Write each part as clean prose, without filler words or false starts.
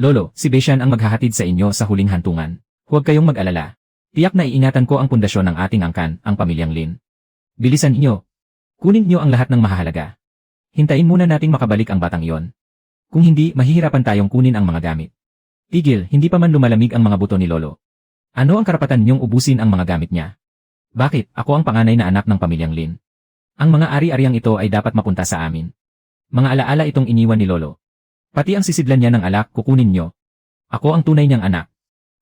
Lolo, si Beshan ang maghahatid sa inyo sa huling hantungan. Huwag kayong mag-alala. Tiyak na iingatan ko ang pundasyon ng ating angkan, ang pamilyang Lin. Bilisan niyo. Kunin niyo ang lahat ng mahahalaga. Hintayin muna nating makabalik ang batang iyon. Kung hindi, mahihirapan tayong kunin ang mga gamit. Tigil, hindi pa man lumalamig ang mga buto ni Lolo. Ano ang karapatan niyong ubusin ang mga gamit niya? Bakit? Ako ang panganay na anak ng pamilyang Lin. Ang mga ari-ariang ito ay dapat mapunta sa amin. Mga alaala itong iniwan ni Lolo. Pati ang sisidlan niya ng alak, kukunin niyo. Ako ang tunay niyang anak.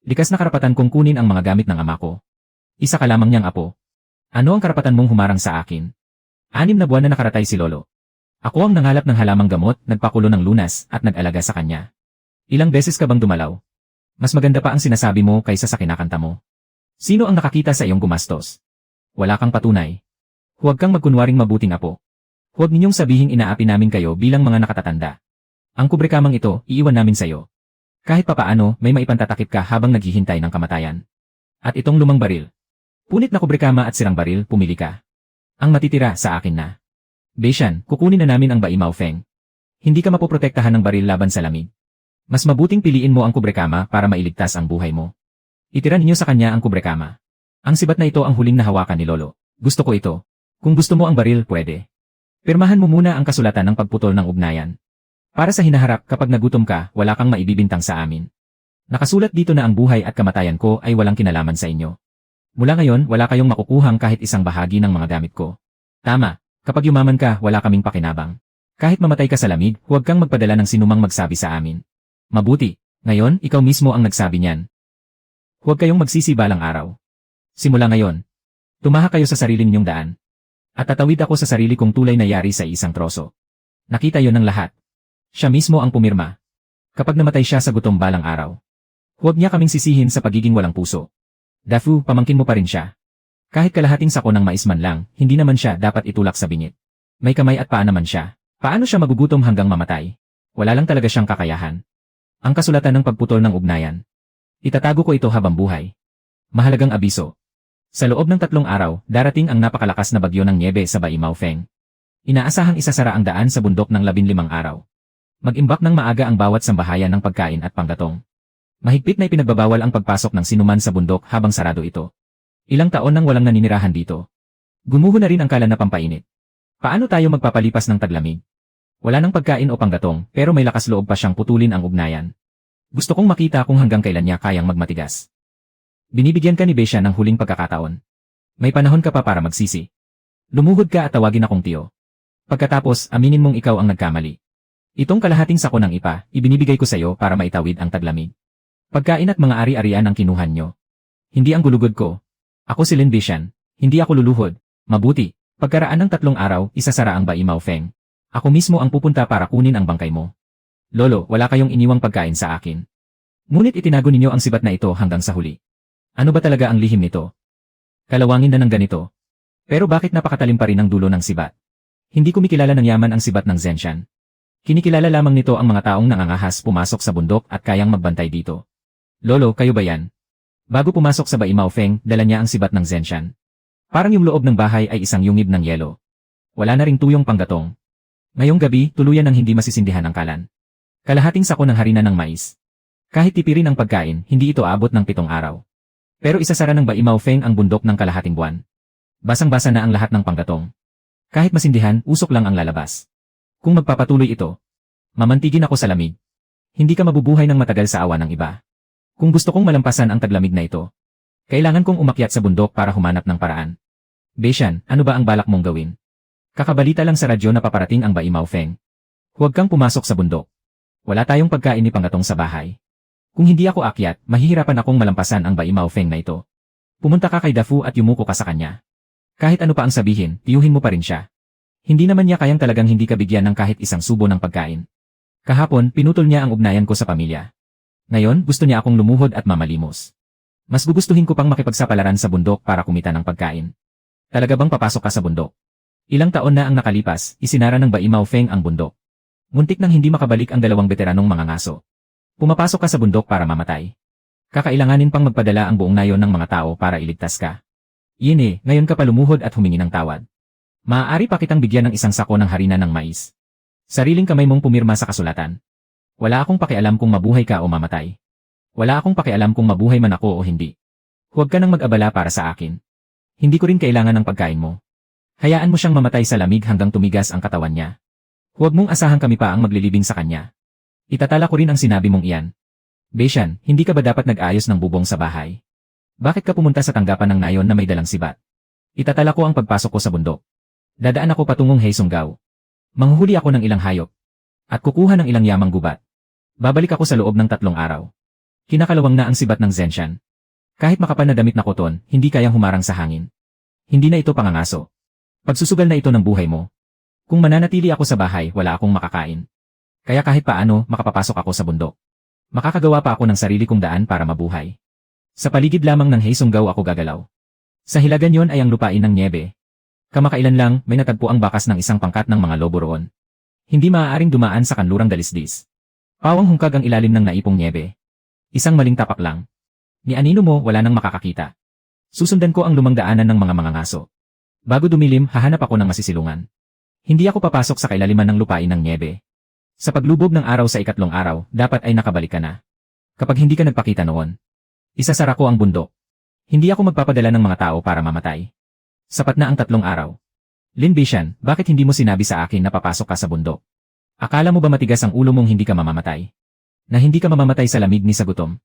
Likas na karapatan kong kunin ang mga gamit ng ama ko. Isa ka lamang niyang apo. Ano ang karapatan mong humarang sa akin? 6 na buwan na nakaratay si Lolo. Ako ang nangalap ng halamang gamot, nagpakulo ng lunas, at nag-alaga sa kanya. Ilang beses ka bang dumalaw? Mas maganda pa ang sinasabi mo kaysa sa kinakanta mo. Sino ang nakakita sa iyong gumastos? Wala kang patunay. Huwag kang magkunwaring mabuting apo. Huwag ninyong sabihing inaapi namin kayo bilang mga nakatatanda. Ang kubrekamang ito, iiwan namin sa'yo. Kahit papaano, may maipantatakip ka habang naghihintay ng kamatayan. At itong lumang baril. Punit na kubrekama at sirang baril, pumili ka. Ang matitira sa akin na. Beshan, kukunin na namin ang Baimao Feng. Hindi ka mapoprotektahan ng baril laban sa lamig. Mas mabuting piliin mo ang kubrekama para mailigtas ang buhay mo. Itira ninyo sa kanya ang kubrekama. Ang sibat na ito ang huling nahawakan ni Lolo. Gusto ko ito. Kung gusto mo ang baril, pwede. Pirmahan mo muna ang kasulatan ng pagputol ng ugnayan. Para sa hinaharap, kapag nagutom ka, wala kang maibibintang sa amin. Nakasulat dito na ang buhay at kamatayan ko ay walang kinalaman sa inyo. Mula ngayon, wala kayong makukuhang kahit isang bahagi ng mga gamit ko. Tama, kapag yumaman ka, wala kaming pakinabang. Kahit mamatay ka sa lamig, huwag kang magpadala ng sinumang magsabi sa amin. Mabuti, ngayon, ikaw mismo ang nagsabi niyan. Huwag kayong magsisi balang araw. Simula ngayon, tumaha kayo sa sarili ninyong daan. At tatawid ako sa sarili kong tulay na yari sa isang troso. Nakita yon ng lahat. Siya mismo ang pumirma. Kapag namatay siya sa gutom balang araw. Huwag niya kaming sisihin sa pagiging walang puso. Dafu, pamangkin mo pa rin siya. Kahit kalahating sako ng mais man lang, hindi naman siya dapat itulak sa bingit. May kamay at paa naman siya. Paano siya magugutom hanggang mamatay? Wala lang talaga siyang kakayahan. Ang kasulatan ng pagputol ng ugnayan. Itatago ko ito habang buhay. Mahalagang abiso. Sa loob ng 3 araw, darating ang napakalakas na bagyo ng niebe sa Baimao Feng. Inaasahang isasara ang daan sa bundok ng 15 araw. Mag-imbak ng maaga ang bawat sambahayan ng pagkain at panggatong. Mahigpit na ipinagbabawal ang pagpasok ng sinuman sa bundok habang sarado ito. Ilang taon nang walang naninirahan dito. Gumuho na rin ang kalan na pampainit. Paano tayo magpapalipas ng taglamig? Wala nang pagkain o panggatong, pero may lakas loob pa siyang putulin ang ugnayan. Gusto kong makita kung hanggang kailan niya kayang magmatigas. Binibigyan ka ni Besha ng huling pagkakataon. May panahon ka pa para magsisi. Lumuhod ka at tawagin akong tiyo. Pagkatapos, aminin mong ikaw ang nagkamali. Itong kalahating sako ng ipa, ibinibigay ko sa iyo para maitawid ang taglamig. Pagkain at mga ari-arian ang kinuhan nyo. Hindi ang gulugod ko. Ako si Lin Bishan. Hindi ako luluhod. Mabuti. Pagkaraan ng 3 araw, isasara ang Baimao Feng. Ako mismo ang pupunta para kunin ang bangkay mo. Lolo, wala kayong iniwang pagkain sa akin. Ngunit itinago ninyo ang sibat na ito hanggang sa huli. Ano ba talaga ang lihim nito? Kalawangin na ng ganito. Pero bakit napakatalim pa rin ang dulo ng sibat? Hindi kumikilala ng yaman ang sibat ng Zenshan. Kinikilala lamang nito ang mga taong nangangahas pumasok sa bundok at kayang magbantay dito. Lolo, kayo ba yan? Bago pumasok sa Baimao Feng, dala niya ang sibat ng Zenshan. Parang yung loob ng bahay ay isang yungib ng yelo. Wala na ring tuyong panggatong. Ngayong gabi, tuluyan ng hindi masisindihan ang kalan. Kalahating sako ng harina ng mais. Kahit tipirin ang pagkain, hindi ito aabot ng 7 araw. Pero isasara ng Baimao Feng ang bundok ng kalahating buwan. Basang-basa na ang lahat ng panggatong. Kahit masindihan, usok lang ang lalabas. Kung magpapatuloy ito, mamantigin ako sa lamig. Hindi ka mabubuhay ng matagal sa awa ng iba. Kung gusto kong malampasan ang taglamig na ito, kailangan kong umakyat sa bundok para humanap ng paraan. Beshan, ano ba ang balak mong gawin? Kakabalita lang sa radyo na paparating ang Baimao Feng. Huwag kang pumasok sa bundok. Wala tayong pagkain ni panggatong sa bahay. Kung hindi ako akyat, mahihirapan akong malampasan ang Baimao Feng na ito. Pumunta ka kay Dafu at yumuko ka sa kanya. Kahit ano pa ang sabihin, tiyuhin mo pa rin siya. Hindi naman niya kayang talagang hindi ka bigyan ng kahit isang subo ng pagkain. Kahapon, pinutol niya ang ugnayan ko sa pamilya. Ngayon, gusto niya akong lumuhod at mamalimos. Mas gugustuhin ko pang makipagsapalaran sa bundok para kumita ng pagkain. Talaga bang papasok ka sa bundok? Ilang taon na ang nakalipas, isinara ng Baimao Feng ang bundok. Muntik nang hindi makabalik ang 2 veteranong mga ngaso. Pumapasok ka sa bundok para mamatay. Kakailanganin pang magpadala ang buong nayon ng mga tao para iligtas ka. Yun ngayon ka pa lumuhod at humingi ng tawad. Maaari pa kitang bigyan ng isang sako ng harina ng mais. Sariling kamay mong pumirma sa kasulatan. Wala akong pakialam kung mabuhay ka o mamatay. Wala akong pakialam kung mabuhay man ako o hindi. Huwag ka nang mag-abala para sa akin. Hindi ko rin kailangan ng pagkain mo. Hayaan mo siyang mamatay sa lamig hanggang tumigas ang katawan niya. Huwag mong asahan kami pa ang maglilibing sa kanya. Itatala ko rin ang sinabi mong iyan. Beishan, hindi ka ba dapat nag-ayos ng bubong sa bahay? Bakit ka pumunta sa tanggapan ng nayon na may dalang sibat? Itatala ko ang pagpasok ko sa bundok. Dadaan ako patungong Heisonggaw. Manghuhuli ako ng ilang hayop. At kukuha ng ilang yamang gubat. Babalik ako sa loob ng 3 araw. Kinakalawang na ang sibat ng Zenshan. Kahit makapal na damit na koton, hindi kayang humarang sa hangin. Hindi na ito pangangaso. Pagsusugal na ito ng buhay mo. Kung mananatili ako sa bahay, wala akong makakain. Kaya kahit paano, makapapasok ako sa bundok. Makakagawa pa ako ng sarili kong daan para mabuhay. Sa paligid lamang ng Heisonggaw ako gagalaw. Sa hilagan yon ay ang lupain ng niebe. Kamakailan lang, may natagpo ang bakas ng isang pangkat ng mga lobo roon. Hindi maaaring dumaan sa kanlurang dalisdis. Pawang hungkag ang ilalim ng naipong niebe. Isang maling tapak lang. Ni anino mo, wala nang makakakita. Susundan ko ang lumang daanan ng mga mangangaso. Bago dumilim, hahanap ako ng masisilungan. Hindi ako papasok sa kailaliman ng lupain ng niebe. Sa paglubog ng araw sa 3 araw, dapat ay nakabalik ka na. Kapag hindi ka nagpakita noon, isasara ko ang bundok. Hindi ako magpapadala ng mga tao para mamatay. Sapat na ang 3 araw. Lin Beishan, bakit hindi mo sinabi sa akin na papasok ka sa bundok? Akala mo ba matigas ang ulo mong hindi ka mamamatay? Na hindi ka mamamatay sa lamig ni sa gutom?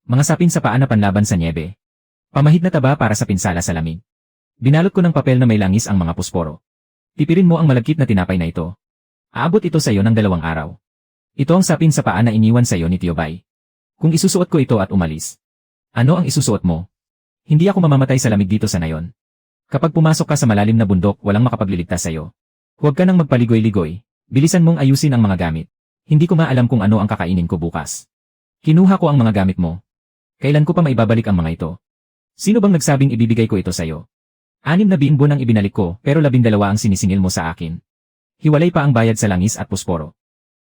Mga sapin sa paa na panlaban sa niebe. Pamahid na taba para sa pinsala sa lamig. Binalot ko ng papel na may langis ang mga pusporo. Tipirin mo ang malagkit na tinapay na ito. Aabot ito sa iyo ng 2 araw. Ito ang sapin sa paa na iniwan sa iyo ni Tiobay. Kung isusuot ko ito at umalis. Ano ang isusuot mo? Hindi ako mamamatay sa lamig dito sa nayon. Kapag pumasok ka sa malalim na bundok, walang makapagliligtas sa iyo. Huwag ka nang magpaligoy-ligoy. Bilisan mong ayusin ang mga gamit. Hindi ko maalam kung ano ang kakainin ko bukas. Kinuha ko ang mga gamit mo. Kailan ko pa maibabalik ang mga ito? Sino bang nagsabing ibibigay ko ito sa iyo? 6 na biingbo nang ibinalik ko, pero 12 ang sinisingil mo sa akin. Hiwalay pa ang bayad sa langis at pusporo.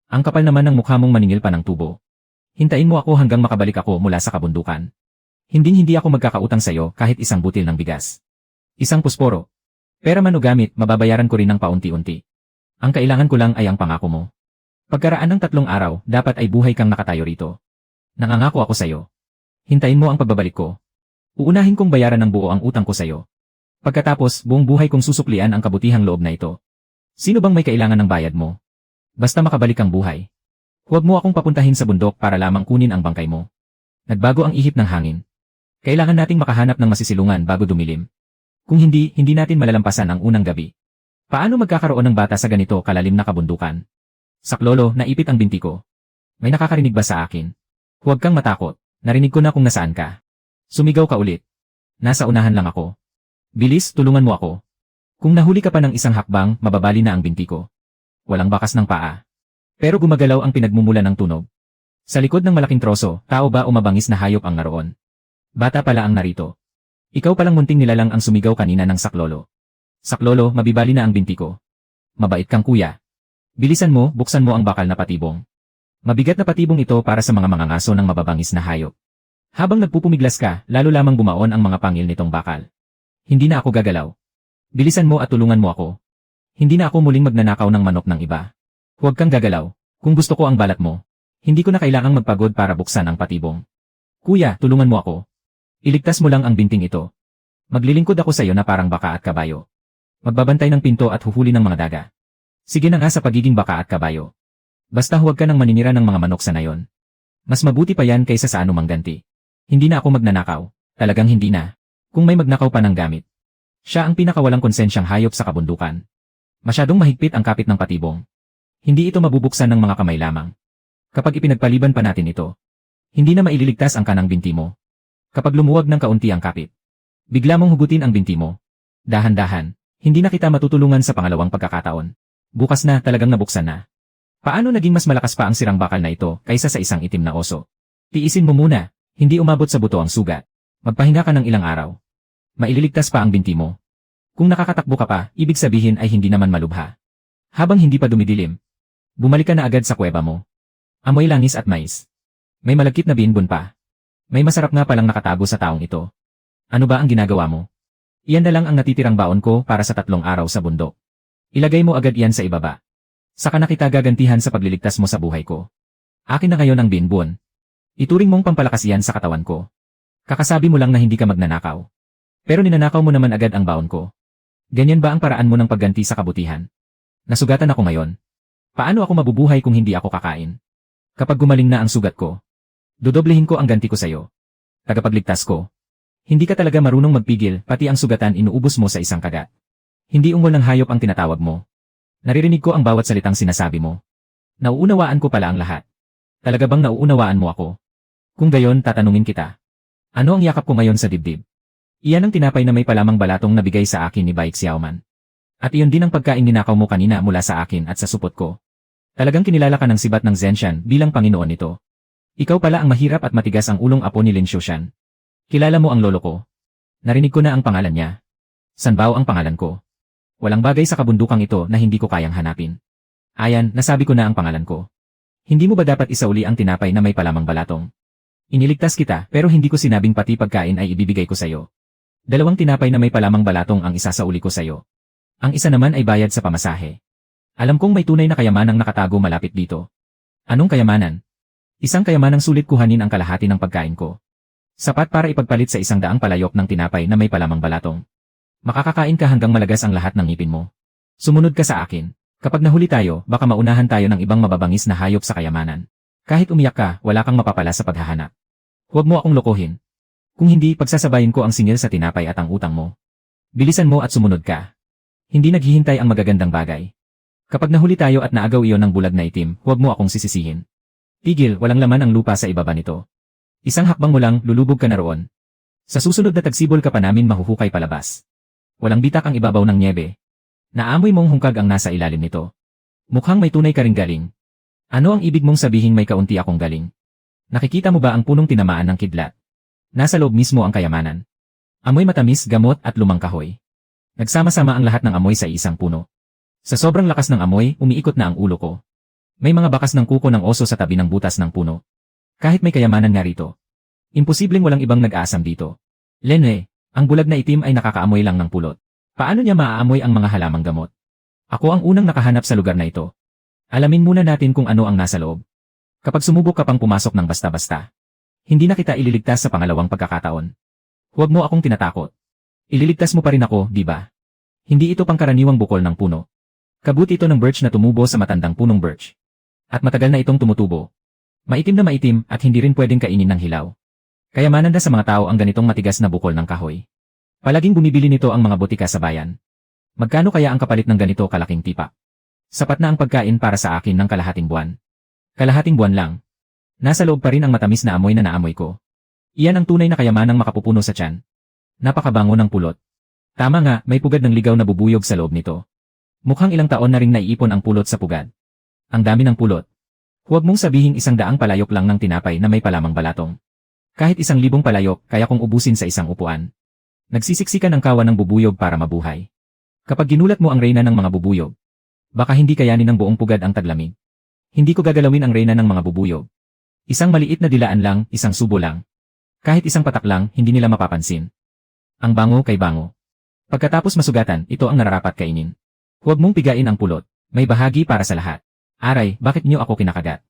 Ang kapal naman ng mukha mong maningil pa ng tubo. Hintayin mo ako hanggang makabalik ako mula sa kabundukan. Hindi ako magkakautang sa iyo kahit isang butil ng bigas. Isang pusporo. Pera man o gamit, mababayaran ko rin ng paunti-unti. Ang kailangan ko lang ay ang pangako mo. Pagkaraan ng 3 araw, dapat ay buhay kang nakatayo rito. Nangangako ako sa iyo. Hintayin mo ang pagbabalik ko. Uunahin kong bayaran ng buo ang utang ko sa iyo. Pagkatapos, buong buhay kong susuklian ang kabutihang loob na ito. Sino bang may kailangan ng bayad mo? Basta makabalik ang buhay. Huwag mo akong papuntahin sa bundok para lamang kunin ang bangkay mo. Nagbago ang ihip ng hangin. Kailangan nating makahanap ng masisilungan bago dumilim. Kung hindi, hindi natin malalampasan ang unang gabi. Paano magkakaroon ng bata sa ganito kalalim na kabundukan? Saklolo, naipit ang binti ko. May nakakarinig ba sa akin? Huwag kang matakot. Narinig ko na kung nasaan ka. Sumigaw ka ulit. Nasa unahan lang ako. Bilis, tulungan mo ako. Kung nahuli ka pa ng isang hakbang, mababali na ang binti ko. Walang bakas ng paa. Pero gumagalaw ang pinagmumula ng tunog. Sa likod ng malaking troso, tao ba o mabangis na hayop ang naroon? Bata pala ang narito. Ikaw palang munting nilalang ang sumigaw kanina ng saklolo. Saklolo, mabibali na ang binti ko. Mabait kang kuya. Bilisan mo, buksan mo ang bakal na patibong. Mabigat na patibong ito para sa mga mangangaso ng mababangis na hayop. Habang nagpupumiglas ka, lalo lamang bumaon ang mga pangil nitong bakal. Hindi na ako gagalaw. Bilisan mo at tulungan mo ako. Hindi na ako muling magnanakaw ng manok ng iba. Huwag kang gagalaw. Kung gusto ko ang balat mo, hindi ko na kailangang magpagod para buksan ang patibong. Kuya, tulungan mo ako. Iligtas mo lang ang binting ito. Maglilingkod ako sa iyo na parang baka at kabayo. Magbabantay ng pinto at huhuli ng mga daga. Sige na nga sa pagiging baka at kabayo. Basta huwag ka nang maninira ng mga manok sa nayon. Mas mabuti pa yan kaysa sa anumang ganti. Hindi na ako magnanakaw. Talagang hindi na. Kung may magnakaw pa ng gamit. Siya ang pinakawalang konsensyang hayop sa kabundukan. Masyadong mahigpit ang kapit ng patibong. Hindi ito mabubuksan ng mga kamay lamang. Kapag ipinagpaliban pa natin ito, hindi na maililigtas ang kanang binti mo. Kapag lumuwag ng kaunti ang kapit, bigla mong hugutin ang binti mo. Dahan-dahan, hindi na kita matutulungan sa pangalawang pagkakataon. Bukas na talagang nabuksan na. Paano naging mas malakas pa ang sirang bakal na ito kaysa sa isang itim na oso? Tiisin mo muna, hindi umabot sa buto ang sugat. Magpahinga ka ng ilang araw. Maililigtas pa ang binti mo. Kung nakakatakbo ka pa, ibig sabihin ay hindi naman malubha. Habang hindi pa dumidilim, bumalik ka na agad sa kuweba mo. Amoy langis at mais. May malagkit na binbon pa. May masarap nga palang nakatago sa taong ito. Ano ba ang ginagawa mo? Iyan na lang ang natitirang baon ko para sa 3 araw sa bundok. Ilagay mo agad iyan sa ibaba. Saka na kita gagantihan sa pagliligtas mo sa buhay ko. Akin na ngayon ang binbuon. Ituring mong pampalakas yan sa katawan ko. Kakasabi mo lang na hindi ka magnanakaw. Pero ninanakaw mo naman agad ang baon ko. Ganyan ba ang paraan mo ng pagganti sa kabutihan? Nasugatan ako ngayon. Paano ako mabubuhay kung hindi ako kakain? Kapag gumaling na ang sugat ko, dodoblehin ko ang ganti ko sa'yo. Tagapagligtas ko. Hindi ka talaga marunong magpigil, pati ang sugatan inuubos mo sa isang kagat. Hindi ungol ng hayop ang tinatawag mo. Naririnig ko ang bawat salitang sinasabi mo. Nauunawaan ko pala ang lahat. Talaga bang nauunawaan mo ako? Kung gayon, tatanungin kita. Ano ang yakap ko ngayon sa dibdib? Iyan ang tinapay na may palamang balatong nabigay sa akin ni Bai Xiaoman. At iyon din ang pagkain ninakaw mo kanina mula sa akin at sa supot ko. Talagang kinilala ka ng sibat ng Zenshan bilang Panginoon nito. Ikaw pala ang mahirap at matigas ang ulong apo ni Lin Shushan. Kilala mo ang lolo ko. Narinig ko na ang pangalan niya. Sanbao ang pangalan ko. Walang bagay sa kabundukang ito na hindi ko kayang hanapin. Ayan, nasabi ko na ang pangalan ko. Hindi mo ba dapat isauli ang tinapay na may palamang balatong? Iniligtas kita pero hindi ko sinabing pati pagkain ay ibibigay ko sa'yo. 2 tinapay na may palamang balatong ang isa sa uli ko sa'yo. Ang isa naman ay bayad sa pamasahe. Alam kong may tunay na kayamanang nakatago malapit dito. Anong kayamanan? Isang kayamanang sulit kuhanin ang kalahati ng pagkain ko. Sapat para ipagpalit sa 100 palayok ng tinapay na may palamang balatong. Makakakain ka hanggang malagas ang lahat ng ngipin mo. Sumunod ka sa akin. Kapag nahuli tayo, baka maunahan tayo ng ibang mababangis na hayop sa kayamanan. Kahit umiyak ka, wala kang mapapala sa paghahanap. Huwag mo akong lokohin. Kung hindi, pagsasabayin ko ang singil sa tinapay at ang utang mo. Bilisan mo at sumunod ka. Hindi naghihintay ang magagandang bagay. Kapag nahuli tayo at naagaw iyon ng bulag na itim, huwag mo akong sisisihin. Tigil, walang laman ang lupa sa ibaba nito. Isang hakbang mo lang, lulubog ka na roon. Sa susunod na tagsibol ka pa namin mahuhukay palabas. Walang bitak ang ibabaw ng niebe. Naamoy mong hungkag ang nasa ilalim nito. Mukhang may tunay ka ring galing. Ano ang ibig mong sabihin may kaunti akong galing? Nakikita mo ba ang punong tinamaan ng kidlat? Nasa loob mismo ang kayamanan. Amoy matamis, gamot at lumang kahoy. Nagsama-sama ang lahat ng amoy sa isang puno. Sa sobrang lakas ng amoy, umiikot na ang ulo ko. May mga bakas ng kuko ng oso sa tabi ng butas ng puno. Kahit may kayamanan nga rito. Imposibleng walang ibang nag-aasam dito. Lene, ang bulag na itim ay nakakaamoy lang ng pulot. Paano niya maaamoy ang mga halamang gamot? Ako ang unang nakahanap sa lugar na ito. Alamin muna natin kung ano ang nasa loob. Kapag sumubok ka pang pumasok ng basta-basta, hindi na kita ililigtas sa pangalawang pagkakataon. Huwag mo akong tinatakot. Ililigtas mo pa rin ako, di ba? Hindi ito pangkaraniwang bukol ng puno. Kabuti ito ng birch na tumubo sa matandang punong birch. At matagal na itong tumutubo. Maitim na maitim at hindi rin pwedeng kainin ng hilaw. Kayamanan na sa mga tao ang ganitong matigas na bukol ng kahoy. Palaging bumibili nito ang mga botika sa bayan. Magkano kaya ang kapalit ng ganito kalaking tipak? Sapat na ang pagkain para sa akin ng kalahating buwan. Kalahating buwan lang. Nasa loob pa rin ang matamis na amoy na naamoy ko. Iyan ang tunay na kayamanang makapupuno sa tiyan. Napakabango ng pulot. Tama nga, may pugad ng ligaw na bubuyog sa loob nito. Mukhang ilang taon na ring naiipon ang pulot sa pugad. Ang dami ng pulot. Huwag mong sabihin 100 palayok lang ng tinapay na may palamang balatong. Kahit 1,000 palayok, kaya kong ubusin sa isang upuan. Nagsisiksikan ang kawan ng bubuyog para mabuhay. Kapag ginulat mo ang reyna ng mga bubuyog, baka hindi kayanin ng buong pugad ang taglamig. Hindi ko gagalawin ang reyna ng mga bubuyog. Isang maliit na dilaan lang, isang subo lang. Kahit isang patak lang, hindi nila mapapansin. Ang bango kay bango. Pagkatapos masugatan, ito ang nararapat kainin. Huwag mong pigain ang pulot. May bahagi para sa lahat. Aray, bakit niyo ako kinakagat?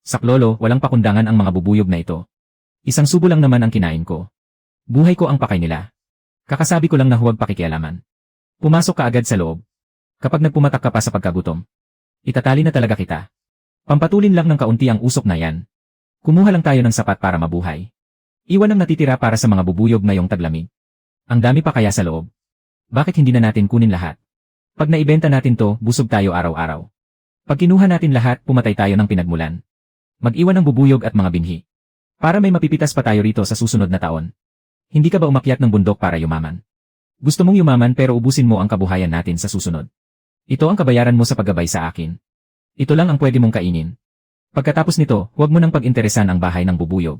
Saklolo, walang pakundangan ang mga bubuyog na ito. Isang subo lang naman ang kinain ko. Buhay ko ang pakay nila. Kakasabi ko lang na huwag pakikialaman. Pumasok ka agad sa loob. Kapag nagpumatak ka pa sa pagkagutom, itatali na talaga kita. Pampatulin lang ng kaunti ang usok na yan. Kumuha lang tayo ng sapat para mabuhay. Iwan ang natitira para sa mga bubuyog ngayong taglamig. Ang dami pa kaya sa loob. Bakit hindi na natin kunin lahat? Pag naibenta natin to, busog tayo araw-araw. Pag kinuha natin lahat, pumatay tayo ng pinagmulan. Mag-iwan ng bubuyog at mga binhi. Para may mapipitas pa tayo rito sa susunod na taon. Hindi ka ba umakyat ng bundok para yumaman? Gusto mong yumaman pero ubusin mo ang kabuhayan natin sa susunod. Ito ang kabayaran mo sa paggabay sa akin. Ito lang ang pwede mong kainin. Pagkatapos nito, huwag mo nang pag-interesan ang bahay ng bubuyog.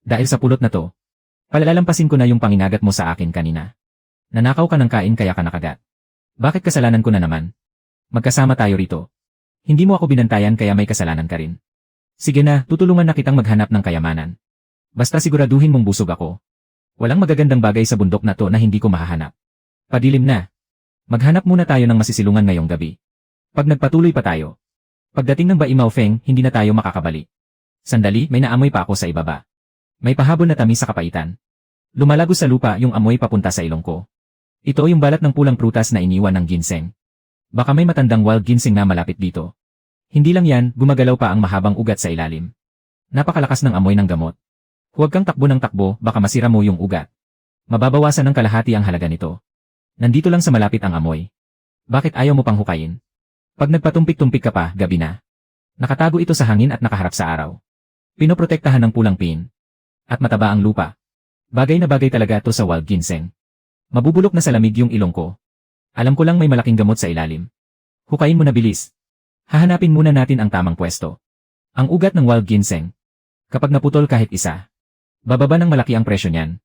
Dahil sa pulot na to, palalampasin ko na yung panginagat mo sa akin kanina. Nanakaw ka ng kain kaya ka nakagat. Bakit kasalanan ko na naman? Magkasama tayo rito. Hindi mo ako binantayan kaya may kasalanan ka rin. Sige na, tutulungan na kitang maghanap ng kayamanan. Basta siguraduhin mong busog ako. Walang magagandang bagay sa bundok na to na hindi ko mahahanap. Padilim na. Maghanap muna tayo ng masisilungan ngayong gabi. Pag nagpatuloy pa tayo, pagdating ng Baimao Feng, hindi na tayo makakabalik. Sandali, may naamoy pa ako sa ibaba. May pahabol na tamis sa kapaitan. Lumalago sa lupa yung amoy papunta sa ilong ko. Ito yung balat ng pulang prutas na iniwan ng ginseng. Baka may matandang wild ginseng na malapit dito. Hindi lang yan, gumagalaw pa ang mahabang ugat sa ilalim. Napakalakas ng amoy ng gamot. Huwag kang takbo ng takbo, baka masira mo yung ugat. Mababawasan ng kalahati ang halaga nito. Nandito lang sa malapit ang amoy. Bakit ayaw mo pang hukayin? Pag nagpatumpik-tumpik ka pa, gabi na. Nakatago ito sa hangin at nakaharap sa araw. Pinoprotektahan ng pulang pin. At mataba ang lupa. Bagay na bagay talaga to sa wild ginseng. Mabubulok na sa lamig yung ilong ko. Alam ko lang may malaking gamot sa ilalim. Hukayin mo na bilis. Hahanapin muna natin ang tamang pwesto. Ang ugat ng wild ginseng. Kapag naputol kahit isa, bababa ng malaki ang presyo niyan.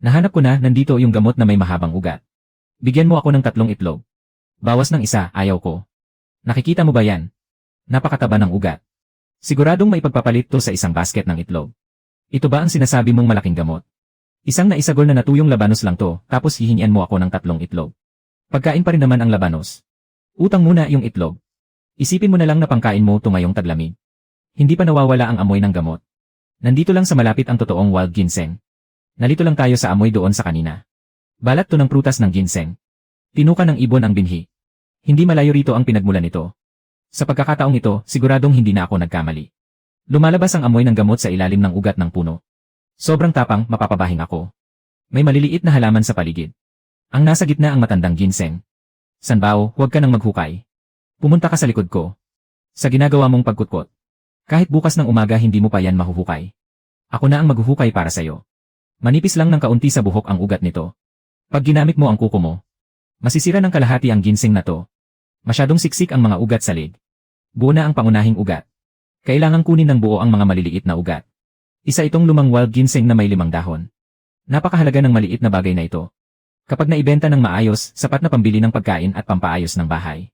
Nahanap ko na, nandito yung gamot na may mahabang ugat. Bigyan mo ako ng 3 itlog. Bawas ng isa, ayaw ko. Nakikita mo ba yan? Napakataba ng ugat. Siguradong may pagpapalit to sa isang basket ng itlog. Ito ba ang sinasabi mong malaking gamot? Isang naisagol na natuyong labanos lang to, tapos hihingian mo ako ng 3 itlog. Pagkain pa rin naman ang labanos. Utang muna yung itlog. Isipin mo na lang na pangkain mo ngayong taglamig. Hindi pa nawawala ang amoy ng gamot. Nandito lang sa malapit ang totoong wild ginseng. Nalito lang tayo sa amoy doon sa kanina. Balat to ng prutas ng ginseng. Tinuka ng ibon ang binhi. Hindi malayo rito ang pinagmulan nito. Sa pagkakataong ito, siguradong hindi na ako nagkamali. Lumalabas ang amoy ng gamot sa ilalim ng ugat ng puno. Sobrang tapang, mapapabahing ako. May maliliit na halaman sa paligid. Ang nasa gitna ang matandang ginseng. Sanbao, huwag ka nang maghukay. Pumunta ka sa likod ko. Sa ginagawa mong pagkutkot. Kahit bukas ng umaga hindi mo pa yan mahuhukay. Ako na ang maghuhukay para sa'yo. Manipis lang ng kaunti sa buhok ang ugat nito. Pag ginamit mo ang kuko mo, masisira ng kalahati ang ginseng na to. Masyadong siksik ang mga ugat sa lig. Buo na ang pangunahing ugat. Kailangang kunin ng buo ang mga maliliit na ugat. Isa itong lumang wild ginseng na may 5 dahon. Napakahalaga ng maliit na bagay na ito. Kapag naibenta ng maayos, sapat na pambili ng pagkain at pampaayos ng bahay.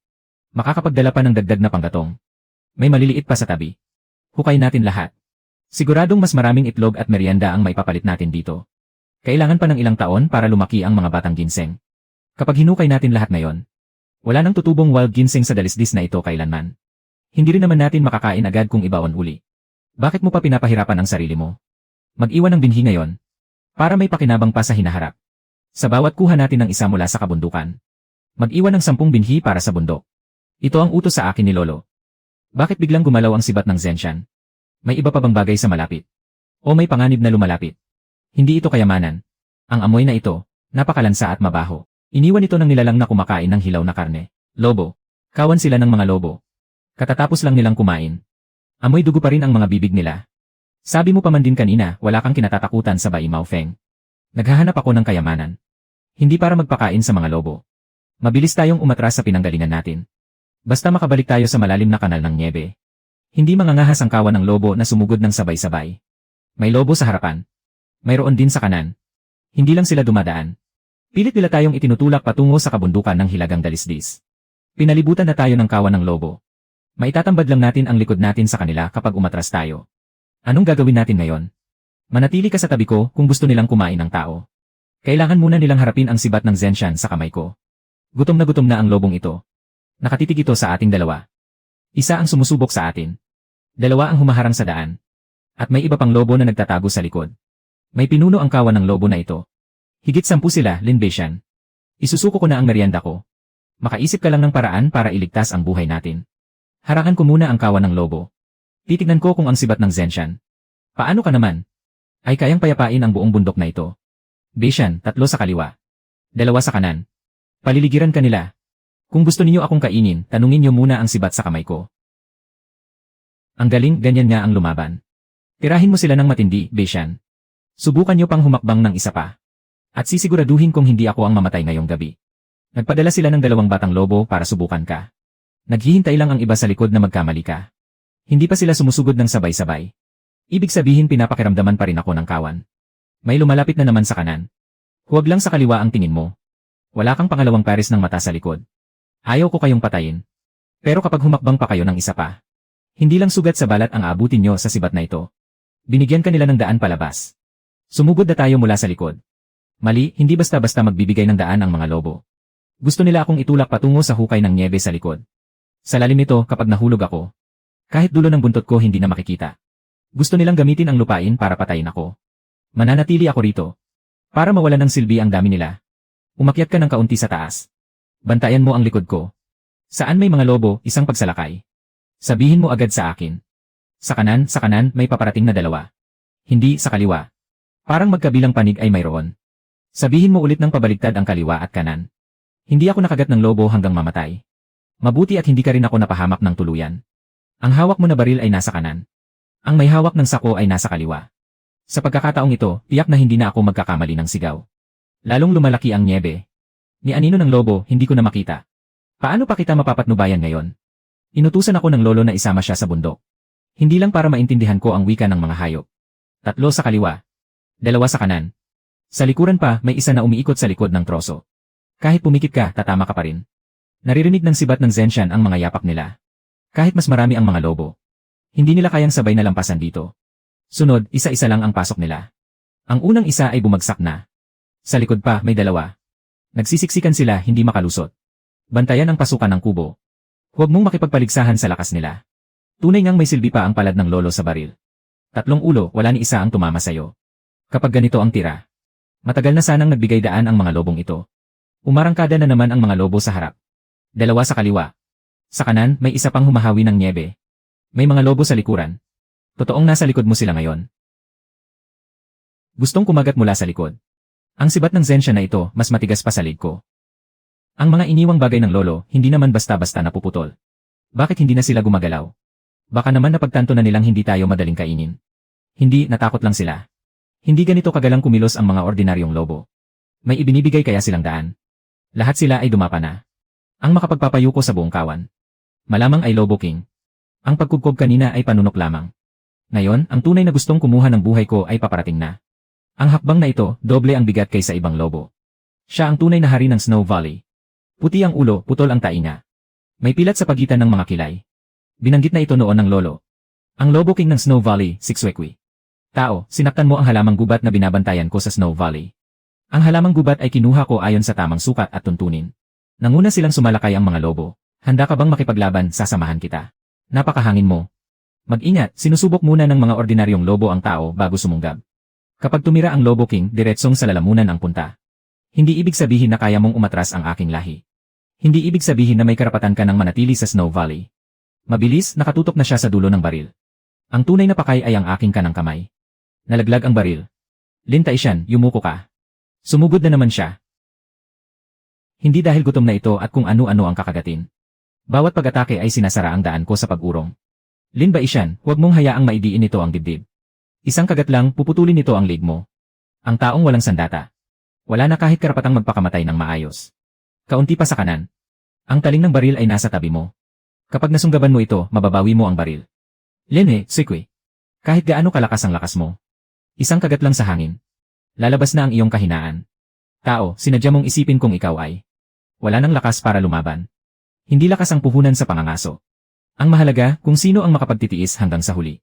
Makakapagdala pa ng dagdag na panggatong. May maliliit pa sa tabi. Hukay natin lahat. Siguradong mas maraming itlog at merienda ang maipapalit natin dito. Kailangan pa ng ilang taon para lumaki ang mga batang ginseng. Kapag hinukay natin lahat ngayon, wala nang tutubong wild ginseng sa dalisdis na ito kailanman. Hindi rin naman natin makakain agad kung ibaon uli. Bakit mo pa pinapahirapan ang sarili mo? Mag-iwan ng binhi ngayon. Para may pakinabang pa sa hinaharap. Sa bawat kuha natin ng isa mula sa kabundukan. Mag-iwan ng 10 binhi para sa bundok. Ito ang utos sa akin ni Lolo. Bakit biglang gumalaw ang sibat ng Zenshan? May iba pa bang bagay sa malapit? O may panganib na lumalapit? Hindi ito kayamanan. Ang amoy na ito, napakalansa at mabaho. Iniwan ito ng nilalang na kumakain ng hilaw na karne. Lobo. Kawan sila ng mga lobo. Katatapos lang nilang kumain. Amoy dugo pa rin ang mga bibig nila. Sabi mo pa man din kanina, wala kang kinatatakutan sa Bai Maofeng. Naghahanap ako ng kayamanan. Hindi para magpakain sa mga lobo. Mabilis tayong umatras sa pinanggalingan natin. Basta makabalik tayo sa malalim na kanal ng niebe. Hindi mangangahas ang kawan ng lobo na sumugod ng sabay-sabay. May lobo sa harapan. Mayroon din sa kanan. Hindi lang sila dumadaan. Pilit nila tayong itinutulak patungo sa kabundukan ng hilagang dalisdis. Pinalibutan na tayo ng kawan ng lobo. Maitatambad lang natin ang likod natin sa kanila kapag umatras tayo. Anong gagawin natin ngayon? Manatili ka sa tabi ko kung gusto nilang kumain ng tao. Kailangan muna nilang harapin ang sibat ng Zenshan sa kamay ko. Gutom na ang lobong ito. Nakatitig ito sa ating dalawa. Isa ang sumusubok sa atin. 2 ang humaharang sa daan. At may iba pang lobo na nagtatago sa likod. May pinuno ang kawan ng lobo na ito. Higit 10 sila, Lin Beishan. Isusuko ko na ang merienda ko. Makaisip ka lang ng paraan para iligtas ang buhay natin. Harangan ko muna ang kawan ng lobo. Titignan ko kung ang sibat ng Zenshan. Paano ka naman? Ay kayang payapain ang buong bundok na ito. Beishan, 3 sa kaliwa. 2 sa kanan. Paliligiran ka nila. Kung gusto niyo akong kainin, tanungin niyo muna ang sibat sa kamay ko. Ang galing, ganyan nga ang lumaban. Tirahin mo sila ng matindi, Beishan. Subukan niyo pang humakbang ng isa pa. At sisiguraduhin kong hindi ako ang mamatay ngayong gabi. Nagpadala sila ng 2 batang lobo para subukan ka. Naghihintay lang ang iba sa likod na magkamali ka. Hindi pa sila sumusugod ng sabay-sabay. Ibig sabihin pinapakiramdaman pa rin ako ng kawan. May lumalapit na naman sa kanan. Huwag lang sa kaliwa ang tingin mo. Wala kang pangalawang pares ng mata sa likod. Ayaw ko kayong patayin. Pero kapag humakbang pa kayo ng isa pa, hindi lang sugat sa balat ang aabutin nyo sa sibat na ito. Binigyan ka nila ng daan palabas. Sumugod na tayo mula sa likod. Mali, hindi basta-basta magbibigay ng daan ang mga lobo. Gusto nila akong itulak patungo sa hukay ng niebe sa likod. Sa lalim nito kapag nahulog ako. Kahit dulo ng buntot ko hindi na makikita. Gusto nilang gamitin ang lupain para patayin ako. Mananatili ako rito. Para mawalan ng silbi ang dami nila. Umakyat ka ng kaunti sa taas. Bantayan mo ang likod ko. Saan may mga lobo, isang pagsalakay. Sabihin mo agad sa akin. Sa kanan, may paparating na dalawa. Hindi sa kaliwa. Parang magkabilang panig ay mayroon. Sabihin mo ulit ng pabaligtad ang kaliwa at kanan. Hindi ako nakagat ng lobo hanggang mamatay. Mabuti at hindi ka rin ako napahamak ng tuluyan. Ang hawak mo na baril ay nasa kanan. Ang may hawak ng sako ay nasa kaliwa. Sa pagkakataong ito, tiyak na hindi na ako magkakamali ng sigaw. Lalong lumalaki ang niebe. Ni anino ng lobo, hindi ko na makita. Paano pa kita mapapatnubayan ngayon? Inutusan ako ng lolo na isama siya sa bundok. Hindi lang para maintindihan ko ang wika ng mga hayop. 3 sa kaliwa. 2 sa kanan. Sa likuran pa, may isa na umiikot sa likod ng troso. Kahit pumikit ka, tatama ka pa rin. Naririnig ng sibat ng Zenshan ang mga yapak nila. Kahit mas marami ang mga lobo. Hindi nila kayang sabay na lampasan dito. Sunod, isa-isa lang ang pasok nila. Ang unang isa ay bumagsak na. Sa likod pa, may 2. Nagsisiksikan sila, hindi makalusot. Bantayan ang pasukan ng kubo. Huwag mong makipagpaligsahan sa lakas nila. Tunay ngang may silbi pa ang palad ng lolo sa baril. 3 ulo, wala ni isa ang tumama sayo. Kapag ganito ang tira. Matagal na sanang nagbigay daan ang mga lobong ito. Umarangkada na naman ang mga lobo sa harap. 2 sa kaliwa. Sa kanan, may isa pang humahawi ng niebe. May mga lobo sa likuran. Totoong nasa likod mo sila ngayon. Gustong kumagat mula sa likod. Ang sibat ng Zenshan na ito, mas matigas pa sa lig ko. Ang mga iniwang bagay ng lolo, hindi naman basta-basta napuputol. Bakit hindi na sila gumagalaw? Baka naman napagtanto na nilang hindi tayo madaling kainin. Hindi, natakot lang sila. Hindi ganito kagalang kumilos ang mga ordinaryong lobo. May ibinibigay kaya silang daan. Lahat sila ay dumapa na. Ang makapagpapayuko sa buong kawan. Malamang ay Lobo King. Ang pagkubkob kanina ay panunok lamang. Ngayon, ang tunay na gustong kumuha ng buhay ko ay paparating na. Ang hakbang na ito, doble ang bigat kaysa ibang lobo. Siya ang tunay na hari ng Snow Valley. Puti ang ulo, putol ang tainga. May pilat sa pagitan ng mga kilay. Binanggit na ito noon ng lolo. Ang Lobo King ng Snow Valley, Sixwekwi. Tao, sinaktan mo ang halamang gubat na binabantayan ko sa Snow Valley. Ang halamang gubat ay kinuha ko ayon sa tamang sukat at tuntunin. Nanguna silang sumalakay ang mga lobo. Handa ka bang makipaglaban, sasamahan kita? Napakahangin mo. Mag-ingat, sinusubok muna ng mga ordinaryong lobo ang tao bago sumunggab. Kapag tumira ang Lobo King, diretsong sa lalamunan ang punta. Hindi ibig sabihin na kaya mong umatras ang aking lahi. Hindi ibig sabihin na may karapatan ka ng manatili sa Snow Valley. Mabilis, nakatutok na siya sa dulo ng baril. Ang tunay na pakay ay ang aking kanang kamay. Nalaglag ang baril. Lintay siyan, yumuko ka. Sumugod na naman siya. Hindi dahil gutom na ito at kung ano-ano ang kakagatin. Bawat pag-atake ay sinasara ang daan ko sa pag-urong. Lin Baishan, huwag mong hayaang maidiin nito ang dibdib. Isang kagat lang, puputulin nito ang leg mo. Ang taong walang sandata. Wala na kahit karapatang magpakamatay ng maayos. Kaunti pa sa kanan. Ang taling ng baril ay nasa tabi mo. Kapag nasunggaban mo ito, mababawi mo ang baril. Lin Sikwi. Kahit gaano kalakas ang lakas mo. Isang kagat lang sa hangin. Lalabas na ang iyong kahinaan. Tao, sinadya mong isipin kung ikaw ay wala nang lakas para lumaban. Hindi lakas ang puhunan sa pangangaso. Ang mahalaga, kung sino ang makapagtitiis hanggang sa huli.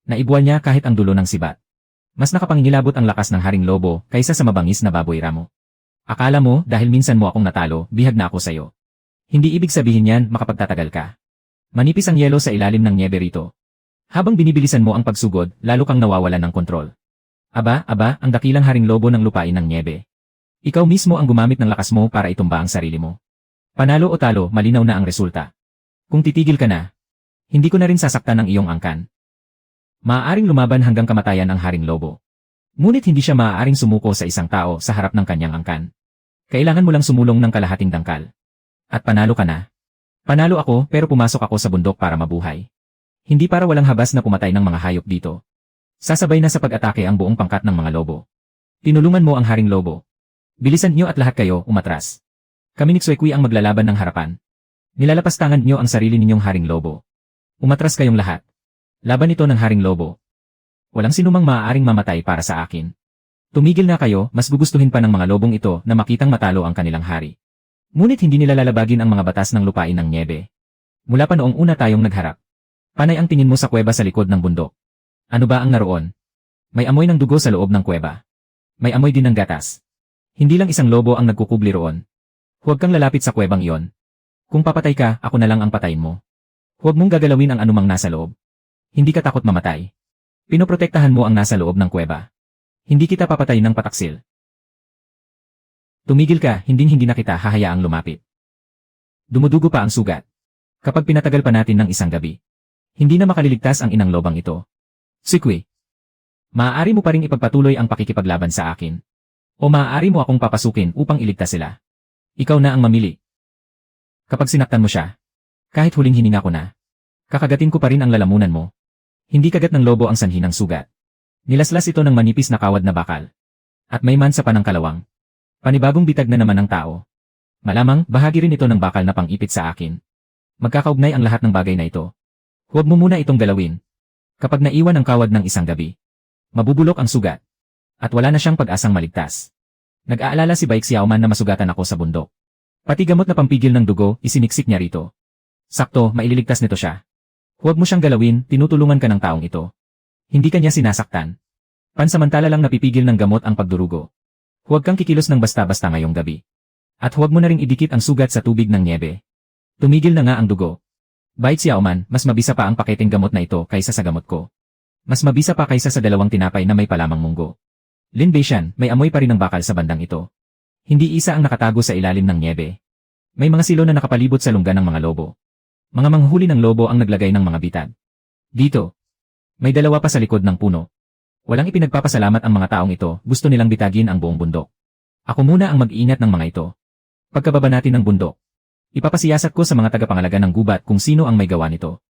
Naibuan niya kahit ang dulo ng sibat. Mas nakapangingilabot ang lakas ng haring lobo kaysa sa mabangis na baboy ramo. Akala mo, dahil minsan mo akong natalo, bihag na ako sayo. Hindi ibig sabihin yan, makapagtatagal ka. Manipis ang yelo sa ilalim ng niebe rito. Habang binibilisan mo ang pagsugod, lalo kang nawawalan ng kontrol. Aba, ang dakilang haring lobo ng lupain ng niebe. Ikaw mismo ang gumamit ng lakas mo para itumba ang sarili mo. Panalo o talo, malinaw na ang resulta. Kung titigil ka na, hindi ko na rin sasaktan ang iyong angkan. Maaaring lumaban hanggang kamatayan ang haring lobo. Ngunit hindi siya maaaring sumuko sa isang tao sa harap ng kanyang angkan. Kailangan mo lang sumulong ng kalahating dangkal. At panalo ka na. Panalo ako pero pumasok ako sa bundok para mabuhay. Hindi para walang habas na pumatay ng mga hayop dito. Sasabay na sa pag-atake ang buong pangkat ng mga lobo. Tinulungan mo ang haring lobo. Bilisan niyo at lahat kayo umatras. Kami ni Xuekui ang maglalaban ng harapan. Nilalapastangan niyo ang sarili ninyong haring lobo. Umatras kayong lahat. Laban ito ng haring lobo. Walang sinumang maaaring mamatay para sa akin. Tumigil na kayo, mas gugustuhin pa ng mga lobong ito na makitang matalo ang kanilang hari. Ngunit hindi nila lalabagin ang mga batas ng lupain ng niebe. Mula pa noong una tayong nagharap. Panay ang tingin mo sa kuweba sa likod ng bundok. Ano ba ang naroon? May amoy ng dugo sa loob ng kuweba. May amoy din ng gatas. Hindi lang isang lobo ang nagkukubli roon. Huwag kang lalapit sa kuwebang iyon. Kung papatay ka, ako na lang ang patayin mo. Huwag mong gagalawin ang anumang nasa loob. Hindi ka takot mamatay. Pinoprotektahan mo ang nasa loob ng kuweba. Hindi kita papatay ng pataksil. Tumigil ka, hindi na kita hahayaang lumapit. Dumudugo pa ang sugat. Kapag pinatagal pa natin ng isang gabi, hindi na makaliligtas ang inang lobang ito. Sikwi, maaari mo pa ring ipagpatuloy ang pakikipaglaban sa akin. O maaari mo akong papasukin upang iligtas sila. Ikaw na ang mamili. Kapag sinaktan mo siya, kahit huling hininga ko na, kakagatin ko pa rin ang lalamunan mo. Hindi kagat ng lobo ang sanhi ng sugat. Nilaslas ito ng manipis na kawad na bakal. At may mansa pa ng kalawang. Panibagong bitag na naman ng tao. Malamang, bahagi rin ito ng bakal na pang-ipit sa akin. Magkakaugnay ang lahat ng bagay na ito. Huwag mo muna itong galawin. Kapag naiwan ang kawad ng isang gabi, mabubulok ang sugat. At wala na siyang pag-asang maligtas. Nag-aalala si Baik Xiaoman na masugatan ako sa bundok. Pati gamot na pampigil ng dugo, isiniksik niya rito. Sakto, maililigtas nito siya. Huwag mo siyang galawin, tinutulungan ka ng taong ito. Hindi ka niya sinasaktan. Pansamantala lang napipigil ng gamot ang pagdurugo. Huwag kang kikilos ng basta-basta ngayong gabi. At huwag mo na ring idikit ang sugat sa tubig ng niebe. Tumigil na nga ang dugo. Baik Xiaoman, mas mabisa pa ang paketeng gamot na ito kaysa sa gamot ko. Mas mabisa pa kaysa sa 2 tinapay na may palamang munggo. Lin Beishan, may amoy pa rin ng bakal sa bandang ito. Hindi isa ang nakatago sa ilalim ng niebe. May mga silo na nakapalibot sa lungga ng mga lobo. Mga manghuli ng lobo ang naglagay ng mga bitag. Dito. May 2 pa sa likod ng puno. Walang ipinagpapasalamat ang mga taong ito, gusto nilang bitagin ang buong bundok. Ako muna ang mag-iingat ng mga ito. Pagkababa natin ng bundok, ipapasiyasat ko sa mga tagapangalaga ng gubat kung sino ang may gawa nito.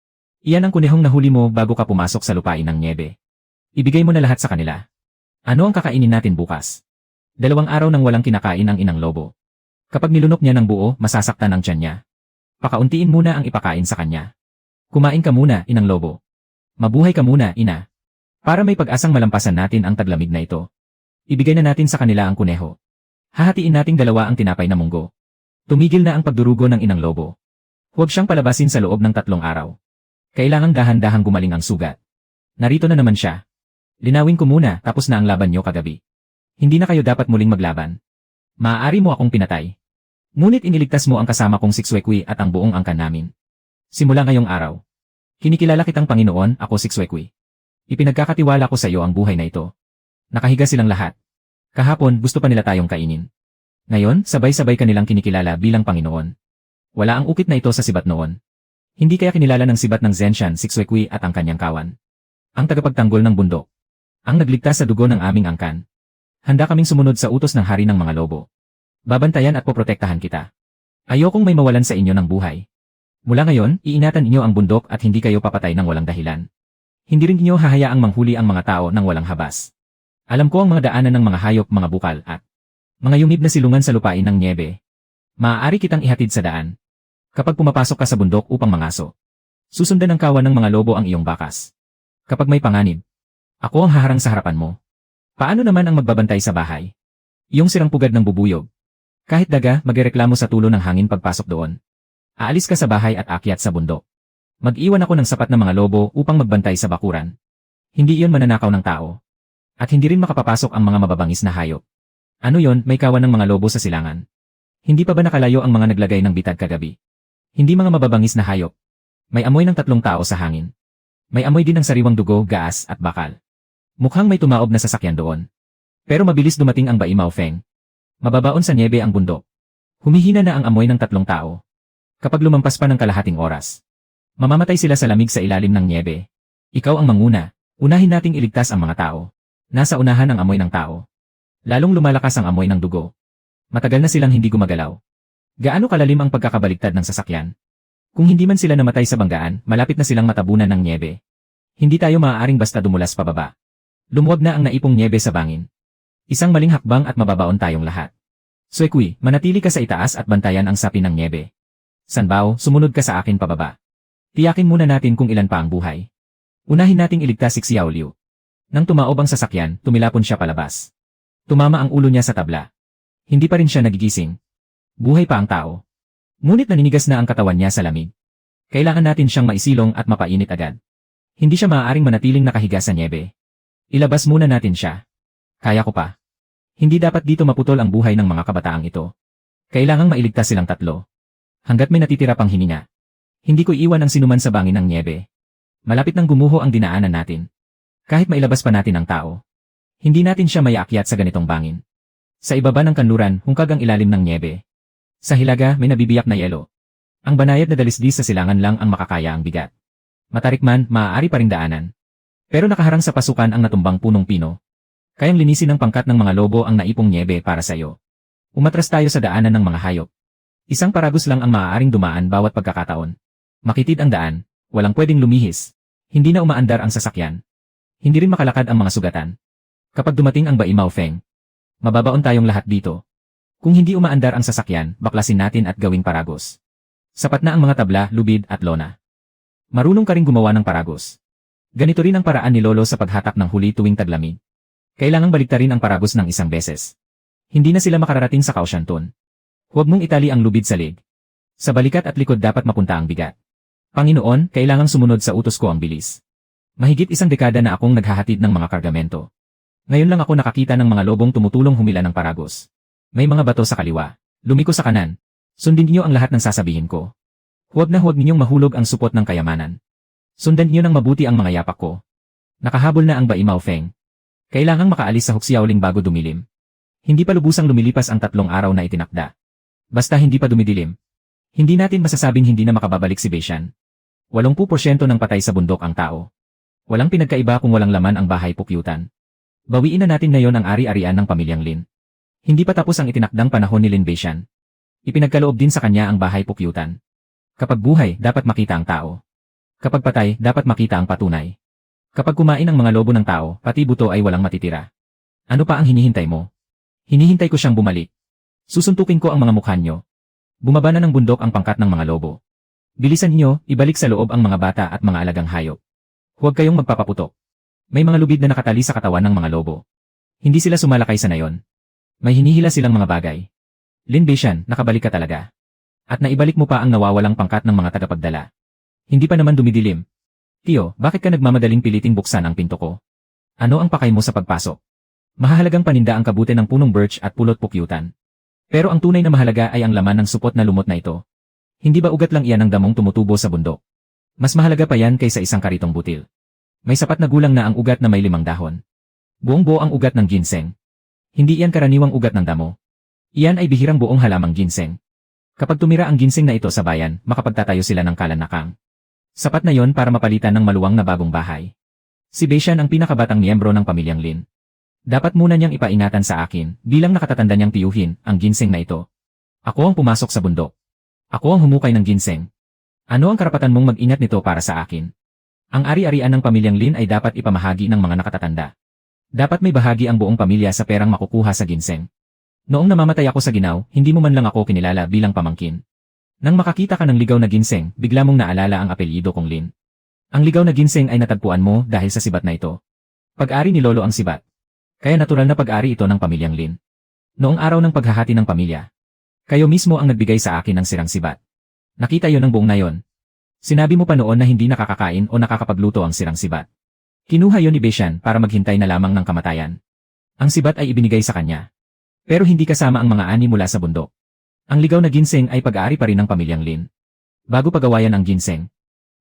Iyan ang kunihong nahuli mo bago ka pumasok sa lupain ng niebe. Ibigay mo na lahat sa kanila. Ano ang kakainin natin bukas? 2 araw nang walang kinakain ang inang lobo. Kapag nilunok niya ng buo, masasaktan ang tiyan niya. Pakauntiin muna ang ipakain sa kanya. Kumain ka muna, inang lobo. Mabuhay ka muna, ina. Para may pag-asang malampasan natin ang taglamig na ito. Ibigay na natin sa kanila ang kuneho. Hahatiin nating 2 ang tinapay na munggo. Tumigil na ang pagdurugo ng inang lobo. Huwag siyang palabasin sa loob ng 3 araw. Kailangang dahan-dahang gumaling ang sugat. Narito na naman siya. Linawin ko muna, tapos na ang laban niyo kagabi. Hindi na kayo dapat muling maglaban. Maaari mo akong pinatay. Ngunit iniligtas mo ang kasama kong si Xuequi at ang buong angkan namin. Simula ngayong araw, kinikilala kitang Panginoon, ako si Xuequi. Ipinagkakatiwala ko sa iyo ang buhay na ito. Nakahiga silang lahat. Kahapon, gusto pa nila tayong kainin. Ngayon, sabay-sabay kanilang kinikilala bilang Panginoon. Wala ang ukit na ito sa sibat noon. Hindi kaya kinilala ng sibat ng Zenshan si Xuequi at ang kanyang kawan. Ang tagapagtanggol ng bundok. Ang nagligtas sa dugo ng aming angkan. Handa kaming sumunod sa utos ng hari ng mga lobo. Babantayan at poprotektahan kita. Ayokong may mawalan sa inyo ng buhay. Mula ngayon, iingatan inyo ang bundok at hindi kayo papatay ng walang dahilan. Hindi rin inyo hahayaang manghuli ang mga tao ng walang habas. Alam ko ang mga daanan ng mga hayop, mga bukal at mga yumib na silungan sa lupain ng niebe. Maaari kitang ihatid sa daan. Kapag pumapasok ka sa bundok upang mangaso, susundan ng kawan ng mga lobo ang iyong bakas. Kapag may panganib, ako ang haharang sa harapan mo. Paano naman ang magbabantay sa bahay? Iyong sirang pugad ng bubuyog. Kahit daga, magreklamo sa tulo ng hangin pagpasok doon. Aalis ka sa bahay at akyat sa bundok. Mag-iwan ako ng sapat na mga lobo upang magbantay sa bakuran. Hindi iyon mananakaw ng tao. At hindi rin makapapasok ang mga mababangis na hayop. Ano yon, may kawan ng mga lobo sa silangan. Hindi pa ba nakalayo ang mga naglagay ng bitag kagabi? Hindi mga mababangis na hayop. May amoy ng 3 tao sa hangin. May amoy din ng sariwang dugo, gaas at bakal. Mukhang may tumaob na sasakyan doon. Pero mabilis dumating ang Bai Mao Feng. Mababaon sa niebe ang bundok. Humihina na ang amoy ng 3 tao. Kapag lumampas pa ng kalahating oras, mamamatay sila sa lamig sa ilalim ng niebe. Ikaw ang manguna. Unahin nating iligtas ang mga tao. Nasa unahan ang amoy ng tao. Lalong lumalakas ang amoy ng dugo. Matagal na silang hindi gumagalaw. Gaano kalalim ang pagkakabaligtad ng sasakyan? Kung hindi man sila namatay sa banggaan, malapit na silang matabunan ng niebe. Hindi tayo maaaring basta dumulas pababa. Lumuwag na ang naipong niebe sa bangin. Isang maling hakbang at mababaon tayong lahat. Xuequi, manatili ka sa itaas at bantayan ang sapi ng niebe. Sanbao, sumunod ka sa akin pababa. Tiyakin muna natin kung ilan pa ang buhay. Unahin nating iligtas si Xiao Liu. Nang tumaob ang sasakyan, tumilapon siya palabas. Tumama ang ulo niya sa tabla. Hindi pa rin siya nagigising. Buhay pa ang tao. Ngunit naninigas na ang katawan niya sa lamig. Kailangan natin siyang maisilong at mapainit agad. Hindi siya maaaring manatiling nakahiga sa niebe. Ilabas muna natin siya. Kaya ko pa. Hindi dapat dito maputol ang buhay ng mga kabataang ito. Kailangang mailigtas silang 3. Hanggat may natitira pang hininga. Hindi ko iwan ang sinuman sa bangin ng niebe. Malapit nang gumuho ang dinaanan natin. Kahit mailabas pa natin ang tao, hindi natin siya maiakyat sa ganitong bangin. Sa ibaba ng kanluran, hungkag ang ilalim ng nyebe. Sa hilaga, may nabibiyak na yelo. Ang banayad na dalisdis sa silangan lang ang makakaya ang bigat. Matarik man, maaari pa ring daanan. Pero nakaharang sa pasukan ang natumbang punong pino. Kayang linisin ng pangkat ng mga lobo ang naipong nyebe para sa iyo. Umatras tayo sa daanan ng mga hayop. Isang paragos lang ang maaaring dumaan bawat pagkakataon. Makitid ang daan, walang pwedeng lumihis. Hindi na umaandar ang sasakyan. Hindi rin makalakad ang mga sugatan. Kapag dumating ang Bai Maofeng, mababaon tayong lahat dito. Kung hindi umaandar ang sasakyan, baklasin natin at gawing paragos. Sapat na ang mga tabla, lubid at lona. Marunong ka ring gumawa ng paragos. Ganito rin ang paraan ni Lolo sa paghatak ng huli tuwing taglamig. Kailangang baliktarin ang paragos ng isang beses. Hindi na sila makararating sa kausyanton. Huwag mong itali ang lubid sa leg. Sa balikat at likod dapat mapunta ang bigat. Panginoon, kailangang sumunod sa utos ko ang bilis. Mahigit isang dekada na akong naghahatid ng mga kargamento. Ngayon lang ako nakakita ng mga lobong tumutulong humila ng paragos. May mga bato sa kaliwa. Lumiko sa kanan. Sundin niyo ang lahat ng sasabihin ko. Huwag ninyong mahulog ang supot ng kayamanan. Sundan niyo ng mabuti ang mga yapak ko. Nakahabol na ang Bai Maofeng. Kailangang makaalis sa Huxiaoling bago dumilim. Hindi pa lubusang lumilipas ang 3 araw na itinakda. Basta hindi pa dumidilim. Hindi natin masasabing hindi na makababalik si Beishan. 80% ng patay sa bundok ang tao. Walang pinagkaiba kung walang laman ang bahay pukyutan. Bawiin na natin ngayon ang ari-arian ng pamilyang Lin. Hindi pa tapos ang itinakdang panahon ni Lin Beishan. Ipinagkaloob din sa kanya ang bahay pukyutan. Kapag buhay, dapat makita ang tao. Kapag patay, dapat makita ang patunay. Kapag kumain ang mga lobo ng tao, pati buto ay walang matitira. Ano pa ang hinihintay mo? Hinihintay ko siyang bumalik. Susuntukin ko ang mga mukha nyo. Bumaba na ng bundok ang pangkat ng mga lobo. Bilisan niyo, ibalik sa loob ang mga bata at mga alagang hayop. Huwag kayong magpapaputok. May mga lubid na nakatali sa katawan ng mga lobo. Hindi sila sumalakay sa nayon. May hinihila silang mga bagay. Lin Beishan, nakabalik ka talaga. At naibalik mo pa ang nawawalang pangkat ng mga tagapagdala. Hindi pa naman dumidilim. Tio, bakit ka nagmamadaling piliting buksan ang pinto ko? Ano ang pakay mo sa pagpasok? Mahahalagang paninda ang kabute ng punong birch at pulot pukyutan. Pero ang tunay na mahalaga ay ang laman ng supot na lumot na ito. Hindi ba ugat lang iyan ng damong tumutubo sa bundok? Mas mahalaga pa yan kaysa isang karitong butil. May sapat na gulang na ang ugat na may 5 dahon. Buong-buo ang ugat ng ginseng. Hindi iyan karaniwang ugat ng damo. Iyan ay bihirang buong halamang ginseng. Kapag tumira ang ginseng na ito sa bayan, makapagtatayo sila ng kalanakang. Sapat na yon para mapalitan ng maluwang na bagong bahay. Si Beishan ang pinakabatang miyembro ng pamilyang Lin. Dapat muna niyang ipaingatan sa akin, bilang nakatatanda niyang tiyuhin, ang ginseng na ito. Ako ang pumasok sa bundok. Ako ang humukay ng ginseng. Ano ang karapatan mong mag-ingat nito para sa akin? Ang ari-arian ng pamilyang Lin ay dapat ipamahagi ng mga nakatatanda. Dapat may bahagi ang buong pamilya sa perang makukuha sa ginseng. Noong namamatay ako sa ginaw, hindi mo man lang ako kinilala bilang pamangkin. Nang makakita ka ng ligaw na ginseng, bigla mong naalala ang apelyido kong Lin. Ang ligaw na ginseng ay natagpuan mo dahil sa sibat na ito. Pag-ari ni Lolo ang sibat. Kaya natural na pag-ari ito ng pamilyang Lin. Noong araw ng paghahati ng pamilya, kayo mismo ang nagbigay sa akin ng sirang sibat. Nakita yon ng buong nayon. Sinabi mo pa noon na hindi nakakakain o nakakapagluto ang sirang sibat. Kinuha yon ni Beishan para maghintay na lamang ng kamatayan. Ang sibat ay ibinigay sa kanya. Pero hindi kasama ang mga ani mula sa bundok. Ang ligaw na ginseng ay pag-aari pa rin ng pamilyang Lin. Bago pagawayan ang ginseng,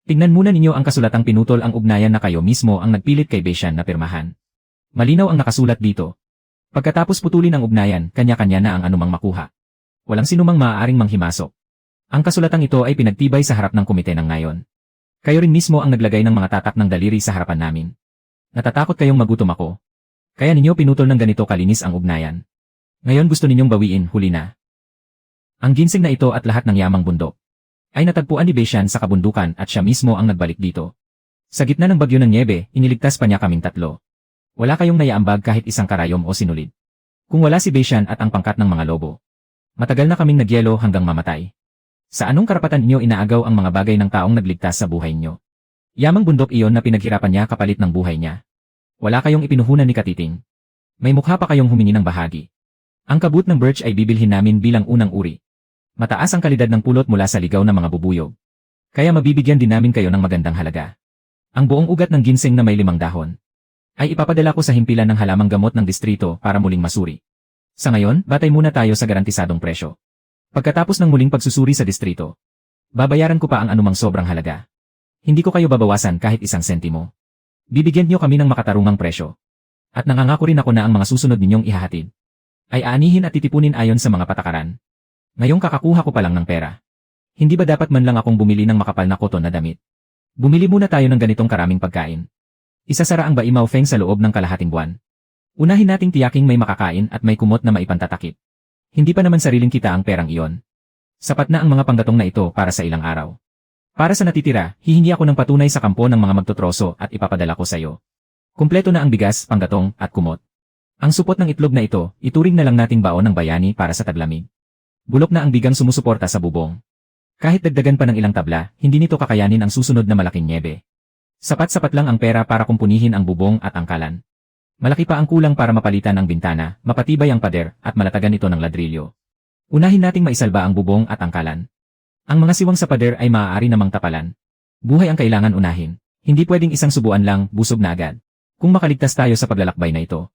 tingnan muna ninyo ang kasulatang pinutol ang ugnayan na kayo mismo ang nagpilit kay Beishan na pirmahan. Malinaw ang nakasulat dito. Pagkatapos putulin ang ugnayan, kanya-kanya na ang anumang makuha. Walang sinumang maaaring manghimasok. Ang kasulatang ito ay pinagtibay sa harap ng komite ng ngayon. Kayo rin mismo ang naglagay ng mga tatak ng daliri sa harapan namin. Natatakot kayong magutom ako. Kaya ninyo pinutol ng ganito kalinis ang ugnayan. Ngayon gusto ninyong bawiin, huli na. Ang ginseng na ito at lahat ng yamang bundok ay natagpuan ni Beishan sa kabundukan at siya mismo ang nagbalik dito. Sa gitna ng bagyo ng nyebe, iniligtas pa niya kaming 3. Wala kayong naiambag kahit isang karayom o sinulid. Kung wala si Beishan at ang pangkat ng mga lobo, matagal na kaming nagyelo hanggang mamatay. Sa anong karapatan niyo inaagaw ang mga bagay ng taong nagligtas sa buhay niyo? Yamang bundok iyon na pinaghirapan niya kapalit ng buhay niya. Wala kayong ipinuhunan ni Katiting. May mukha pa kayong humingi ng bahagi. Ang kabut ng birch ay bibilhin namin bilang unang uri. Mataas ang kalidad ng pulot mula sa ligaw ng mga bubuyog. Kaya mabibigyan din namin kayo ng magandang halaga. Ang buong ugat ng ginseng na may 5 dahon ay ipapadala ko sa himpilan ng halamang gamot ng distrito para muling masuri. Sa ngayon, batay muna tayo sa garantisadong presyo. Pagkatapos ng muling pagsusuri sa distrito, babayaran ko pa ang anumang sobrang halaga. Hindi ko kayo babawasan kahit isang sentimo. Bibigyan niyo kami ng makatarungang presyo. At nangangako rin ako na ang mga susunod ninyong ihahatid ay aanihin at titipunin ayon sa mga patakaran. Ngayong kakakuha ko pa lang ng pera. Hindi ba dapat man lang akong bumili ng makapal na koton na damit? Bumili muna tayo ng ganitong karaming pagkain. Isasara ang Baimaw Feng sa loob ng kalahating buwan. Unahin nating tiyaking may makakain at may kumot na maipantatakip. Hindi pa naman sariling kita ang perang iyon. Sapat na ang mga panggatong na ito para sa ilang araw. Para sa natitira, hihingi ako ng patunay sa kampo ng mga magtotroso at ipapadala ko sa iyo. Kumpleto na ang bigas, panggatong, at kumot. Ang supot ng itlog na ito, ituring na lang nating baon ng bayani para sa taglamig. Bulok na ang bigang sumusuporta sa bubong. Kahit dagdagan pa ng ilang tabla, hindi nito kakayanin ang susunod na malaking nyebe. Sapat-sapat lang ang pera para kumpunihin ang bubong at angkalan. Malaki pa ang kulang para mapalitan ang bintana, mapatibay ang pader, at malatagan ito ng ladrilyo. Unahin nating maisalba ang bubong at angkalan. Ang mga siwang sa pader ay maaari namang tapalan. Buhay ang kailangan unahin. Hindi pwedeng isang subuan lang, busog na agad. Kung makaligtas tayo sa paglalakbay na ito.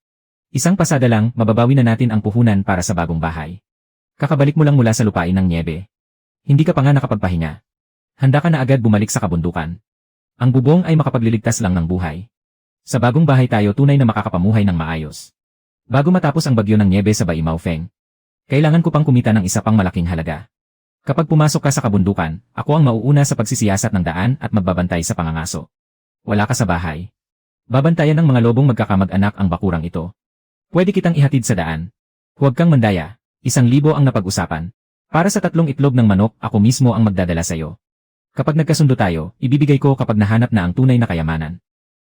Isang pasada lang, mababawi na natin ang puhunan para sa bagong bahay. Kakabalik mo lang mula sa lupain ng nyebe. Hindi ka pa nga nakapagpahinga. Handa ka na agad bumalik sa kabundukan. Ang bubong ay makapagliligtas lang ng buhay. Sa bagong bahay tayo tunay na makakapamuhay ng maayos. Bago matapos ang bagyo ng nyebe sa Baimaw Feng, kailangan ko pang kumita ng isa pang malaking halaga. Kapag pumasok ka sa kabundukan, ako ang mauuna sa pagsisiyasat ng daan at magbabantay sa pangangaso. Wala ka sa bahay. Babantayan ng mga lobong magkakamag-anak ang bakurang ito. Pwede kitang ihatid sa daan. Huwag kang mandaya, 1,000 ang napag-usapan. Para sa 3 itlog ng manok, ako mismo ang magdadala sa'yo. Kapag nagkasundo tayo, ibibigay ko kapag nahanap na ang tunay na kayamanan.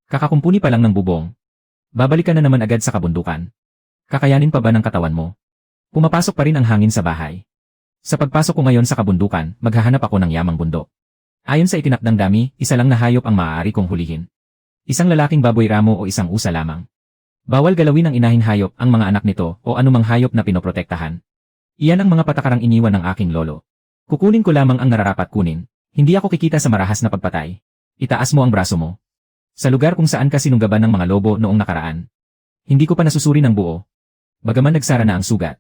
Kakakumpuni pa lang ng bubong. Babalik ka na naman agad sa kabundukan. Kakayanin pa ba ng katawan mo? Pumapasok pa rin ang hangin sa bahay. Sa pagpasok ko ngayon sa kabundukan, maghahanap ako ng yamang bundok. Ayon sa itinakdang dami, isa lang na hayop ang maaari kong hulihin. Isang lalaking baboy ramo o isang usa lamang. Bawal galawin ng inahing hayop ang mga anak nito o anumang hayop na pinoprotektahan. Iyan ang mga patakarang iniwan ng aking lolo. Kukunin ko lamang ang nararapat kunin. Hindi ako kikita sa marahas na pagpatay. Itaas mo ang braso mo. Sa lugar kung saan ka sinunggaban ng mga lobo noong nakaraan. Hindi ko pa nasusuri ng buo. Bagaman nagsara na ang sugat.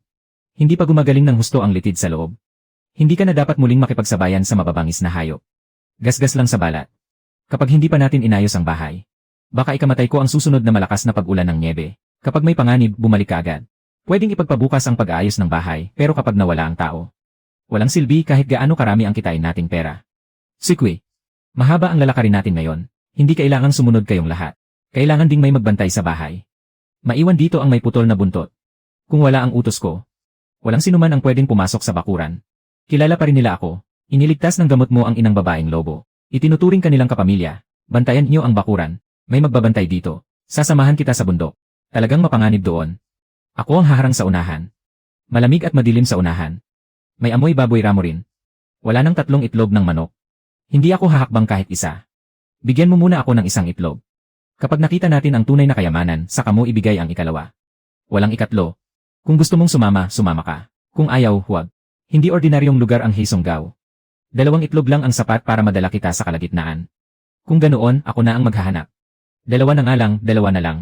Hindi pa gumagaling ng husto ang litid sa loob. Hindi ka na dapat muling makipagsabayan sa mababangis na hayop. Gasgas lang sa balat. Kapag hindi pa natin inayos ang bahay. Baka ikamatay ko ang susunod na malakas na pag-ulan ng nyebe. Kapag may panganib, bumalik ka agad. Pwedeng ipagpabukas ang pag-aayos ng bahay, pero kapag nawala ang tao, walang silbi kahit gaano karami ang kitain nating pera. Sikwi. Mahaba ang lalakarin natin ngayon. Hindi kailangang sumunod kayong lahat. Kailangan ding may magbantay sa bahay. Maiwan dito ang may putol na buntot. Kung wala ang utos ko, walang sinuman ang pwedeng pumasok sa bakuran. Kilala pa rin nila ako. Iniligtas ng gamot mo ang inang babaeng lobo. Itinuturing kanilang kapamilya. Bantayan niyo ang bakuran. May magbabantay dito. Sasamahan kita sa bundok. Talagang mapanganib doon. Ako ang haharang sa unahan. Malamig at madilim sa unahan. May amoy baboy ramo rin. Wala nang 3 itlog ng manok. Hindi ako hahakbang kahit isa. Bigyan mo muna ako ng 1 itlog. Kapag nakita natin ang tunay na kayamanan, saka mo ibigay ang ikalawa. Walang ikatlo. Kung gusto mong sumama, sumama ka. Kung ayaw, huwag. Hindi ordinaryong lugar ang Heisonggaw. 2 itlog lang ang sapat para madala kita sa kalagitnaan. Kung ganoon, ako na ang maghahanap. 2 na nga lang, 2 na lang.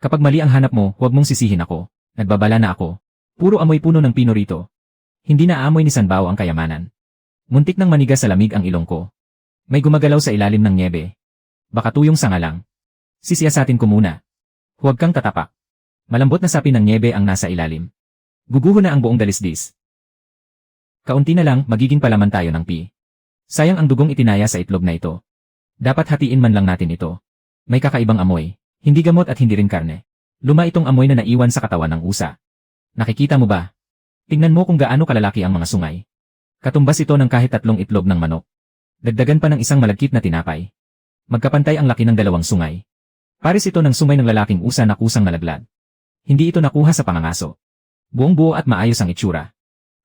Kapag mali ang hanap mo, huwag mong sisihin ako. Nagbabala na ako. Puro amoy puno ng pino rito. Hindi na aamoy ni Sanbao ang kayamanan. Muntik nang manigas sa lamig ang ilong ko. May gumagalaw sa ilalim ng nyebe. Baka tuyong sanga lang. Sisiyasatin ko muna. Huwag kang tatapak. Malambot na sapi ng nyebe ang nasa ilalim. Guguho na ang buong dalisdis. Kaunti na lang, magiging palaman tayo ng pi. Sayang ang dugong itinaya sa itlog na ito. Dapat hatiin man lang natin ito. May kakaibang amoy. Hindi gamot at hindi rin karne. Luma itong amoy na naiwan sa katawan ng usa. Nakikita mo ba? Tingnan mo kung gaano kalalaki ang mga sungay. Katumbas ito ng kahit 3 itlog ng manok. Dagdagan pa ng isang malagkit na tinapay. Magkapantay ang laki ng 2 sungay. Pares ito ng sungay ng lalaking usa na kusang nalaglag. Hindi ito nakuha sa pangangaso. Buong buo at maayos ang itsura.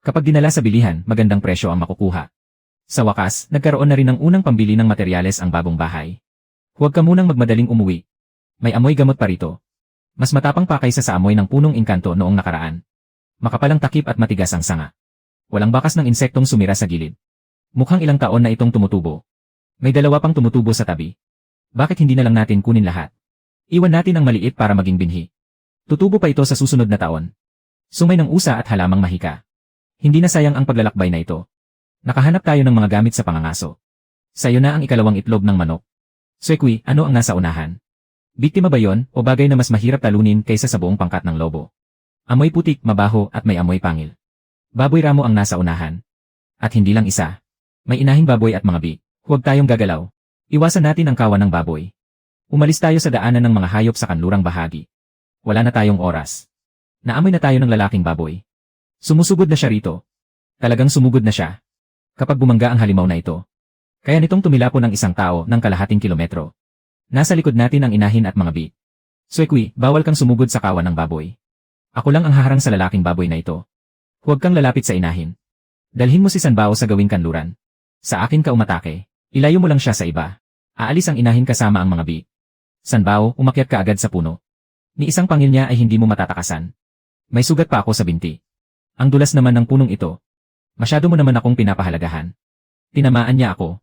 Kapag dinala sa bilihan, magandang presyo ang makukuha. Sa wakas, nagkaroon na rin ng unang pambili ng materyales ang bagong bahay. Huwag ka munang magmadaling umuwi. May amoy gamot pa rito. Mas matapang pa kaysa sa amoy ng punong engkanto noong nakaraan. Makapalang takip at matigas ang sanga. Walang bakas ng insektong sumira sa gilid. Mukhang ilang taon na itong tumutubo. May 2 pang tumutubo sa tabi. Bakit hindi na lang natin kunin lahat? Iwan natin ang maliit para maging binhi. Tutubo pa ito sa susunod na taon. Sungay ng usa at halamang mahika. Hindi na sayang ang paglalakbay na ito. Nakahanap tayo ng mga gamit sa pangangaso. Sa'yo na ang ikalawang itlog ng manok. Swekwi, ano ang nasa unahan? Biktima ba yon o bagay na mas mahirap talunin kaysa sa buong pangkat ng lobo? Amoy putik, mabaho at may amoy pangil. Baboy ramo ang nasa unahan. At hindi lang isa. May inahing baboy at mga bik. Huwag tayong gagalaw. Iwasan natin ang kawan ng baboy. Umalis tayo sa daanan ng mga hayop sa kanlurang bahagi. Wala na tayong oras. Naamoy na tayo ng lalaking baboy. Sumusugod na siya rito. Talagang sumugod na siya. Kapag bumangga ang halimaw na ito. Kaya nitong tumilapon ng isang tao ng kalahating kilometro. Nasa likod natin ang inahin at mga bik. Swekwi, bawal kang sumugod sa kawan ng baboy. Ako lang ang haharang sa lalaking baboy na ito. Huwag kang lalapit sa inahin. Dalhin mo si Sanbao sa gawing kanluran. Sa akin ka umatake. Ilayo mo lang siya sa iba. Aalis ang inahin kasama ang mga bik. Sanbao, umakyat ka agad sa puno. Ni isang pangil niya ay hindi mo matatakasan. May sugat pa ako sa binti. Ang dulas naman ng punong ito. Masyado mo naman akong pinapahalagahan. Tinamaan niya ako.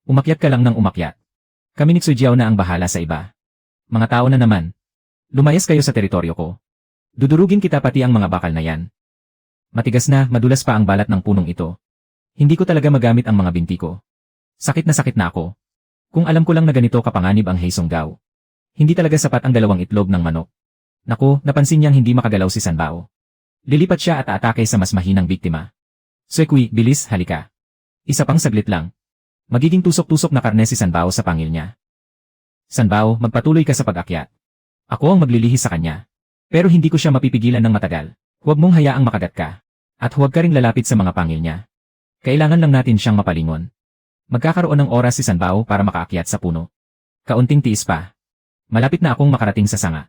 Umakyat ka lang ng umakyat. Kami ni Xujiao na ang bahala sa iba. Mga tao na naman. Lumayas kayo sa teritoryo ko. Dudurugin kita pati ang mga bakal na yan. Matigas na, madulas pa ang balat ng punong ito. Hindi ko talaga magamit ang mga binti ko. Sakit na ako. Kung alam ko lang na ganito kapanganib ang Heisonggao. Hindi talaga sapat ang 2 itlog ng manok. Naku, napansin niyang hindi makagalaw si Sanbao. Lilipat siya at aatake sa mas mahinang biktima. Swekwi, bilis, halika. Isa pang saglit lang. Magiging tusok-tusok na karne si Sanbao sa pangil niya. Sanbao, magpatuloy ka sa pag-akyat. Ako ang maglilihis sa kanya. Pero hindi ko siya mapipigilan ng matagal. Huwag mong hayaang makagat ka. At huwag ka ring lalapit sa mga pangil niya. Kailangan lang natin siyang mapalingon. Magkakaroon ng oras si Sanbao para makaakyat sa puno. Kaunting tiis pa. Malapit na akong makarating sa sanga.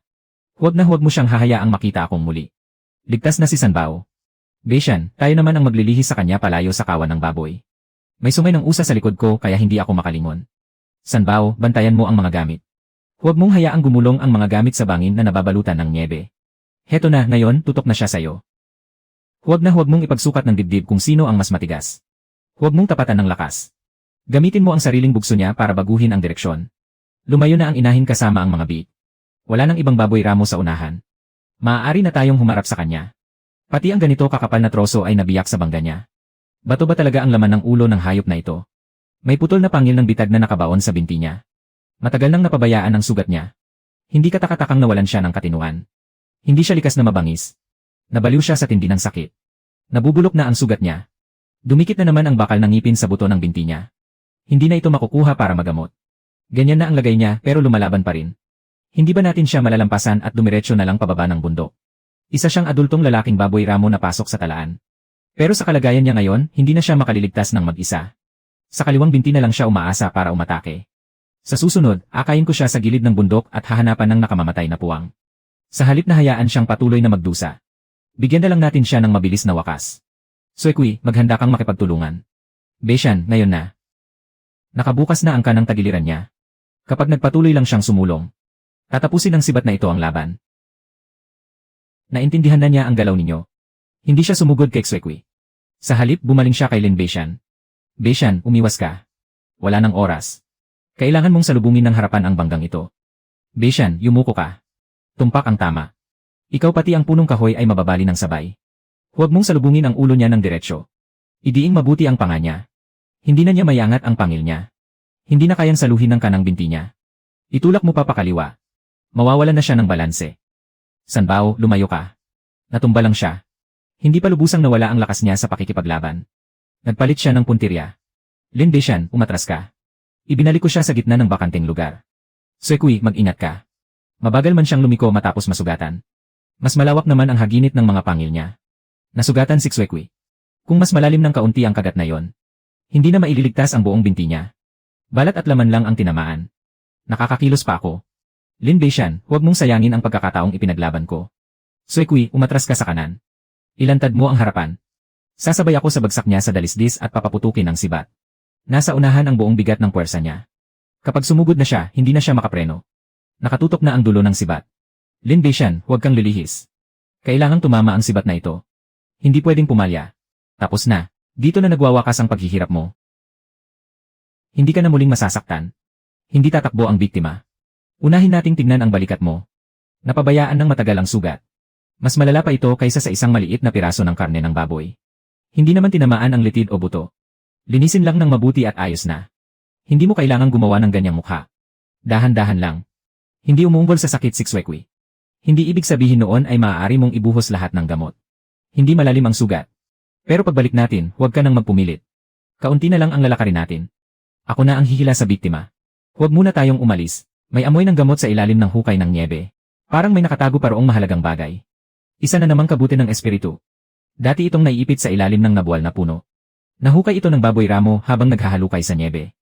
Huwag mo siyang hahayaang makita akong muli. Ligtas na si Sanbao. Beishan, tayo naman ang maglilihis sa kanya palayo sa kawan ng baboy. May sungay ng usa sa likod ko kaya hindi ako makalingon. Sanbao, bantayan mo ang mga gamit. Huwag mong hayaang gumulong ang mga gamit sa bangin na nababalutan ng niebe. Heto na, ngayon, tutok na siya sa'yo. Huwag mong ipagsukat ng dibdib kung sino ang mas matigas. Huwag mong tapatan ng lakas. Gamitin mo ang sariling bugso niya para baguhin ang direksyon. Lumayo na ang inahin kasama ang mga bik. Wala nang ibang baboy ramo sa unahan. Maaari na tayong humarap sa kanya. Pati ang ganito kakapal na troso ay nabiyak sa bangga niya. Bato ba talaga ang laman ng ulo ng hayop na ito? May putol na pangil ng bitag na nakabaon sa binti niya. Matagal nang napabayaan ang sugat niya. Hindi katakatakang nawalan siya ng katinuan. Hindi siya likas na mabangis. Nabaliw siya sa tindi ng sakit. Nabubulok na ang sugat niya. Dumikit na naman ang bakal ng ngipin sa buto ng binti niya. Hindi na ito makukuha para magamot. Ganyan na ang lagay niya pero lumalaban pa rin. Hindi ba natin siya malalampasan at dumiretso na lang pababa ng bundok? Isa siyang adultong lalaking baboy ramo na pasok sa talaan. Pero sa kalagayan niya ngayon, hindi na siya makaliligtas ng mag-isa. Sa kaliwang binti na lang siya umaasa para umatake. Sa susunod, akayin ko siya sa gilid ng bundok at hahanapan ng nakamamatay na puwang. Sa halip na hayaan siyang patuloy na magdusa. Bigyan na lang natin siya ng mabilis na wakas. Swekwi, maghanda kang makipagtulungan. Beishan, ngayon na. Nakabukas na ang kanang tagiliran niya. Kapag nagpatuloy lang siyang sumulong, tatapusin ng sibat na ito ang laban. Naintindihan na niya ang galaw ninyo. Hindi siya sumugod kay Swekwi. Sa halip, bumaling siya kay Lin Beishan. Beishan, umiwas ka. Wala nang oras. Kailangan mong salubungin ng harapan ang banggang ito. Beishan, yumuko ka. Tumpak ang tama. Ikaw pati ang punong kahoy ay mababali ng sabay. Huwag mong salubungin ang ulo niya ng diretsyo. Idiing mabuti ang panga niya. Hindi na niya mayangat ang pangil niya. Hindi na kayang saluhin ng kanang binti niya. Itulak mo pa pakaliwa. Mawawalan na siya ng balanse. Sanbao, lumayo ka. Natumba lang siya. Hindi pa lubusang nawala ang lakas niya sa pakikipaglaban. Nagpalit siya ng puntirya. Lin Beishan, umatras ka. Ibinalik ko siya sa gitna ng bakanteng lugar. Swekwi, mag-ingat ka. Mabagal man siyang lumiko matapos masugatan. Mas malawak naman ang haginit ng mga pangil niya. Nasugatan si Swekwi. Kung mas malalim ng kaunti ang kagat na yon, hindi na maililigtas ang buong binti niya. Balat at laman lang ang tinamaan. Nakakakilos pa ako. Lin Beishan, huwag mong sayangin ang pagkakataong ipinaglaban ko. Swekwi, umatras ka sa kanan. Ilantad mo ang harapan. Sasabay ako sa bagsak niya sa dalisdis at papaputukin ang sibat. Nasa unahan ang buong bigat ng puwersa niya. Kapag sumugod na siya, hindi na siya makapreno. Nakatutok na ang dulo ng sibat. Lin Beishan, huwag kang lilihis. Kailangang tumama ang sibat na ito. Hindi pwedeng pumalya. Tapos na. Dito na nagwawakas ang paghihirap mo. Hindi ka na muling masasaktan. Hindi tatakbo ang biktima. Unahin nating tignan ang balikat mo. Napabayaan ng matagal ang sugat. Mas malala pa ito kaysa sa isang maliit na piraso ng karne ng baboy. Hindi naman tinamaan ang litid o buto. Linisin lang ng mabuti at ayos na. Hindi mo kailangang gumawa ng ganyang mukha. Dahan-dahan lang. Hindi umuunggol sa sakit si Xwekwi. Hindi ibig sabihin noon ay maaari mong ibuhos lahat ng gamot. Hindi malalim ang sugat. Pero pagbalik natin, huwag ka nang magpumilit. Kaunti na lang ang lalakarin natin. Ako na ang hihila sa biktima. Huwag muna tayong umalis. May amoy ng gamot sa ilalim ng hukay ng niebe. Parang may nakatago pa roong mahalagang bagay. Isa na namang kabuti ng espiritu. Dati itong naiipit sa ilalim ng nabuwal na puno. Nahukay ito ng baboy ramo habang naghahalukay sa niebe.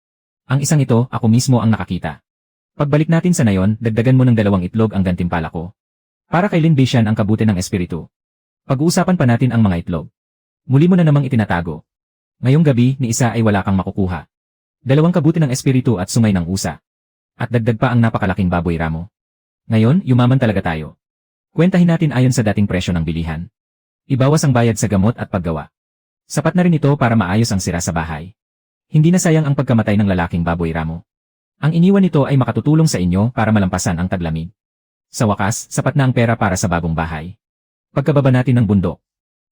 Ang isang ito, ako mismo ang nakakita. Pagbalik natin sa nayon, dagdagan mo ng 2 itlog ang gantimpala ko. Para kay Lin Beishan ang kabuti ng espiritu. Pag-uusapan pa natin ang mga itlog. Muli mo na namang itinatago. Ngayong gabi, ni isa ay wala kang makukuha. 2 kabuti ng espiritu at sungay ng usa. At dagdag pa ang napakalaking baboy ramo. Ngayon, yumaman talaga tayo. Kwentahin natin ayon sa dating presyo ng bilihan. Ibawas ang bayad sa gamot at paggawa. Sapat na rin ito para maayos ang sira sa bahay. Hindi na sayang ang pagkamatay ng lalaking baboy ramo. Ang iniwan nito ay makatutulong sa inyo para malampasan ang taglamig. Sa wakas, sapat na ang pera para sa bagong bahay. Pagkababa natin ng bundok,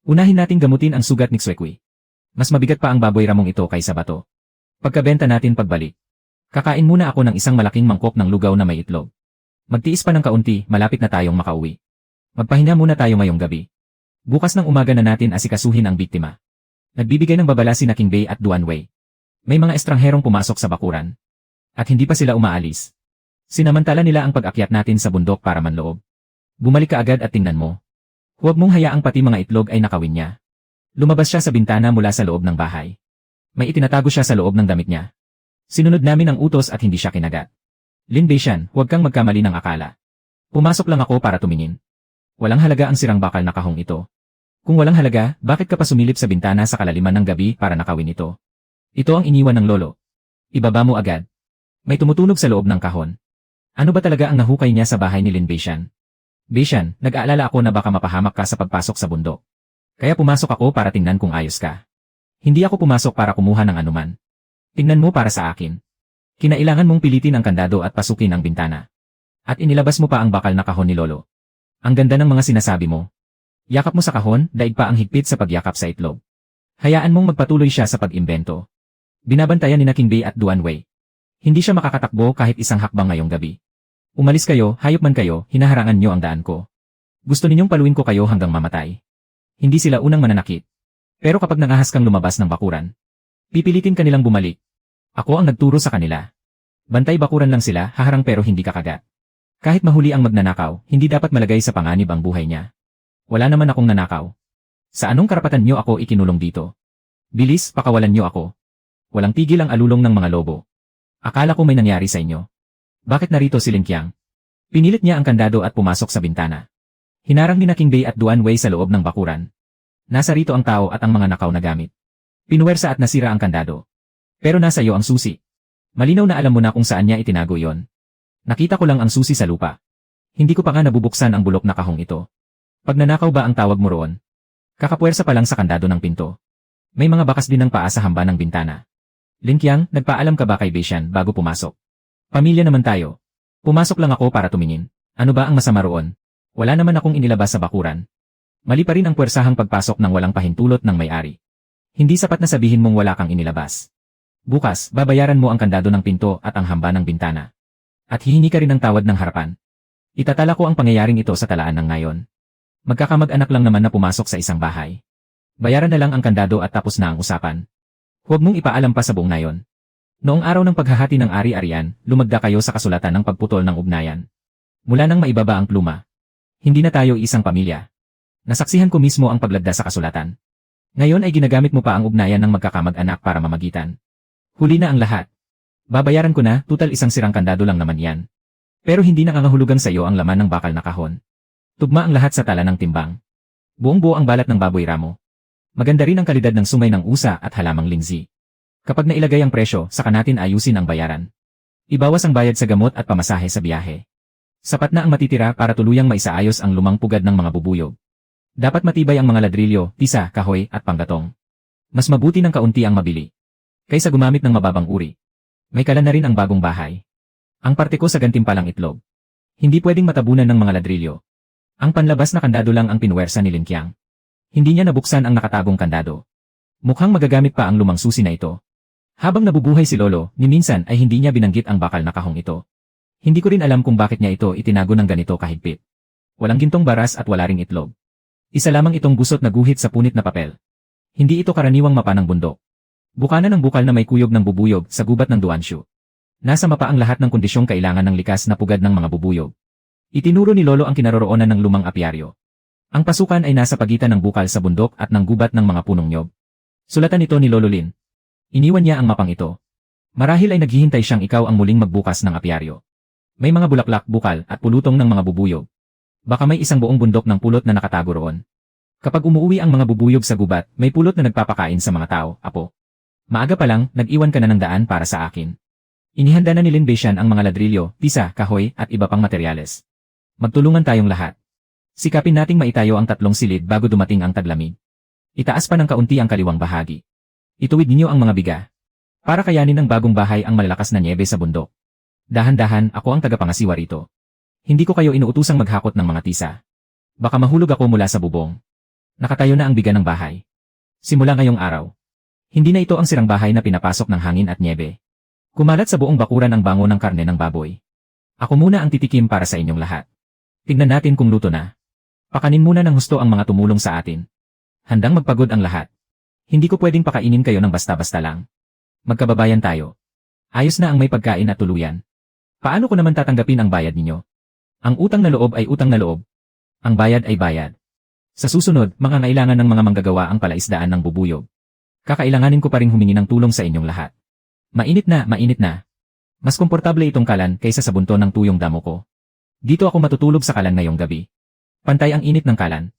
unahin nating gamutin ang sugat ni Xwekwi. Mas mabigat pa ang baboy ramong ito kaysa bato. Pagkabenta natin pagbalik, kakain muna ako ng isang malaking mangkok ng lugaw na may itlog. Magtiis pa ng kaunti, malapit na tayong makauwi. Magpahinga muna tayo ngayong gabi. Bukas ng umaga na natin asikasuhin ang biktima. Nagbibigay ng babala si King Bei at Duan Wei. May mga estrangherong pumasok sa bakuran. At hindi pa sila umaalis. Sinamantala nila ang pag-akyat natin sa bundok para manloob. Bumalik ka agad at tingnan mo. Huwag mong hayaang pati mga itlog ay nakawin niya. Lumabas siya sa bintana mula sa loob ng bahay. May itinatago siya sa loob ng damit niya. Sinunod namin ang utos at hindi siya kinagat. Lin Beishan, huwag kang magkamali ng akala. Pumasok lang ako para tumingin. Walang halaga ang sirang bakal na kahong ito. Kung walang halaga, bakit ka pa sumilip sa bintana sa kalaliman ng gabi para nakawin ito? Ito ang iniwan ng lolo. Ibaba mo agad. May tumutunog sa loob ng kahon. Ano ba talaga ang nahukay niya sa bahay ni Lin Beishan? Beishan, nag-aalala ako na baka mapahamak ka sa pagpasok sa bundok. Kaya pumasok ako para tingnan kung ayos ka. Hindi ako pumasok para kumuha ng anuman. Tingnan mo para sa akin. Kinailangan mong pilitin ang kandado at pasukin ang bintana. At inilabas mo pa ang bakal na kahon ni lolo. Ang ganda ng mga sinasabi mo. Yakap mo sa kahon, daig pa ang higpit sa pagyakap sa itlog. Hayaan mong magpatuloy siya sa pag-imbento. Binabantayan ni King Bei at Duan Wei. Hindi siya makakatakbo kahit isang hakbang ngayong gabi. Umalis kayo, hayop man kayo, hinaharangan niyo ang daan ko. Gusto ninyong paluin ko kayo hanggang mamatay. Hindi sila unang mananakit. Pero kapag nangahas kang lumabas ng bakuran, pipilitin kanilang bumalik. Ako ang nagturo sa kanila. Bantay bakuran lang sila, haharang pero hindi kakagat. Kahit mahuli ang magnanakaw, hindi dapat malagay sa panganib ang buhay niya. Wala naman akong nanakaw. Sa anong karapatan niyo ako ikinulong dito? Bilis, pakawalan niyo ako. Walang tigil ang alulong ng mga lobo. Akala ko may nangyari sa inyo. Bakit narito si Lin Qiang? Pinilit niya ang kandado at pumasok sa bintana. Hinarang ni King Bei at Duan Wei sa loob ng bakuran. Nasa rito ang tao at ang mga nakaw na gamit. Pinuwersa at nasira ang kandado. Pero nasa iyo ang susi. Malinaw na alam mo na kung saan niya itinago yon. Nakita ko lang ang susi sa lupa. Hindi ko pa nga nabubuksan ang bulok na kahong ito. Pag nanakaw ba ang tawag mo roon? Kakapuwersa pa lang sa kandado ng pinto. May mga bakas din ng paa sa hamba ng bintana. Lin Qiang, nagpaalam ka ba kay Beishan bago pumasok? Pamilya naman tayo. Pumasok lang ako para tumingin. Ano ba ang masama roon? Wala naman akong inilabas sa bakuran. Mali pa rin ang puwersahang pagpasok ng walang pahintulot ng may-ari. Hindi sapat na sabihin mong wala kang inilabas. Bukas, babayaran mo ang kandado ng pinto at ang hamba ng bintana. At hihingi ka rin ng tawad ng harapan. Itatala ko ang pangyayaring ito sa talaan ng ngayon. Magkakamag-anak lang naman na pumasok sa isang bahay. Bayaran na lang ang kandado at tapos na ang usapan. Huwag mong ipaalam pa sa buong nayon. Noong araw ng paghahati ng ari-arian, lumagda kayo sa kasulatan ng pagputol ng ugnayan. Mula nang maibaba ang pluma. Hindi na tayo isang pamilya. Nasaksihan ko mismo ang paglagda sa kasulatan. Ngayon ay ginagamit mo pa ang ugnayan ng magkakamag-anak para mamagitan. Huli na ang lahat. Babayaran ko na, tutal isang sirang kandado lang naman yan. Pero hindi nakangahulugan sa iyo ang laman ng bakal na kahon. Tugma ang lahat sa tala ng timbang. Buong-buo ang balat ng baboy ramo. Maganda rin ang kalidad ng sungay ng usa at halamang lingzi. Kapag nailagay ang presyo, saka natin ayusin ang bayaran. Ibawas ang bayad sa gamot at pamasahe sa biyahe. Sapat na ang matitira para tuluyang maisaayos ang lumang pugad ng mga bubuyog. Dapat matibay ang mga ladrilyo, tisa, kahoy, at panggatong. Mas mabuti ng kaunti ang mabili. Kaysa gumamit ng mababang uri. May kalan na rin ang bagong bahay. Ang parte ko sa gantimpalang itlog. Hindi pwedeng matabunan ng mga ladrilyo. Ang panlabas na kandado lang ang pinuwersa ni Lin Qiang. Hindi niya nabuksan ang nakatagong kandado. Mukhang magagamit pa ang lumang susi na ito. Habang nabubuhay si Lolo, ni minsan ay hindi niya binanggit ang bakal na kahong ito. Hindi ko rin alam kung bakit niya ito itinago ng ganito kahigpit. Walang gintong baras at wala ring itlog. Isa lamang itong gusot na guhit sa punit na papel. Hindi ito karaniwang mapa ng bundok. Bukana ng bukal na may kuyog ng bubuyog sa gubat ng Duanshu. Nasa mapa ang lahat ng kondisyong kailangan ng likas na pugad ng mga bubuyog. Itinuro ni Lolo ang kinaroroonan ng lumang apyaryo. Ang pasukan ay nasa pagitan ng bukal sa bundok at ng gubat ng mga punong nyog. Sulatan ito ni Lolo Lin. Iniwan niya ang mapang ito. Marahil ay naghihintay siyang ikaw ang muling magbukas ng apyaryo. May mga bulaklak, bukal at pulutong ng mga bubuyog. Baka may isang buong bundok ng pulot na nakatago roon. Kapag umuwi ang mga bubuyog sa gubat, may pulot na nagpapakain sa mga tao, apo. Maaga pa lang, nag-iwan ka na ng daan para sa akin. Inihanda na ni Lin Beishan ang mga ladrilyo, tisa, kahoy, at iba pang materyales. Magtulungan tayong lahat. Sikapin nating maitayo ang 3 silid bago dumating ang taglamig. Itaas pa ng kaunti ang kaliwang bahagi. Ituwid ninyo ang mga biga. Para kayanin ng bagong bahay ang malalakas na nyebe sa bundok. Dahan-dahan, ako ang tagapangasiwa rito. Hindi ko kayo inuutusang maghakot ng mga tisa. Baka mahulog ako mula sa bubong. Nakatayo na ang biga ng bahay. Simula ngayong araw. Hindi na ito ang sirang bahay na pinapasok ng hangin at nyebe. Kumalat sa buong bakuran ang bango ng karne ng baboy. Ako muna ang titikim para sa inyong lahat. Tignan natin kung luto na. Pakanin muna ng husto ang mga tumulong sa atin. Handang magpagod ang lahat. Hindi ko pwedeng pakainin kayo ng basta-basta lang. Magkababayan tayo. Ayos na ang may pagkain at tuluyan. Paano ko naman tatanggapin ang bayad ninyo? Ang utang na loob ay utang na loob. Ang bayad ay bayad. Sa susunod, mangangailangan ng mga manggagawa ang palaisdaan ng bubuyog. Kakailanganin ko pa ring humingi ng tulong sa inyong lahat. Mainit na, mainit na. Mas komportable itong kalan kaysa sa bunto ng tuyong damo ko. Dito ako matutulog sa kalan ngayong gabi. Pantay ang init ng kalan.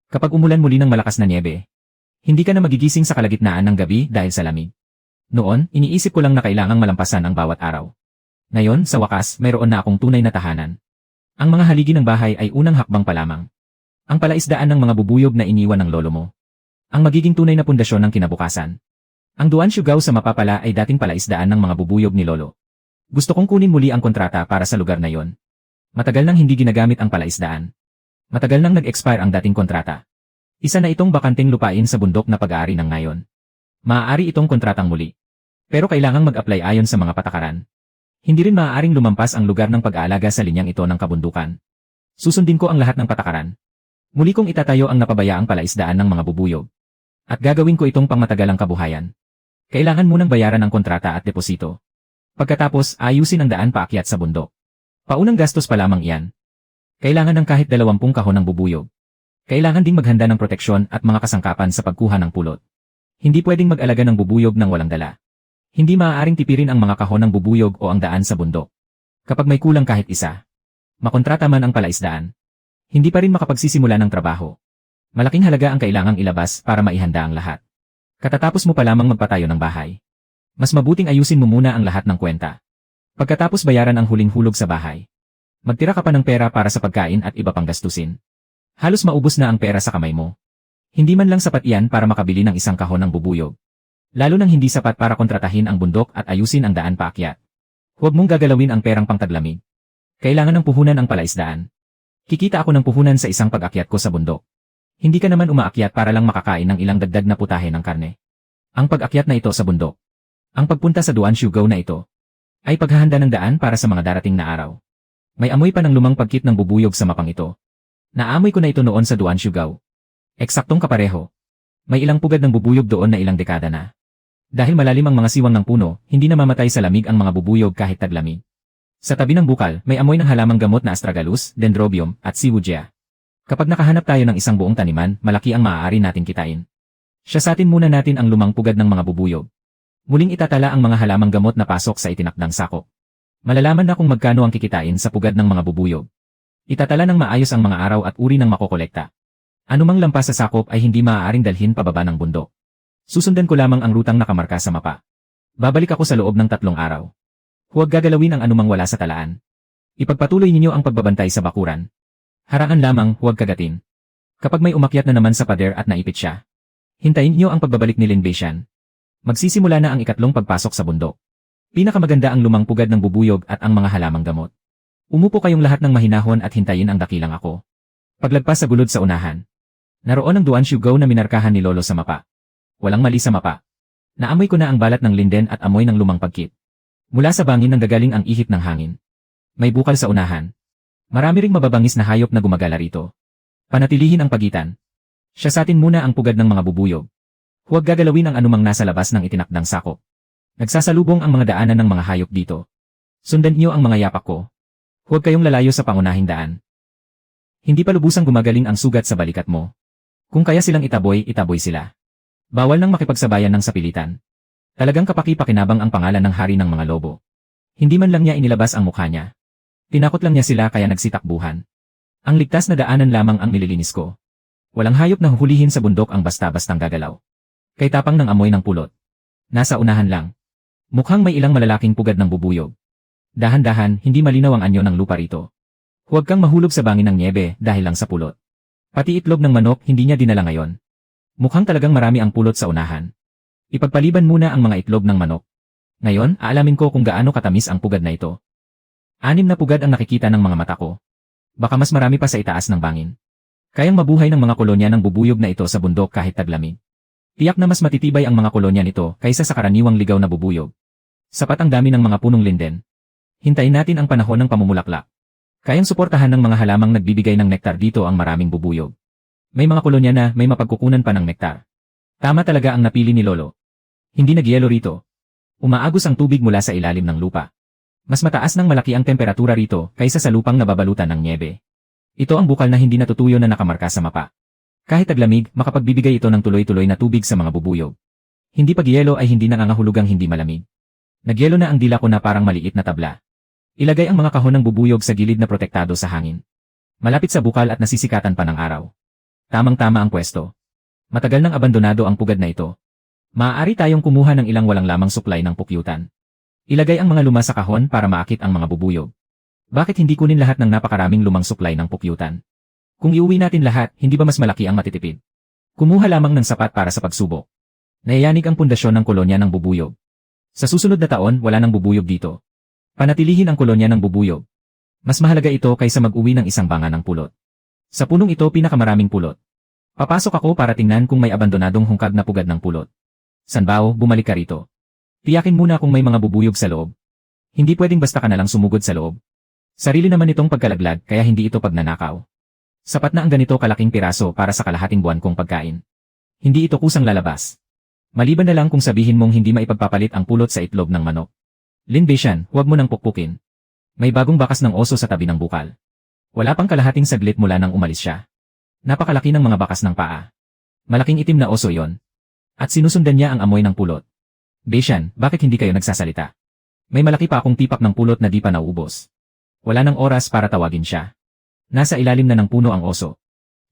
Kapag umulan muli ng malakas na niebe, hindi ka na magigising sa kalagitnaan ng gabi dahil sa lamig. Noon, iniisip ko lang na kailangang malampasan ang bawat araw. Ngayon, sa wakas, mayroon na akong tunay na tahanan. Ang mga haligi ng bahay ay unang hakbang pa lamang. Ang palaisdaan ng mga bubuyog na iniwan ng lolo mo. Ang magiging tunay na pundasyon ng kinabukasan. Ang Duanshu Gao sa mapapala ay dating palaisdaan ng mga bubuyog ni lolo. Gusto kong kunin muli ang kontrata para sa lugar na yon. Matagal nang hindi ginagamit ang palaisdaan. Matagal nang nag-expire ang dating kontrata. Isa na itong bakanting lupain sa bundok na pag-aari ng ngayon. Maaari itong kontratang muli. Pero kailangang mag-apply ayon sa mga patakaran. Hindi rin maaaring lumampas ang lugar ng pag-aalaga sa linyang ito ng kabundukan. Susundin ko ang lahat ng patakaran. Muli kong itatayo ang napabayaang palaisdaan ng mga bubuyog. At gagawin ko itong pangmatagalang kabuhayan. Kailangan munang bayaran ang kontrata at deposito. Pagkatapos, ayusin ang daan paakyat sa bundok. Paunang gastos pa lamang iyan. Kailangan ng kahit 20 kahon ng bubuyog. Kailangan ding maghanda ng proteksyon at mga kasangkapan sa pagkuha ng pulot. Hindi pwedeng mag-alaga ng bubuyog ng walang dala. Hindi maaaring tipirin ang mga kahon ng bubuyog o ang daan sa bundok. Kapag may kulang kahit isa, makontrata man ang palaisdaan, hindi pa rin makapagsisimula ng trabaho. Malaking halaga ang kailangang ilabas para maihanda ang lahat. Katatapos mo pa lamang magpatayo ng bahay. Mas mabuting ayusin mo muna ang lahat ng kwenta. Pagkatapos bayaran ang huling hulog sa bahay. Magtira ka pa ng pera para sa pagkain at iba pang gastusin. Halos maubos na ang pera sa kamay mo. Hindi man lang sapat iyan para makabili ng isang kahon ng bubuyog. Lalo nang hindi sapat para kontratahin ang bundok at ayusin ang daan paakyat. Huwag mong gagalawin ang perang pangtaglamig. Kailangan ng puhunan ang palaisdaan. Kikita ako ng puhunan sa isang pag-akyat ko sa bundok. Hindi ka naman umaakyat para lang makakain ng ilang dagdag na putahe ng karne. Ang pag-akyat na ito sa bundok, ang pagpunta sa Duanshu Gao na ito, ay paghahanda ng daan para sa mga darating na araw. May amoy pa ng lumang pagkit ng bubuyog sa mapang ito. Naamoy ko na ito noon sa Duanshu Gao. Eksaktong kapareho. May ilang pugad ng bubuyog doon na ilang dekada na. Dahil malalim ang mga siwang ng puno, hindi namamatay sa lamig ang mga bubuyog kahit taglamig. Sa tabi ng bukal, may amoy ng halamang gamot na astragalus, dendrobium, at siwudya. Kapag nakahanap tayo ng isang buong taniman, malaki ang maaari nating kitain. Siyasatin muna natin ang lumang pugad ng mga bubuyog. Muling itatala ang mga halamang gamot na pasok sa itinakdang sakop. Malalaman na kung magkano ang kikitain sa pugad ng mga bubuyog. Itatala ng maayos ang mga araw at uri ng makokolekta. Anumang lampas sa sakop ay hindi maaaring dalhin pababa ng bundok. Susundan ko lamang ang rutang nakamarka sa mapa. Babalik ako sa loob ng 3 araw. Huwag gagalawin ang anumang wala sa talaan. Ipagpatuloy ninyo ang pagbabantay sa bakuran. Harangan lamang, huwag kagatin. Kapag may umakyat na naman sa pader at naipit siya, hintayin niyo ang pagbabalik ni Lin Beishan. Magsisimula na ang ikatlong pagpasok sa bundok. Pinakamaganda ang lumang pugad ng bubuyog at ang mga halamang gamot. Umupo kayong lahat ng mahinahon at hintayin ang dakilang ako. Paglagpas sa gulod sa unahan. Naroon ang Duanshu Gao na minarkahan ni Lolo sa mapa. Walang mali sa mapa. Naamoy ko na ang balat ng linden at amoy ng lumang pagkit. Mula sa bangin nanggagaling ang ihip ng hangin. May bukal sa unahan. Marami ring mababangis na hayop na gumagala rito. Panatilihin ang pagitan. Siya sa atin muna ang pugad ng mga bubuyog. Huwag gagalawin ang anumang nasa labas ng itinakdang sakop. Nagsasalubong ang mga daanan ng mga hayop dito. Sundan niyo ang mga yapak ko. Huwag kayong lalayo sa pangunahing daan. Hindi pa lubusang gumagaling ang sugat sa balikat mo. Kung kaya silang itaboy, itaboy sila. Bawal nang makipagsabayan ng sapilitan. Talagang kapaki-pakinabang ang pangalan ng hari ng mga lobo. Hindi man lang niya inilabas ang mukha niya. Tinakot lang niya sila kaya nagsitakbuhan. Ang ligtas na daanan lamang ang nililinis ko. Walang hayop na huhulihin sa bundok ang basta-bastang gagalaw. Kay tapang ng amoy ng pulot. Nasa unahan lang. Mukhang may ilang malalaking pugad ng bubuyog. Dahan-dahan, hindi malinaw ang anyo ng lupa rito. Huwag kang mahulog sa bangin ng nyebe dahil lang sa pulot. Pati itlog ng manok hindi niya dinala ngayon. Mukhang talagang marami ang pulot sa unahan. Ipagpaliban muna ang mga itlog ng manok. Ngayon, aalamin ko kung gaano katamis ang pugad na ito. 6 na pugad ang nakikita ng mga mata ko. Baka mas marami pa sa itaas ng bangin. Kayang mabuhay ng mga kolonya ng bubuyog na ito sa bundok kahit taglamig. Tiyak na mas matitibay ang mga kolonya nito kaysa sa karaniwang ligaw na bubuyog. Sapat ang dami ng mga punong linden. Hintayin natin ang panahon ng pamumulaklak. Kayang suportahan ng mga halamang nagbibigay ng nektar dito ang maraming bubuyog. May mga kolonya na may mapagkukunan pa ng nektar. Tama talaga ang napili ni Lolo. Hindi nagyelo rito. Umaagos ang tubig mula sa ilalim ng lupa. Mas mataas ng malaki ang temperatura rito kaysa sa lupang nababalutan ng nyebe. Ito ang bukal na hindi natutuyo na nakamarka sa mapa. Kahit taglamig, makapagbibigay ito ng tuloy-tuloy na tubig sa mga bubuyog. Hindi pagyelo ay hindi nangangahulugang hindi malamig. Nagyelo na ang dila ko na parang maliit na tabla. Ilagay ang mga kahon ng bubuyog sa gilid na protektado sa hangin. Malapit sa bukal at nasisikatan pa ng araw. Tamang-tama ang pwesto. Matagal nang abandonado ang pugad na ito. Maaari tayong kumuha ng ilang walang lamang supply ng pukyutan. Ilagay ang mga luma sa kahon para maakit ang mga bubuyog. Bakit hindi kunin lahat ng napakaraming lumang supply ng pukyutan? Kung iuwi natin lahat, hindi ba mas malaki ang matitipid? Kumuha lamang ng sapat para sa pagsubok. Nayayanig ang pundasyon ng kolonya ng bubuyog. Sa susunod na taon, wala nang bubuyog dito. Panatilihin ang kolonya ng bubuyog. Mas mahalaga ito kaysa mag-uwi ng isang banga ng pulot. Sa punong ito pinakamaraming pulot. Papasok ako para tingnan kung may abandonadong hungkag na pugad ng pulot. Sanbao, bumalik ka rito. Tiyakin muna kung may mga bubuyog sa loob. Hindi pwedeng basta ka na lang sumugod sa loob. Sarili naman itong pagkalaglag kaya hindi ito pagnanakaw. Sapat na ang ganito kalaking piraso para sa kalahating buwan kong pagkain. Hindi ito kusang lalabas. Maliban na lang kung sabihin mong hindi maipagpapalit ang pulot sa itlog ng manok. Lin Beishan, huwag mo nang pukpukin. May bagong bakas ng oso sa tabi ng bukal. Wala pang kalahating saglit mula nang umalis siya. Napakalaki ng mga bakas ng paa. Malaking itim na oso yon. At sinusundan niya ang amoy ng pulot. Beishan, bakit hindi kayo nagsasalita? May malaki pa akong tipak ng pulot na di pa nauubos. Wala nang oras para tawagin siya. Nasa ilalim na ng puno ang oso.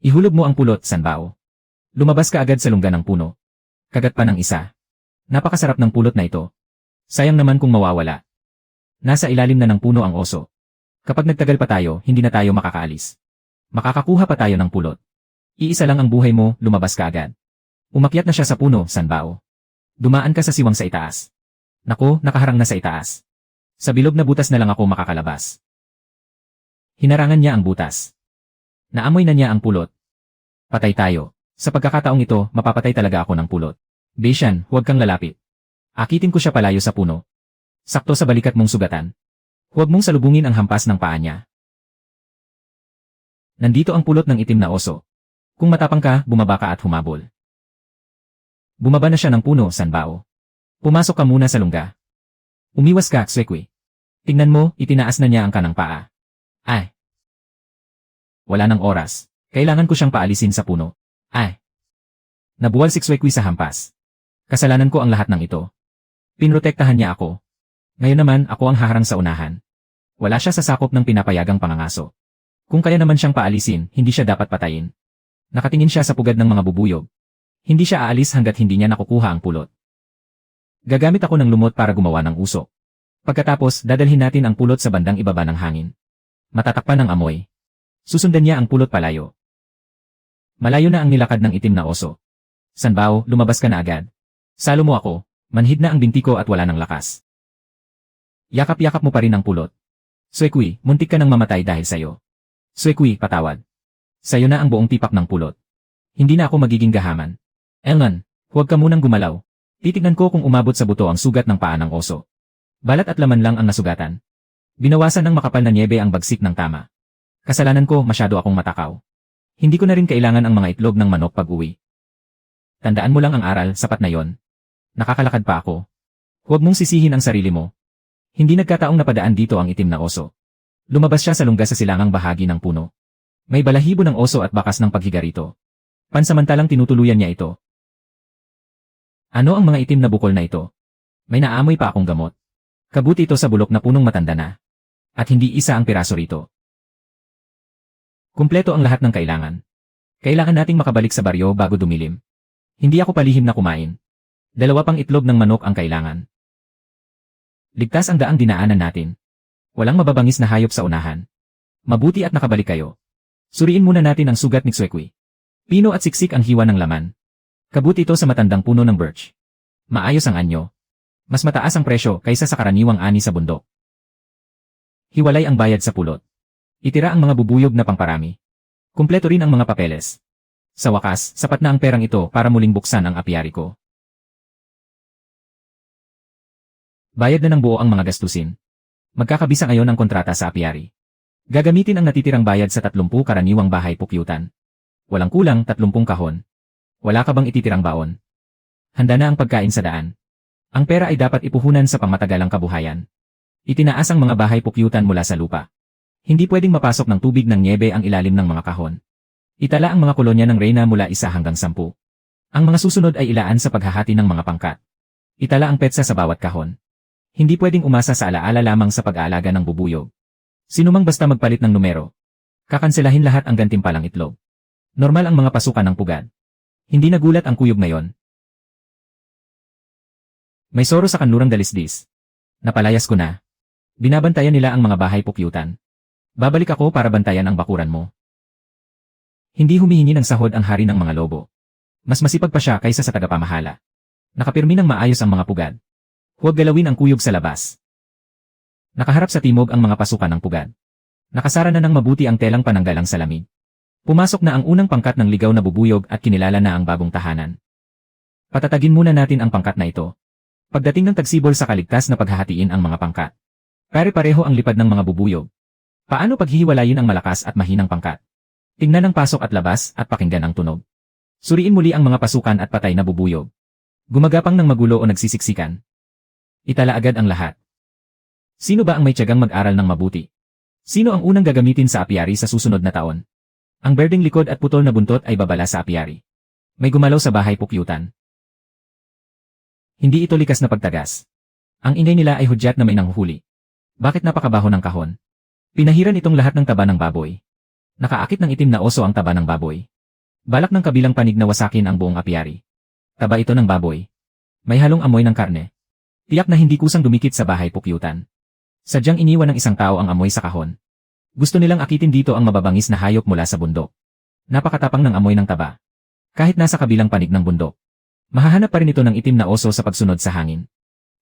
Ihulog mo ang pulot, Sanbao. Lumabas ka agad sa lungga ng puno. Kagat pa ng isa. Napakasarap ng pulot na ito. Sayang naman kung mawawala. Nasa ilalim na ng puno ang oso. Kapag nagtagal pa tayo, hindi na tayo makakaalis. Makakakuha pa tayo ng pulot. Iisa lang ang buhay mo, lumabas ka agad. Umakyat na siya sa puno, Sanbao. Dumaan ka sa siwang sa itaas. Nako, nakaharang na sa itaas. Sa bilog na butas na lang ako makakalabas. Hinarangan niya ang butas. Naamoy na niya ang pulot. Patay tayo. Sa pagkakataong ito, mapapatay talaga ako ng pulot. Beishan, huwag kang lalapit. Akitin ko siya palayo sa puno. Sakto sa balikat mong sugatan. Huwag mong salubungin ang hampas ng paa niya. Nandito ang pulot ng itim na oso. Kung matapang ka, bumaba ka at humabol. Bumaba na siya ng puno, Sanbao. Pumasok ka muna sa lungga. Umiwas ka, Swekwi. Tingnan mo, itinaas na niya ang kanang paa. Ay. Wala nang oras. Kailangan ko siyang paalisin sa puno. Ay. Nabuwal si Swekwi sa hampas. Kasalanan ko ang lahat ng ito. Pinrotektahan niya ako. Ngayon naman, ako ang haharang sa unahan. Wala siya sa sakop ng pinapayagang pangangaso. Kung kaya naman siyang paalisin, hindi siya dapat patayin. Nakatingin siya sa pugad ng mga bubuyog. Hindi siya aalis hanggat hindi niya nakukuha ang pulot. Gagamit ako ng lumot para gumawa ng usok. Pagkatapos, dadalhin natin ang pulot sa bandang ibaba ng hangin. Matatakpan ng amoy. Susundan niya ang pulot palayo. Malayo na ang nilakad ng itim na oso. Sanbao, lumabas ka na agad. Salo mo ako, manhid na ang binti ko at wala ng lakas. Yakap-yakap mo pa rin ang pulot. Swekwi, muntik ka nang mamatay dahil sayo. Swekwi, patawad. Sayo na ang buong tipak ng pulot. Hindi na ako magiging gahaman. Elnan, huwag ka munang gumalaw. Titignan ko kung umabot sa buto ang sugat ng paa ng oso. Balat at laman lang ang nasugatan. Binawasan ng makapal na nyebe ang bagsik ng tama. Kasalanan ko, masyado akong matakaw. Hindi ko na rin kailangan ang mga itlog ng manok pag-uwi. Tandaan mo lang ang aral, sapat na yon. Nakakalakad pa ako. Huwag mong sisihin ang sarili mo. Hindi nagkataong napadaan dito ang itim na oso. Lumabas siya sa lungga sa silangang bahagi ng puno. May balahibo ng oso at bakas ng paghiga rito. Pansamantalang tinutuluyan niya ito. Ano ang mga itim na bukol na ito? May naamoy pa akong gamot. Kabuti ito sa bulok na punong matanda na. At hindi isa ang piraso rito. Kumpleto ang lahat ng kailangan. Kailangan nating makabalik sa baryo bago dumilim. Hindi ako palihim na kumain. 2 pang itlog ng manok ang kailangan. Ligtas ang daang dinaanan natin. Walang mababangis na hayop sa unahan. Mabuti at nakabalik kayo. Suriin muna natin ang sugat ni Xuequi. Pino at siksik ang hiwa ng laman. Kabuti ito sa matandang puno ng birch. Maayos ang anyo. Mas mataas ang presyo kaysa sa karaniwang ani sa bundok. Hiwalay ang bayad sa pulot. Itira ang mga bubuyog na pangparami. Kumpleto rin ang mga papeles. Sa wakas, sapat na ang perang ito para muling buksan ang apiary ko. Bayad na ng buo ang mga gastusin. Magkakabisa ngayon ang kontrata sa apiary. Gagamitin ang natitirang bayad sa 30 karaniwang bahay pukyutan. Walang kulang 30 kahon. Wala ka bang ititirang baon? Handa na ang pagkain sa daan. Ang pera ay dapat ipuhunan sa pangmatagalang kabuhayan. Itinaas ang mga bahay pukyutan mula sa lupa. Hindi pwedeng mapasok ng tubig ng nyebe ang ilalim ng mga kahon. Itala ang mga kolonya ng reyna mula 1 hanggang 10. Ang mga susunod ay ilaan sa paghahati ng mga pangkat. Itala ang petsa sa bawat kahon. Hindi pwedeng umasa sa alaala lamang sa pag-aalaga ng bubuyog. Sinumang basta magpalit ng numero. Kakanselahin lahat ang gantimpalang itlog. Normal ang mga pasukan ng pugad. Hindi nagulat ang kuyog ngayon. May soro sa kanlurang dalisdis. Napalayas ko na. Binabantayan nila ang mga bahay pukyutan. Babalik ako para bantayan ang bakuran mo. Hindi humihingi ng sahod ang hari ng mga lobo. Mas masipag pa siya kaysa sa tagapamahala. Nakapirmi ng maayos ang mga pugad. Huwag galawin ang kuyog sa labas. Nakaharap sa timog ang mga pasukan ng pugad. Nakasara na ng mabuti ang telang pananggalang sa lamig. Pumasok na ang unang pangkat ng ligaw na bubuyog at kinilala na ang bagong tahanan. Patatagin muna natin ang pangkat na ito. Pagdating ng tagsibol sa kaligtas na paghahatiin ang mga pangkat. Pare-pareho ang lipad ng mga bubuyog. Paano paghihiwalayin ang malakas at mahinang pangkat? Tingnan ang pasok at labas at pakinggan ang tunog. Suriin muli ang mga pasukan at patay na bubuyog. Gumagapang ng magulo o nagsisiksikan. Itala agad ang lahat. Sino ba ang may tiyagang mag-aral ng mabuti? Sino ang unang gagamitin sa apiary sa susunod na taon? Ang berdeng likod at putol na buntot ay babala sa apiary. May gumalaw sa bahay pukyutan. Hindi ito likas na pagtagas. Ang ingay nila ay hudyat na may nanghuhuli. Bakit napakabaho ng kahon? Pinahiran itong lahat ng taba ng baboy. Nakaakit ng itim na oso ang taba ng baboy. Balak ng kabilang panig na wasakin ang buong apiary. Taba ito ng baboy. May halong amoy ng karne. Tiyak na hindi kusang dumikit sa bahay pukyutan. Sadyang iniwan ng isang tao ang amoy sa kahon. Gusto nilang akitin dito ang mababangis na hayop mula sa bundok. Napakatapang ng amoy ng taba. Kahit nasa kabilang panig ng bundok. Mahahanap pa rin ito ng itim na oso sa pagsunod sa hangin.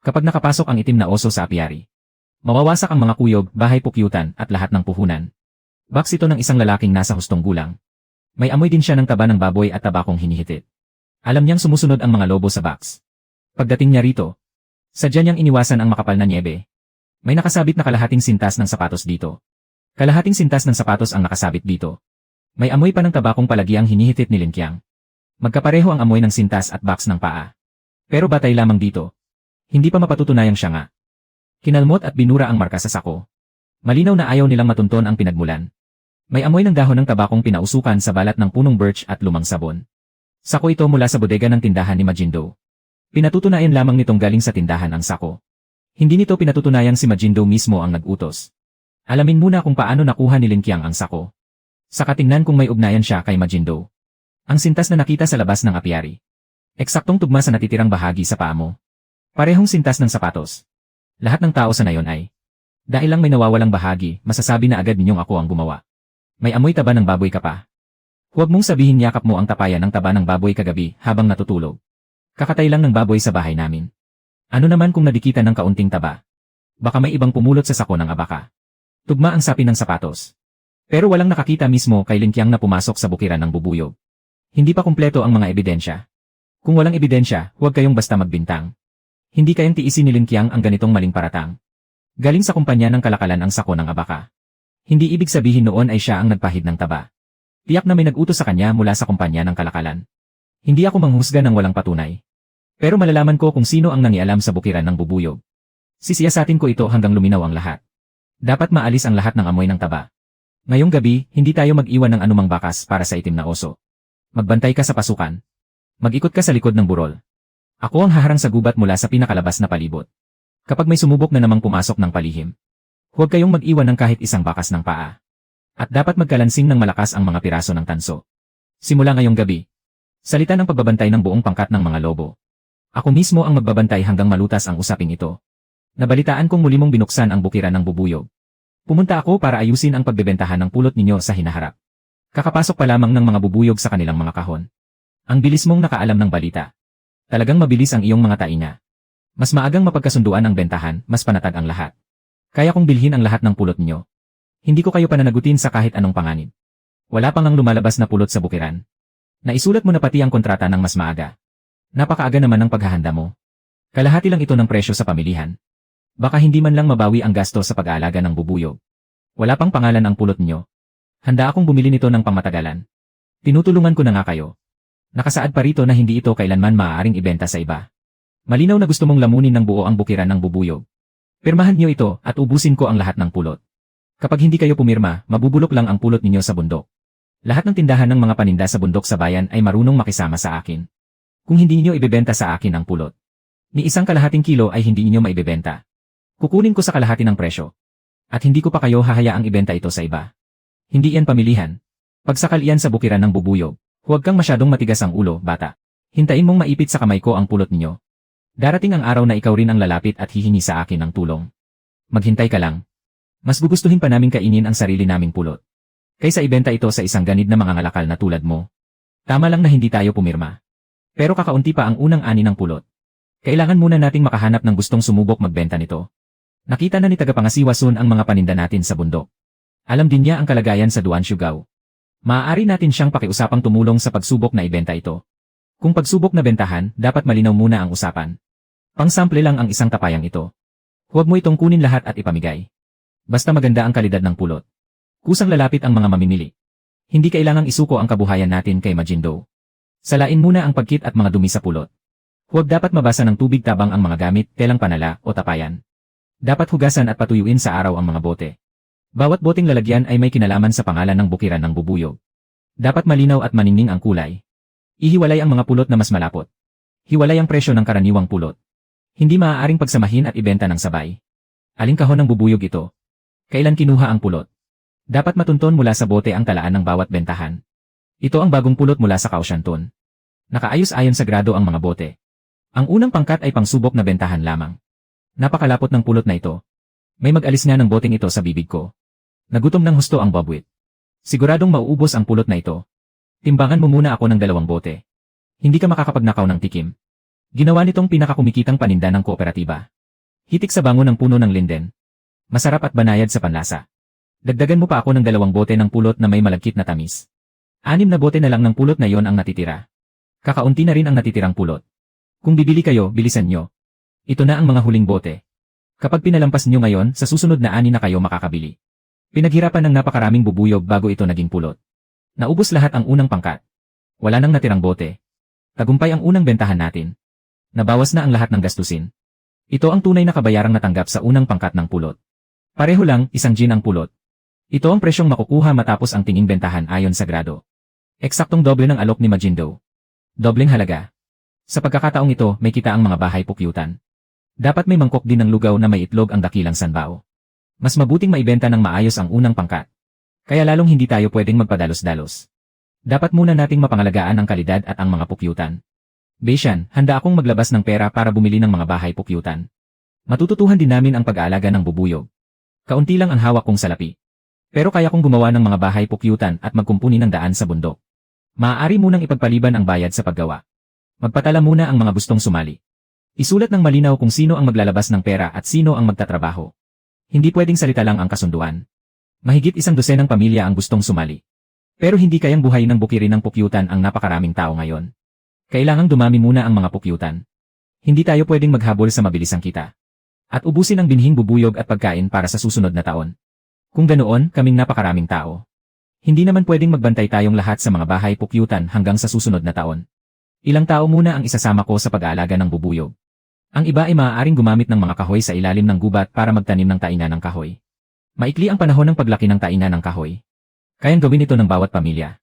Kapag nakapasok ang itim na oso sa apiary, mawawasak ang mga kuyog, bahay pukyutan at lahat ng puhunan. Box ito ng isang lalaking nasa hustong gulang. May amoy din siya ng taba ng baboy at tabakong hinihitit. Alam niyang sumusunod ang mga lobo sa box. Pagdating niya rito, sadya niyang iniwasan ang makapal na nyebe. May nakasabit na kalahating sintas ng sapatos dito. Kalahating sintas ng sapatos ang nakasabit dito. May amoy pa ng tabakong palagi ang hinihitit ni Linkyang. Magkapareho ang amoy ng sintas at box ng paa. Pero batay lamang dito. Hindi pa mapatutunayang siya nga. Kinalmot at binura ang marka sa sako. Malinaw na ayaw nilang matunton ang pinagmulan. May amoy ng dahon ng tabakong pinausukan sa balat ng punong birch at lumang sabon. Sako ito mula sa bodega ng tindahan ni Majindo. Pinatutunayan lamang nitong galing sa tindahan ang sako. Hindi nito pinatutunayang si Majindo mismo ang nag-utos. Alamin muna kung paano nakuha ni Linkyang ang sako. Saka tingnan kung may ugnayan siya kay Majindo. Ang sintas na nakita sa labas ng apiary. Eksaktong tugma sa natitirang bahagi sa paa mo. Parehong sintas ng sapatos. Lahat ng tao sa nayon ay. Dahil lang may nawawalang bahagi, masasabi na agad ninyong ako ang gumawa. May amoy taba ng baboy ka pa. Huwag mong sabihin yakap mo ang tapayan ng taba ng baboy kagabi habang natutulog. Kakatay lang ng baboy sa bahay namin. Ano naman kung nadikitan ng kaunting taba? Baka may ibang pumulot sa sako ng abaka. Tugma ang sapi ng sapatos. Pero walang nakakita mismo kay Linkyang na pumasok sa bukiran ng bubuyog. Hindi pa kumpleto ang mga ebidensya. Kung walang ebidensya, huwag kayong basta magbintang. Hindi kayang tiisin ni Lin Qiang ang ganitong maling paratang. Galing sa kumpanya ng kalakalan ang sako ng abaka. Hindi ibig sabihin noon ay siya ang nagpahid ng taba. Tiyak na may nag-utos sa kanya mula sa kumpanya ng kalakalan. Hindi ako manghusga ng walang patunay. Pero malalaman ko kung sino ang nangialam sa bukiran ng bubuyog. Sisiyasatin ko ito hanggang luminaw ang lahat. Dapat maalis ang lahat ng amoy ng taba. Ngayong gabi, hindi tayo mag-iwan ng anumang bakas para sa itim na oso. Magbantay ka sa pasukan. Mag-ikot ka sa likod ng burol. Ako ang haharang sa gubat mula sa pinakalabas na palibot. Kapag may sumubok na namang pumasok ng palihim, huwag kayong mag-iwan ng kahit isang bakas ng paa. At dapat magkalansing ng malakas ang mga piraso ng tanso. Simula ngayong gabi, salita ng pagbabantay ng buong pangkat ng mga lobo. Ako mismo ang magbabantay hanggang malutas ang usaping ito. Nabalitaan kong muli mong binuksan ang bukiran ng bubuyog. Pumunta ako para ayusin ang pagbebentahan ng pulot ninyo sa hinaharap. Kakapasok pa lamang ng mga bubuyog sa kanilang mga kahon. Ang bilis mong nakaalam ng balita. Talagang mabilis ang iyong mga tainga. Mas maagang mapagkasunduan ang bentahan, mas panatag ang lahat. Kaya kong bilhin ang lahat ng pulot niyo. Hindi ko kayo pananagutin sa kahit anong panganib. Wala pang ang lumalabas na pulot sa bukiran. Naisulat mo na pati ang kontrata ng mas maaga. Napakaaga naman ng paghahanda mo. Kalahati lang ito ng presyo sa pamilihan. Baka hindi man lang mabawi ang gasto sa pag-aalaga ng bubuyog. Wala pang pangalan ang pulot niyo. Handa akong bumili nito ng pangmatagalan. Tinutulungan ko na nga kayo. Nakasaad pa rito na hindi ito kailanman maaaring ibenta sa iba. Malinaw na gusto mong lamunin ng buo ang bukiran ng bubuyog. Pirmahan niyo ito at ubusin ko ang lahat ng pulot. Kapag hindi kayo pumirma, mabubulok lang ang pulot ninyo sa bundok. Lahat ng tindahan ng mga paninda sa bundok sa bayan ay marunong makisama sa akin. Kung hindi niyo ibebenta sa akin ang pulot, ni isang kalahating kilo ay hindi niyo maibebenta. Kukunin ko sa kalahati ng presyo. At hindi ko pa kayo hahayaang ibenta ito sa iba. Hindi yan pamilihan. Pagsakal iyan sa bukiran ng bubuyog. Huwag kang masyadong matigas ang ulo, bata. Hintayin mong maipit sa kamay ko ang pulot ninyo. Darating ang araw na ikaw rin ang lalapit at hihingi sa akin ng tulong. Maghintay ka lang. Mas gugustuhin pa naming kainin ang sarili naming pulot. Kaysa ibenta ito sa isang ganid na mga ngalakal na tulad mo. Tama lang na hindi tayo pumirma. Pero kakaunti pa ang unang ani ng pulot. Kailangan muna nating makahanap ng gustong sumubok magbenta nito. Nakita na ni Tagapangasiwa Sun ang mga paninda natin sa bundok. Alam din niya ang kalagayan sa Duan Siugao. Maaari natin siyang pakiusapang tumulong sa pagsubok na ibenta ito. Kung pagsubok na bentahan, dapat malinaw muna ang usapan. Pangsample lang ang isang tapayang ito. Huwag mo itong kunin lahat at ipamigay. Basta maganda ang kalidad ng pulot. Kusang lalapit ang mga mamimili. Hindi kailangang isuko ang kabuhayan natin kay Majindo. Salain muna ang pagkit at mga dumi sa pulot. Huwag dapat mabasa ng tubig tabang ang mga gamit, telang panala o tapayan. Dapat hugasan at patuyuin sa araw ang mga bote. Bawat boteng lalagyan ay may kinalaman sa pangalan ng bukiran ng bubuyog. Dapat malinaw at maningning ang kulay. Ihiwalay ang mga pulot na mas malapot. Hiwalay ang presyo ng karaniwang pulot. Hindi maaaring pagsamahin at ibenta ng sabay. Aling kahon ng bubuyog ito? Kailan kinuha ang pulot? Dapat matunton mula sa bote ang talaan ng bawat bentahan. Ito ang bagong pulot mula sa Kaohsianton. Nakaayos ayon sa grado ang mga bote. Ang unang pangkat ay pangsubok na bentahan lamang. Napakalapot ng pulot na ito. May mag-alis nga ng boteng ito sa bibig ko. Nagutom ng husto ang babwit. Siguradong mauubos ang pulot na ito. Timbangan mo muna ako ng 2 bote. Hindi ka makakapagnakaw ng tikim. Ginawa nitong pinakakumikitang paninda ng kooperatiba. Hitik sa bango ng puno ng linden. Masarap at banayad sa panlasa. Dagdagan mo pa ako ng 2 bote ng pulot na may malagkit na tamis. 6 na bote na lang ng pulot na yon ang natitira. Kakaunti na rin ang natitirang pulot. Kung bibili kayo, bilisan nyo. Ito na ang mga huling bote. Kapag pinalampas nyo ngayon, sa susunod na 6 na kayo makakabili. Pinaghirapan ng napakaraming bubuyog bago ito naging pulot. Naubos lahat ang unang pangkat. Wala nang natirang bote. Tagumpay ang unang bentahan natin. Nabawas na ang lahat ng gastusin. Ito ang tunay na kabayarang natanggap sa unang pangkat ng pulot. Pareho lang, 1 gin ang pulot. Ito ang presyong makukuha matapos ang tinging bentahan ayon sa grado. Eksaktong doble ng alok ni Majindo. Dobleng halaga. Sa pagkakataong ito, may kita ang mga bahay pukyutan. Dapat may mangkok din ng lugaw na may itlog ang dakilang sanbao. Mas mabuting maibenta ng maayos ang unang pangkat. Kaya lalong hindi tayo pwedeng magpadalos-dalos. Dapat muna nating mapangalagaan ang kalidad at ang mga pukyutan. Beisyan, handa akong maglabas ng pera para bumili ng mga bahay pukyutan. Matututuhan din namin ang pag-aalaga ng bubuyog. Kaunti lang ang hawak kong salapi. Pero kaya kong gumawa ng mga bahay pukyutan at magkumpuni ng daan sa bundok. Maaari munang ipagpaliban ang bayad sa paggawa. Magpatala muna ang mga gustong sumali. Isulat ng malinaw kung sino ang maglalabas ng pera at sino ang magtatrabaho. Hindi pwedeng salita lang ang kasunduan. Mahigit 100 ng pamilya ang gustong sumali. Pero hindi kayang buhay ng bukirin ng pukyutan ang napakaraming tao ngayon. Kailangang dumami muna ang mga pukyutan. Hindi tayo pwedeng maghabol sa mabilisang kita. At ubusin ang binhing bubuyog at pagkain para sa susunod na taon. Kung ganoon, kaming napakaraming tao. Hindi naman pwedeng magbantay tayong lahat sa mga bahay pukyutan hanggang sa susunod na taon. Ilang tao muna ang isasama ko sa pag-aalaga ng bubuyog. Ang iba ay maaaring gumamit ng mga kahoy sa ilalim ng gubat para magtanim ng tainan ng kahoy. Maikli ang panahon ng paglaki ng tainan ng kahoy. Kayang gawin ito ng bawat pamilya.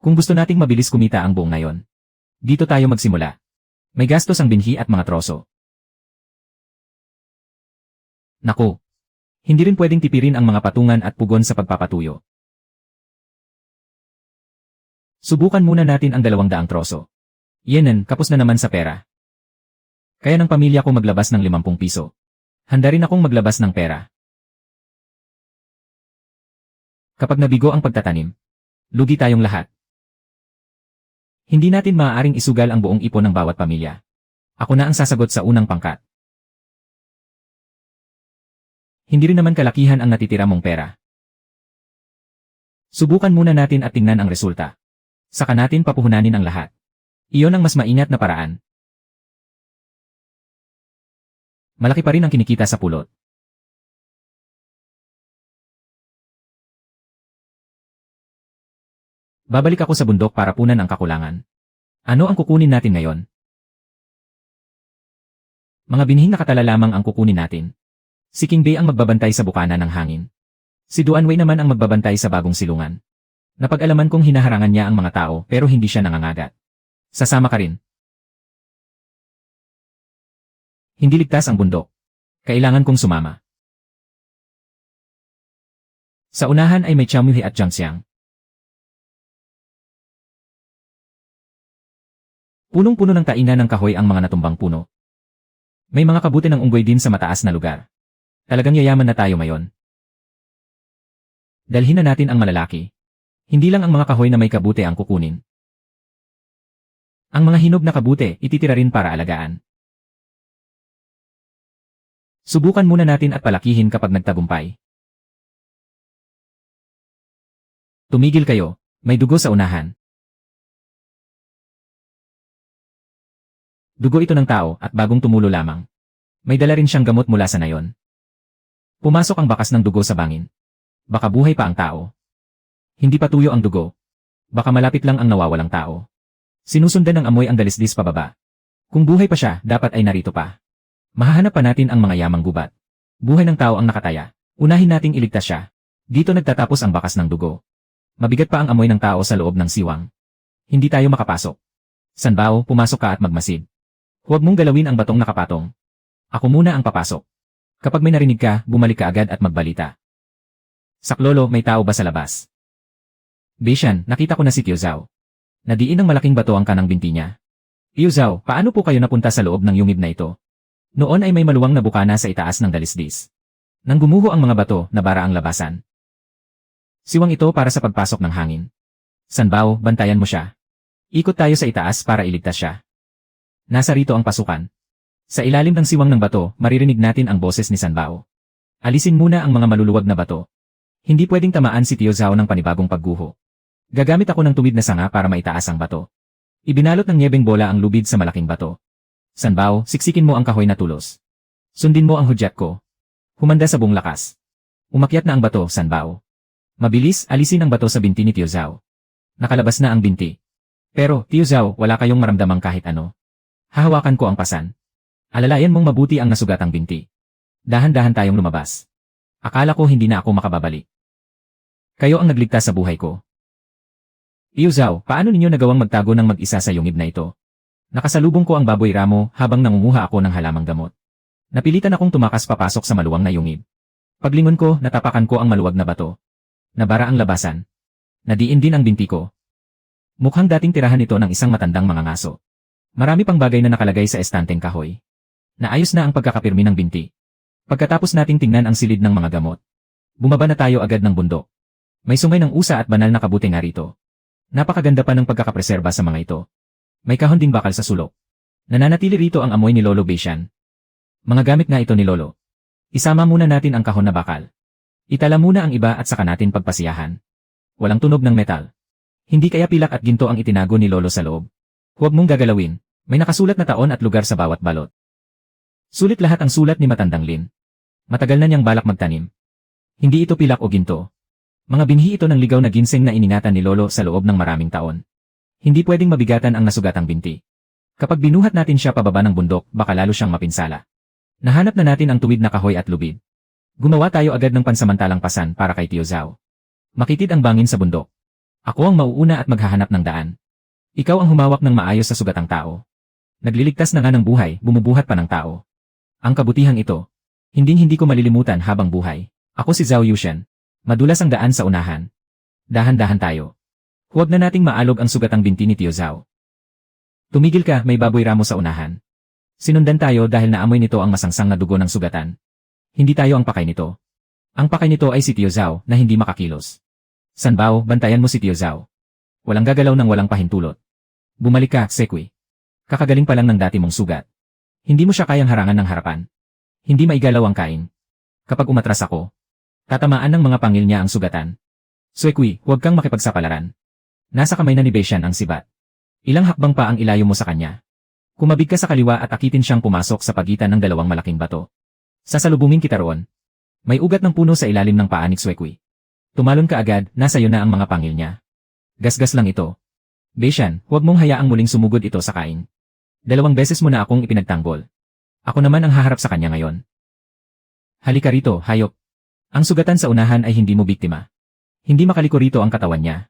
Kung gusto nating mabilis kumita ang buong ngayon, dito tayo magsimula. May gastos ang binhi at mga troso. Naku! Hindi rin pwedeng tipirin ang mga patungan at pugon sa pagpapatuyo. Subukan muna natin ang 200 troso. Yenen, kapos na naman sa pera. Kaya ng pamilya ko maglabas ng 50 piso. Handa rin akong maglabas ng pera. Kapag nabigo ang pagtatanim, lugi tayong lahat. Hindi natin maaaring isugal ang buong ipon ng bawat pamilya. Ako na ang sasagot sa unang pangkat. Hindi rin naman kalakihan ang natitira mong pera. Subukan muna natin at tingnan ang resulta. Saka natin papuhunanin ang lahat. Iyon ang mas maingat na paraan. Malaki pa rin ang kinikita sa pulot. Babalik ako sa bundok para punan ang kakulangan. Ano ang kukunin natin ngayon? Mga binhing nakatala lamang ang kukunin natin. Si King Bay ang magbabantay sa bukana ng hangin. Si Duan Wei naman ang magbabantay sa bagong silungan. Napag-alaman kong hinaharangan niya ang mga tao pero hindi siya nangangagat. Sasama ka rin. Hindi ligtas ang bundok. Kailangan kong sumama. Sa unahan ay may Chow Mui at Jiang Xiang. Punong-puno ng tainan ng kahoy ang mga natumbang puno. May mga kabuti ng unggoy din sa mataas na lugar. Talagang yayaman na tayo ngayon. Dalhin na natin ang malalaki. Hindi lang ang mga kahoy na may kabuti ang kukunin. Ang mga hinog na kabuti ititira rin para alagaan. Subukan muna natin at palakihin kapag nagtagumpay. Tumigil kayo, may dugo sa unahan. Dugo ito ng tao at bagong tumulo lamang. May dala rin siyang gamot mula sa nayon. Pumasok ang bakas ng dugo sa bangin. Baka buhay pa ang tao. Hindi pa tuyo ang dugo. Baka malapit lang ang nawawalang tao. Sinusundan ng amoy ang dalisdis pababa. Kung buhay pa siya, dapat ay narito pa. Mahahanap pa natin ang mga yamang gubat. Buhay ng tao ang nakataya. Unahin nating iligtas siya. Dito nagtatapos ang bakas ng dugo. Mabigat pa ang amoy ng tao sa loob ng siwang. Hindi tayo makapasok. Sanbao, pumasok ka at magmasid. Huwag mong galawin ang batong nakapatong. Ako muna ang papasok. Kapag may narinig ka, bumalik ka agad at magbalita. Saklolo, may tao ba sa labas? Beishan, nakita ko na si Tio Zhao. Nadiin ng malaking bato ang kanang binti niya. Tio Zhao, paano po kayo napunta sa loob ng yungib na ito? Noon ay may maluwang na bukana sa itaas ng dalisdis. Nang gumuho ang mga bato, nabara ang labasan. Siwang ito para sa pagpasok ng hangin. Sanbao, bantayan mo siya. Ikot tayo sa itaas para iligtas siya. Nasa rito ang pasukan. Sa ilalim ng siwang ng bato, maririnig natin ang boses ni Sanbao. Alisin muna ang mga maluluwag na bato. Hindi pwedeng tamaan si Tio Zhao ng panibagong pagguho. Gagamit ako ng tumid na sanga para maitaas ang bato. Ibinalot ng nyebeng bola ang lubid sa malaking bato. Sanbao, siksikin mo ang kahoy na tulos. Sundin mo ang hudyat ko. Humanda sa buong lakas. Umakyat na ang bato, Sanbao. Mabilis, alisin ang bato sa binti ni Tio Zhao. Nakalabas na ang binti. Pero, Tio Zhao, wala kayong maramdamang kahit ano. Hahawakan ko ang pasan. Alalayan mong mabuti ang nasugatang binti. Dahan-dahan tayong lumabas. Akala ko hindi na ako makababalik. Kayo ang nagligtas sa buhay ko. Tio Zhao, paano ninyo nagawang magtago ng mag-isa sa yungib na ito? Nakasalubong ko ang baboy ramo habang nangunguha ako ng halamang gamot. Napilitan akong tumakas papasok sa maluwang na yungib. Paglingon ko, natapakan ko ang maluwag na bato. Nabara ang labasan. Nadiin din ang binti ko. Mukhang dating tirahan ito ng isang matandang mga ngaso. Marami pang bagay na nakalagay sa estanteng kahoy. Naayos na ang pagkakapirmi ng binti. Pagkatapos nating tingnan ang silid ng mga gamot, bumaba na tayo agad ng bundok. May sungay ng usa at banal na kabuti nga rito. Napakaganda pa ng pagkakapreserba sa mga ito. May kahon ding bakal sa sulok. Nananatili rito ang amoy ni Lolo Beishan. Mga gamit nga ito ni Lolo. Isama muna natin ang kahon na bakal. Itala muna ang iba at saka natin pagpasiyahan. Walang tunog ng metal. Hindi kaya pilak at ginto ang itinago ni Lolo sa loob. Huwag mong gagalawin. May nakasulat na taon at lugar sa bawat balot. Sulit lahat ang sulat ni Matandang Lin. Matagal na niyang balak magtanim. Hindi ito pilak o ginto. Mga binhi ito ng ligaw na ginseng na iningatan ni Lolo sa loob ng maraming taon. Hindi pwedeng mabigatan ang nasugatang binti. Kapag binuhat natin siya pababa ng bundok, baka lalo siyang mapinsala. Nahanap na natin ang tuwid na kahoy at lubid. Gumawa tayo agad ng pansamantalang pasan para kay Tio Zhao. Makitid ang bangin sa bundok. Ako ang mauuna at maghahanap ng daan. Ikaw ang humawak ng maayos sa sugatang tao. Nagliligtas na nga ng buhay, bumubuhat pa ng tao. Ang kabutihang ito, hindi ko malilimutan habang buhay. Ako si Zhao Yushen. Madulas ang daan sa unahan. Dahan-dahan tayo. Huwag na nating maalog ang sugatang binti ni Tio Zhao. Tumigil ka, may baboy ramo sa unahan. Sinundan tayo dahil naamoy nito ang masangsang na dugo ng sugatan. Hindi tayo ang pakay nito. Ang pakay nito ay si Tio Zhao na hindi makakilos. Sanbao, bantayan mo si Tio Zhao. Walang gagalaw ng walang pahintulot. Bumalik ka, Sekui. Kakagaling pa lang ng dati mong sugat. Hindi mo siya kayang harangan ng harapan. Hindi maigalaw ang kain. Kapag umatras ako, tatamaan ng mga pangil niya ang sugatan. Sekui, huwag kang makipagsapalaran. Nasa kamay na ni Beishan ang sibat. Ilang hakbang pa ang ilayo mo sa kanya. Kumabig ka sa kaliwa at akitin siyang pumasok sa pagitan ng dalawang malaking bato. Sasalubungin kita roon. May ugat ng puno sa ilalim ng paa ni Sekui. Tumalon ka agad, nasa iyo na ang mga pangil niya. Gasgas lang ito. Beishan, huwag mong hayaang muling sumugod ito sa kain. 2 beses mo na akong ipinagtanggol. Ako naman ang haharap sa kanya ngayon. Halika rito, hayop. Ang sugatan sa unahan ay hindi mo biktima. Hindi makaliko rito ang katawan niya.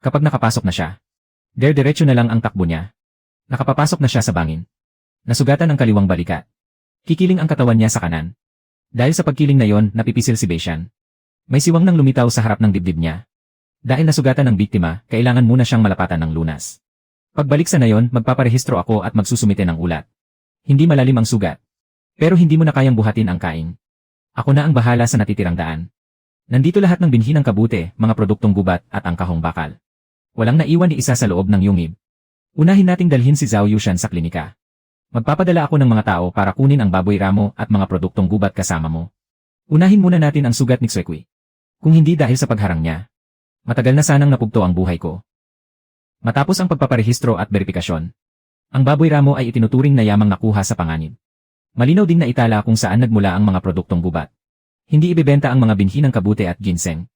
Kapag nakapasok na siya, diretso na lang ang takbo niya. Nakapapasok na siya sa bangin. Nasugatan ang kaliwang balikat. Kikiling ang katawan niya sa kanan. Dahil sa pagkiling na yon, napipisil si Beishan. May siwang nang lumitaw sa harap ng dibdib niya. Dahil nasugatan ng biktima, kailangan muna siyang malapatan ng lunas. Pagbalik sa nayon, magpaparehistro ako at magsusumite ng ulat. Hindi malalim ang sugat. Pero hindi mo na kayang buhatin ang kain. Ako na ang bahala sa natitirang daan. Nandito lahat ng binhi ng kabute, mga produktong gubat at ang kahong bakal. Walang naiwan ni isa sa loob ng yungib. Unahin nating dalhin si Zhao Yushan sa klinika. Magpapadala ako ng mga tao para kunin ang baboy ramo at mga produktong gubat kasama mo. Unahin muna natin ang sugat ni Sekui. Kung hindi dahil sa pagharang niya, matagal na sanang napugto ang buhay ko. Matapos ang pagpaparehistro at beripikasyon, ang baboy ramo ay itinuturing na yamang nakuha sa panganib. Malinaw din na itala kung saan nagmula ang mga produktong gubat. Hindi ibebenta ang mga binhi ng kabute at ginseng.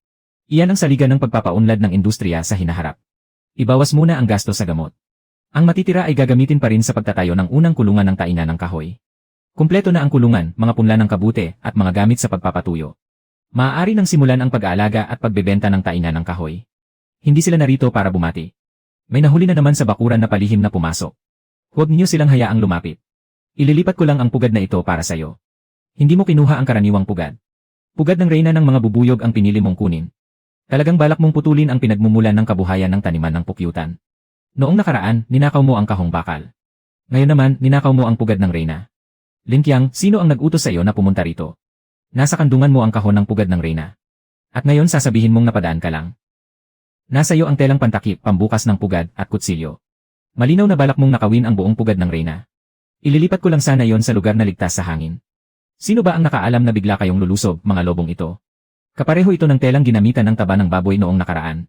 Iyan ang saligan ng pagpapaunlad ng industriya sa hinaharap. Ibawas muna ang gasto sa gamot. Ang matitira ay gagamitin pa rin sa pagtatayo ng unang kulungan ng tainan ng kahoy. Kumpleto na ang kulungan, mga punla ng kabute at mga gamit sa pagpapatuyo. Maaari nang simulan ang pag-aalaga at pagbebenta ng tainan ng kahoy. Hindi sila narito para bumati. May nahuli na naman sa bakuran na palihim na pumasok. Huwag niyo silang hayaang lumapit. Ililipat ko lang ang pugad na ito para sa'yo. Hindi mo kinuha ang karaniwang pugad. Pugad ng reyna ng mga bubuyog ang pinili mong kunin. Talagang balak mong putulin ang pinagmumulan ng kabuhayan ng taniman ng pukyutan. Noong nakaraan, ninakaw mo ang kahong bakal. Ngayon naman, ninakaw mo ang pugad ng reyna. Lin Qiang, sino ang nag-utos sa iyo na pumunta rito? Nasa kandungan mo ang kahon ng pugad ng reyna. At ngayon sasabihin mong napadaan ka lang. Nasa iyo ang telang pantakip, pambukas ng pugad, at kutsilyo. Malinaw na balak mong nakawin ang buong pugad ng reyna. Ililipat ko lang sana yon sa lugar na ligtas sa hangin. Sino ba ang nakaalam na bigla kayong lulusob, mga lobong ito? Kapareho ito ng telang ginamitan ng taba ng baboy noong nakaraan.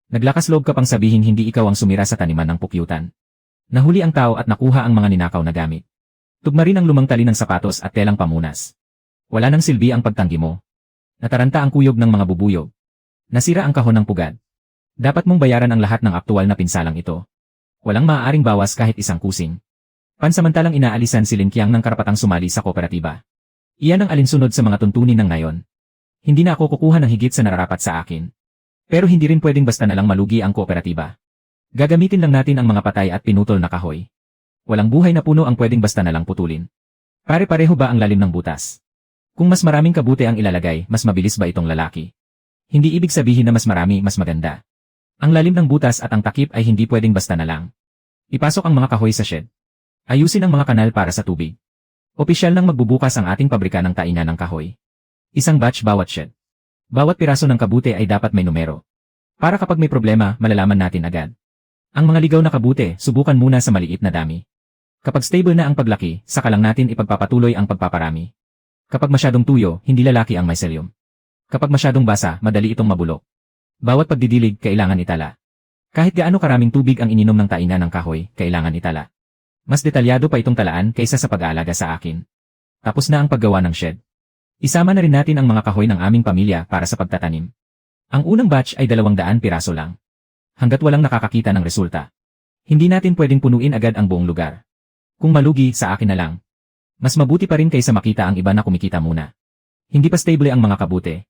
Naglakas loob ka pang sabihin hindi ikaw ang sumira sa taniman ng pukyutan. Nahuli ang tao at nakuha ang mga ninakaw na gamit. Tugma rin ang lumang tali ng sapatos at telang pamunas. Wala nang silbi ang pagtanggi mo. Nataranta ang kuyog ng mga bubuyog. Nasira ang kahon ng pugad. Dapat mong bayaran ang lahat ng aktual na pinsalang ito. Walang maaaring bawas kahit isang kusing. Pansamantalang inaalisan si Lin Qiang ng karapatang sumali sa kooperatiba. Iyan ang alinsunod sa mga tuntunin ng ngayon. Hindi na ako kukuha ng higit sa nararapat sa akin. Pero hindi rin pwedeng basta na lang malugi ang kooperatiba. Gagamitin lang natin ang mga patay at pinutol na kahoy. Walang buhay na puno ang pwedeng basta na lang putulin. Pare-pareho ba ang lalim ng butas? Kung mas maraming kabute ang ilalagay, mas mabilis ba itong lalaki? Hindi ibig sabihin na mas marami, mas maganda. Ang lalim ng butas at ang takip ay hindi pwedeng basta na lang. Ipasok ang mga kahoy sa shed. Ayusin ang mga kanal para sa tubig. Opisyal nang magbubukas ang ating pabrika ng tainan ng kahoy. Isang batch bawat shed. Bawat piraso ng kabute ay dapat may numero. Para kapag may problema, malalaman natin agad. Ang mga ligaw na kabute, subukan muna sa maliit na dami. Kapag stable na ang paglaki, saka lang natin ipagpapatuloy ang pagpaparami. Kapag masyadong tuyo, hindi lalaki ang mycelium. Kapag masyadong basa, madali itong mabulok. Bawat pagdidilig, kailangan itala. Kahit gaano karaming tubig ang ininom ng taina ng kahoy, kailangan itala. Mas detalyado pa itong talaan kaysa sa pag-aalaga sa akin. Tapos na ang paggawa ng shed. Isama na rin natin ang mga kahoy ng aming pamilya para sa pagtatanim. Ang unang batch ay 200 piraso lang. Hanggat walang nakakakita ng resulta. Hindi natin pwedeng punuin agad ang buong lugar. Kung malugi, sa akin na lang. Mas mabuti pa rin kaysa makita ang iba na kumikita muna. Hindi pa stable ang mga kabute.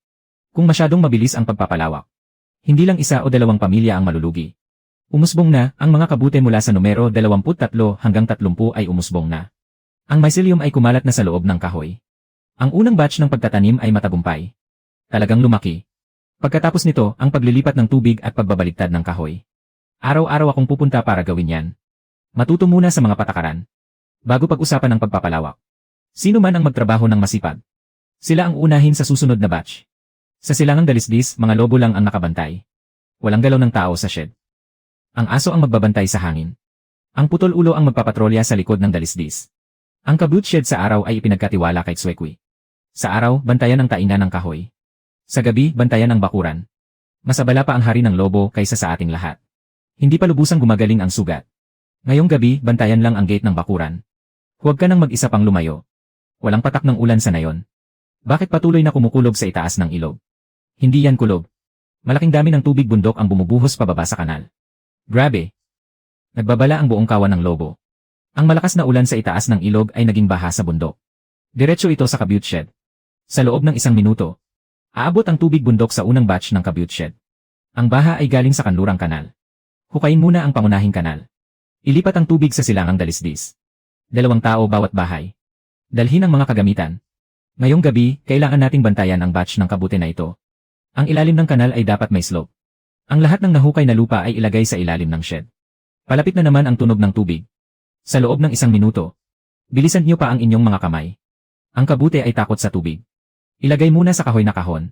Kung masyadong mabilis ang pagpapalawak. Hindi lang isa o dalawang pamilya ang malulugi. Umusbong na, ang mga kabute mula sa numero 23 hanggang 30 ay umusbong na. Ang mycelium ay kumalat na sa loob ng kahoy. Ang unang batch ng pagtatanim ay matagumpay. Talagang lumaki. Pagkatapos nito, ang paglilipat ng tubig at pagbabaliktad ng kahoy. Araw-araw akong pupunta para gawin yan. Matuto muna sa mga patakaran. Bago pag-usapan ng pagpapalawak. Sino man ang magtrabaho ng masipag. Sila ang unahin sa susunod na batch. Sa silangang dalisdis, mga lobo lang ang nakabantay. Walang galaw ng tao sa shed. Ang aso ang magbabantay sa hangin. Ang putol ulo ang magpapatrolya sa likod ng dalisdis. Ang kabut shed sa araw ay ipinagkatiwala kay Tswekwi. Sa araw, bantayan ang taina ng kahoy. Sa gabi, bantayan ang bakuran. Mas abala pa ang hari ng lobo kaysa sa ating lahat. Hindi pa lubusang gumagaling ang sugat. Ngayong gabi, bantayan lang ang gate ng bakuran. Huwag ka nang mag-isa pang lumayo. Walang patak ng ulan sa nayon. Bakit patuloy na kumukulob sa itaas ng ilog? Hindi yan kulob. Malaking dami ng tubig bundok ang bumubuhos pababa sa kanal. Grabe! Nagbabala ang buong kawan ng lobo. Ang malakas na ulan sa itaas ng ilog ay naging baha sa bundok. Diretso ito sa kabute shed. Sa loob ng 1 minuto, aabot ang tubig bundok sa unang batch ng kabute shed. Ang baha ay galing sa kanlurang kanal. Hukayin muna ang pangunahing kanal. Ilipat ang tubig sa silangang dalisdis. 2 tao bawat bahay. Dalhin ang mga kagamitan. Ngayong gabi, kailangan nating bantayan ang batch ng kabute na ito. Ang ilalim ng kanal ay dapat may slope. Ang lahat ng nahukay na lupa ay ilagay sa ilalim ng shed. Palapit na naman ang tunog ng tubig. Sa loob ng 1 minuto, bilisan niyo pa ang inyong mga kamay. Ang kabute ay takot sa tubig. Ilagay muna sa kahoy na kahon.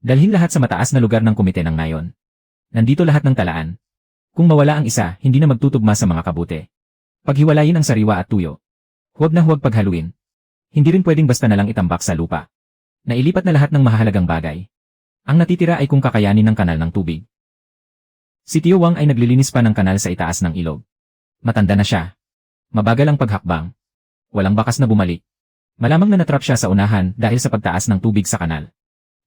Dalhin lahat sa mataas na lugar ng komite ng nayon. Nandito lahat ng talaan. Kung mawala ang isa, hindi na magtutugma sa mga kabute. Paghiwalayin ang sariwa at tuyo. Huwag na huwag paghaluin. Hindi rin pwedeng basta na lang itambak sa lupa. Nailipat na lahat ng mahalagang bagay. Ang natitira ay kung kakayanin ng kanal ng tubig. Si Tio Wang ay naglilinis pa ng kanal sa itaas ng ilog. Matanda na siya. Mabagal ang paghakbang. Walang bakas na bumalik. Malamang na natrap siya sa unahan dahil sa pagtaas ng tubig sa kanal.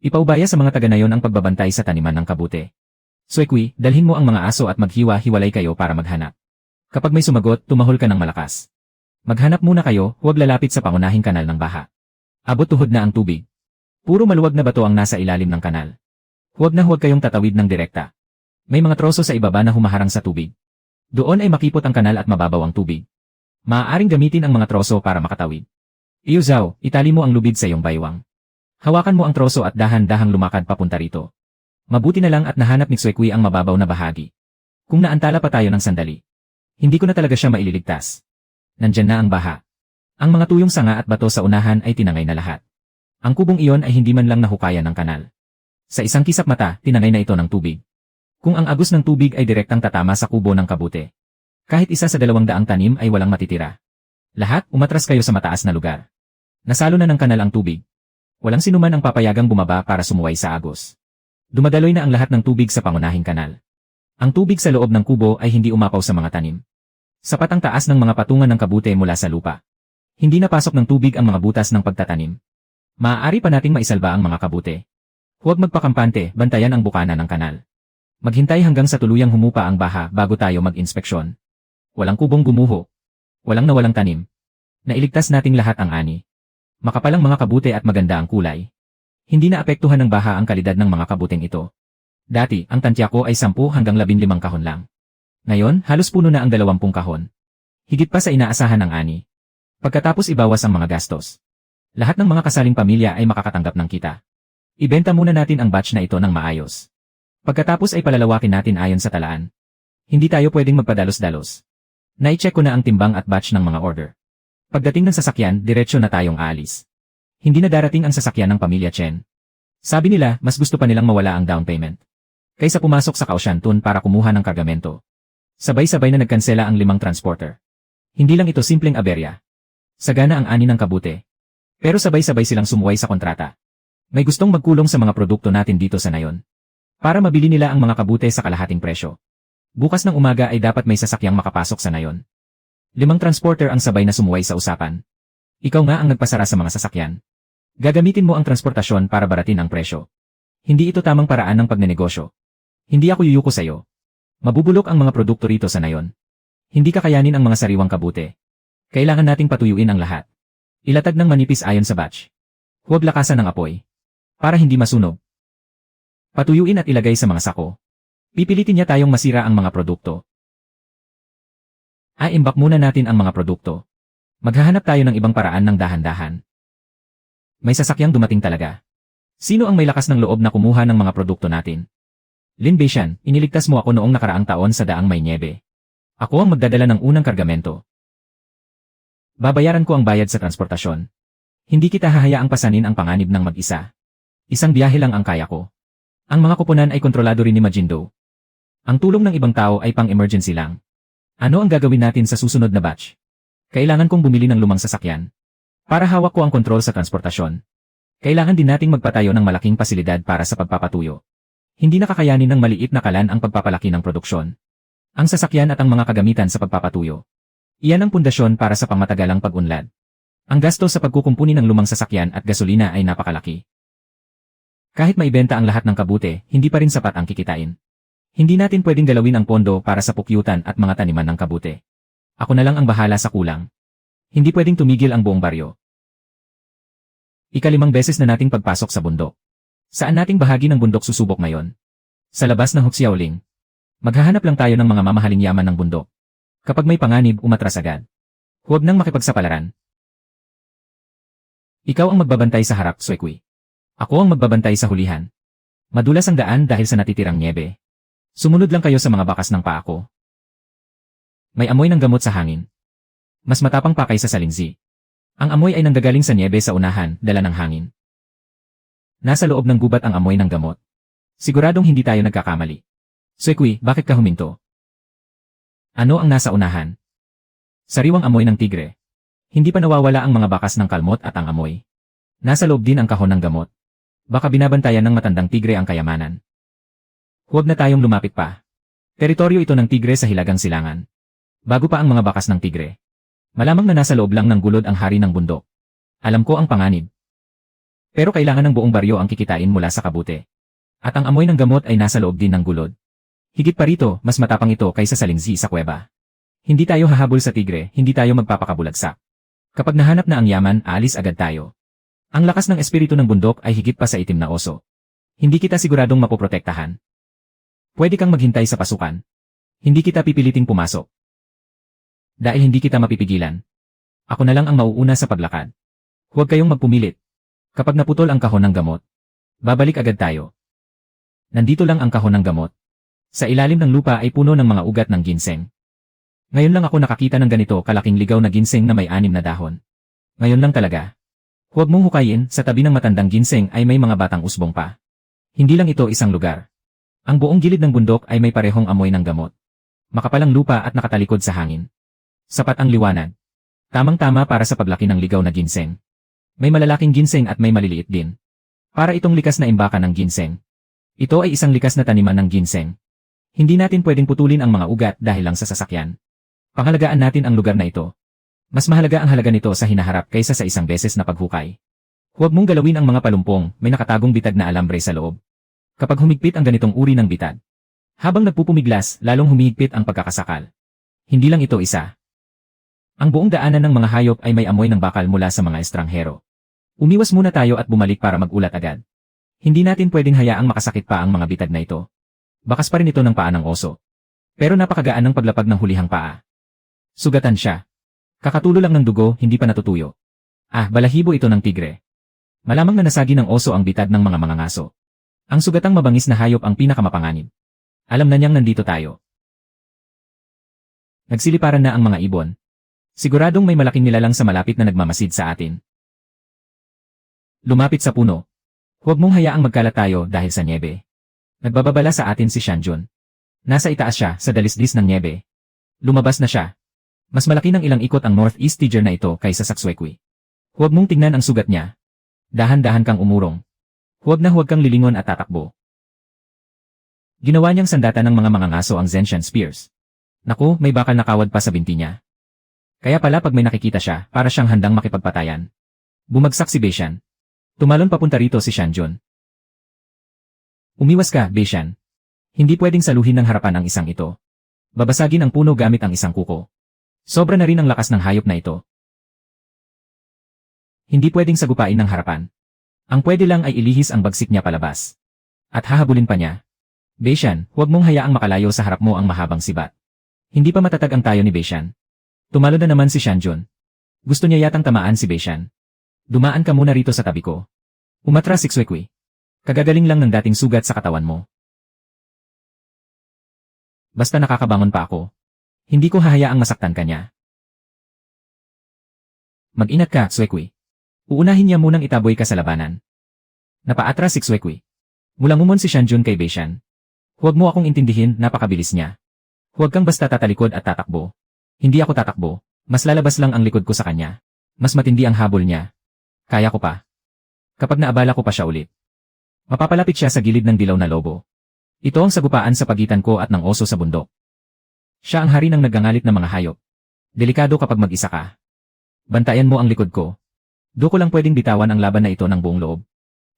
Ipaubaya sa mga taga nayon ang pagbabantay sa taniman ng kabute. Tswekwi, dalhin mo ang mga aso at maghiwa-hiwalay kayo para maghanap. Kapag may sumagot, tumahol ka ng malakas. Maghanap muna kayo, huwag lalapit sa pangunahing kanal ng baha. Abot tuhod na ang tubig. Puro maluwag na bato ang nasa ilalim ng kanal. Huwag na huwag kayong tatawid ng direkta. May mga troso sa ibaba na humaharang sa tubig. Doon ay makipot ang kanal at mababaw ang tubig. Maaaring gamitin ang mga troso para makatawid. Iyo Zhao, itali mo ang lubid sa iyong baywang. Hawakan mo ang troso at dahan-dahang lumakad papunta rito. Mabuti na lang at nahanap ni Tswekwi ang mababaw na bahagi. Kung naantala pa tayo ng sandali, hindi ko na talaga siya maililigtas. Nandyan na ang baha. Ang mga tuyong sanga at bato sa unahan ay tinangay na lahat. Ang kubong iyon ay hindi man lang nahukayan ng kanal. Sa isang kisap mata, tinangay na ito ng tubig. Kung ang agos ng tubig ay direktang tatama sa kubo ng kabute, kahit isa sa 200 tanim ay walang matitira. Lahat, umatras kayo sa mataas na lugar. Nasalo na ng kanal ang tubig. Walang sinuman ang papayagang bumaba para sumuway sa agos. Dumadaloy na ang lahat ng tubig sa pangunahing kanal. Ang tubig sa loob ng kubo ay hindi umapaw sa mga tanim. Sapat ang taas ng mga patungan ng kabute mula sa lupa. Hindi napasok ng tubig ang mga butas ng pagtatanim. Maaari pa nating maisalba ang mga kabute. Huwag magpakampante, bantayan ang bukana ng kanal. Maghintay hanggang sa tuluyang humupa ang baha bago tayo mag-inspeksyon. Walang kubong gumuho. Walang nawalang tanim. Nailigtas nating lahat ang ani. Makapalang mga kabute at maganda ang kulay. Hindi na apektuhan ng baha ang kalidad ng mga kabuteng ito. Dati, ang tantya ko ay 10 hanggang 15 kahon lang. Ngayon, halos puno na ang 20 kahon. Higit pa sa inaasahan ng ani. Pagkatapos ibawas ang mga gastos. Lahat ng mga kasaling pamilya ay makakatanggap ng kita. Ibenta muna natin ang batch na ito ng maayos. Pagkatapos ay palalawakin natin ayon sa talaan. Hindi tayo pwedeng magpadalos-dalos. Nai-check ko na ang timbang at batch ng mga order. Pagdating ng sasakyan, diretsyo na tayong aalis. Hindi na darating ang sasakyan ng pamilya Chen. Sabi nila, mas gusto pa nilang mawala ang down payment. Kaysa pumasok sa Kaohsiantun para kumuha ng kargamento. Sabay-sabay na nagkansela ang 5 transporter. Hindi lang ito simpleng aberya. Sagana ang ani ng kabute. Pero sabay-sabay silang sumuway sa kontrata. May gustong magkulong sa mga produkto natin dito sa nayon. Para mabili nila ang mga kabute sa kalahating presyo. Bukas ng umaga ay dapat may sasakyang makapasok sa nayon. 5 transporter ang sabay na sumuway sa usapan. Ikaw nga ang nagpasara sa mga sasakyan. Gagamitin mo ang transportasyon para baratin ang presyo. Hindi ito tamang paraan ng pagnenegosyo. Hindi ako yuyuko sa'yo. Mabubulok ang mga produkto rito sa nayon. Hindi kakayanin ang mga sariwang kabute. Kailangan nating patuyuin ang lahat. Ilatag ng manipis ayon sa batch. Huwag lakasan ng apoy. Para hindi masunog. Patuyuin at ilagay sa mga sako. Pipilitin niya tayong masira ang mga produkto. Imbak muna natin ang mga produkto. Maghahanap tayo ng ibang paraan ng dahan-dahan. May sasakyang dumating talaga. Sino ang may lakas ng loob na kumuha ng mga produkto natin? Lin Beishan, iniligtas mo ako noong nakaraang taon sa daang may niebe. Ako ang magdadala ng unang kargamento. Babayaran ko ang bayad sa transportasyon. Hindi kita hahayaang pasanin ang panganib ng mag-isa. Isang biyahe lang ang kaya ko. Ang mga kuponan ay kontrolado rin ni Majindo. Ang tulong ng ibang tao ay pang-emergency lang. Ano ang gagawin natin sa susunod na batch? Kailangan kong bumili ng lumang sasakyan. Para hawak ko ang kontrol sa transportasyon. Kailangan din nating magpatayo ng malaking pasilidad para sa pagpapatuyo. Hindi nakakayanin ng maliit na kalan ang pagpapalaki ng produksyon. Ang sasakyan at ang mga kagamitan sa pagpapatuyo. Iyan ang pundasyon para sa pangmatagalang pag-unlad. Ang gasto sa pagkukumpuni ng lumang sasakyan at gasolina ay napakalaki. Kahit maibenta ang lahat ng kabute, hindi pa rin sapat ang kikitain. Hindi natin pwedeng galawin ang pondo para sa pukyutan at mga taniman ng kabute. Ako na lang ang bahala sa kulang. Hindi pwedeng tumigil ang buong baryo. Ika-5 beses na nating pagpasok sa bundok. Saan nating bahagi ng bundok susubok ngayon? Sa labas ng Huxiaoling. Maghahanap lang tayo ng mga mamahaling yaman ng bundok. Kapag may panganib, umatras agad. Huwag nang makipagsapalaran. Ikaw ang magbabantay sa harap, Suekui. Ako ang magbabantay sa hulihan. Madulas ang daan dahil sa natitirang niebe. Sumunod lang kayo sa mga bakas ng paa ko. May amoy ng gamot sa hangin. Mas matapang pa kaysa sa linzi. Ang amoy ay nanggagaling sa niebe sa unahan, dala ng hangin. Nasa loob ng gubat ang amoy ng gamot. Siguradong hindi tayo nagkakamali. Suekui, bakit ka huminto? Ano ang nasa unahan? Sariwang amoy ng tigre. Hindi pa nawawala ang mga bakas ng kalmot at ang amoy. Nasa loob din ang kahon ng gamot. Baka binabantayan ng matandang tigre ang kayamanan. Huwag na tayong lumapit pa. Teritoryo ito ng tigre sa Hilagang Silangan. Bago pa ang mga bakas ng tigre. Malamang na nasa loob lang ng gulod ang hari ng bundok. Alam ko ang panganib. Pero kailangan ng buong baryo ang kikitain mula sa kabute. At ang amoy ng gamot ay nasa loob din ng gulod. Higit pa rito, mas matapang ito kaysa sa lingzi sa kuweba. Hindi tayo hahabol sa tigre, hindi tayo magpapakabulagsak. Kapag nahanap na ang yaman, aalis agad tayo. Ang lakas ng espiritu ng bundok ay higit pa sa itim na oso. Hindi kita siguradong mapoprotektahan. Pwede kang maghintay sa pasukan. Hindi kita pipiliting pumasok. Dahil hindi kita mapipigilan. Ako na lang ang mauuna sa paglakad. Huwag kayong magpumilit. Kapag naputol ang kahon ng gamot, babalik agad tayo. Nandito lang ang kahon ng gamot. Sa ilalim ng lupa ay puno ng mga ugat ng ginseng. Ngayon lang ako nakakita ng ganito kalaking ligaw na ginseng na may 6 na dahon. Ngayon lang talaga. Huwag mong hukayin, sa tabi ng matandang ginseng ay may mga batang usbong pa. Hindi lang ito isang lugar. Ang buong gilid ng bundok ay may parehong amoy ng gamot. Makapalang lupa at nakatalikod sa hangin. Sapat ang liwanag. Tamang-tama para sa paglaki ng ligaw na ginseng. May malalaking ginseng at may maliliit din. Para itong likas na imbakan ng ginseng. Ito ay isang likas na taniman ng ginseng. Hindi natin pwedeng putulin ang mga ugat dahil lang sa sasakyan. Pangalagaan natin ang lugar na ito. Mas mahalaga ang halaga nito sa hinaharap kaysa sa isang beses na paghukay. Huwag mong galawin ang mga palumpong, may nakatagong bitad na alambre sa loob. Kapag humigpit ang ganitong uri ng bitad. Habang nagpupumiglas, lalong humihigpit ang pagkakasakal. Hindi lang ito isa. Ang buong daanan ng mga hayop ay may amoy ng bakal mula sa mga estranghero. Umiwas muna tayo at bumalik para magulat agad. Hindi natin pwedeng hayaang makasakit pa ang mga bitad na ito. Bakas pa rin ito ng paa ng oso. Pero napakagaan ng paglapag ng hulihang paa. Sugatan siya. Kakatulo lang ng dugo, hindi pa natutuyo. Balahibo ito ng tigre. Malamang na nasagi ng oso ang bitad ng mga mangangaso. Ang sugatang mabangis na hayop ang pinakamapanganib. Alam na niyang nandito tayo. Nagsiliparan na ang mga ibon. Siguradong may malaking nilalang sa malapit na nagmamasid sa atin. Lumapit sa puno. Huwag mong hayaang magkalat tayo dahil sa niebe. Nagbababala sa atin si Shanjun. Nasa itaas siya sa dalisdis ng niebe. Lumabas na siya. Mas malaki ng ilang ikot ang Northeast Tiger na ito kaysa sa Suekui. Huwag mong tingnan ang sugat niya. Dahan-dahan kang umurong. Huwag kang lilingon at tatakbo. Ginawa niyang sandata ng mga mangangaso ang Zenshan Spears. Naku, may bakal na kawad pa sa binti niya. Kaya pala pag may nakikita siya, para siyang handang makipagpatayan. Bumagsak si Beishan. Tumalon papunta rito si Shanjun. Umiwas ka, Beishan. Hindi pwedeng saluhin ng harapan ang isang ito. Babasagin ang puno gamit ang isang kuko. Sobra na rin ang lakas ng hayop na ito. Hindi pwedeng sagupain ng harapan. Ang pwede lang ay ilihis ang bagsik niya palabas. At hahabulin pa niya. Beishan, huwag mong hayaang makalayo sa harap mo ang mahabang sibat. Hindi pa matatag ang tayo ni Beishan. Tumalo na naman si Shanjun. Gusto niya yatang tamaan si Beishan. Dumaan ka muna rito sa tabi ko. Umatras si Xuequi. Kagagaling lang ng dating sugat sa katawan mo. Basta nakakabangon pa ako. Hindi ko hahayaang masaktan ka niya. Mag-ingat ka, Xuequi. Uunahin niya munang itaboy ka sa labanan. Napaatras si Xuequi. Mulang-umon si Shanjun kay Beishan. Huwag mo akong intindihin, napakabilis niya. Huwag kang basta tatalikod at tatakbo. Hindi ako tatakbo, mas lalabas lang ang likod ko sa kanya. Mas matindi ang habol niya. Kaya ko pa. Kapag naabala ko pa siya ulit. Mapapalapit siya sa gilid ng dilaw na lobo. Ito ang sagupaan sa pagitan ko at ng oso sa bundok. Siya ang hari ng nagangalit na mga hayop. Delikado kapag mag-isa ka. Bantayan mo ang likod ko. Doon ko lang pwedeng bitawan ang laban na ito ng buong loob.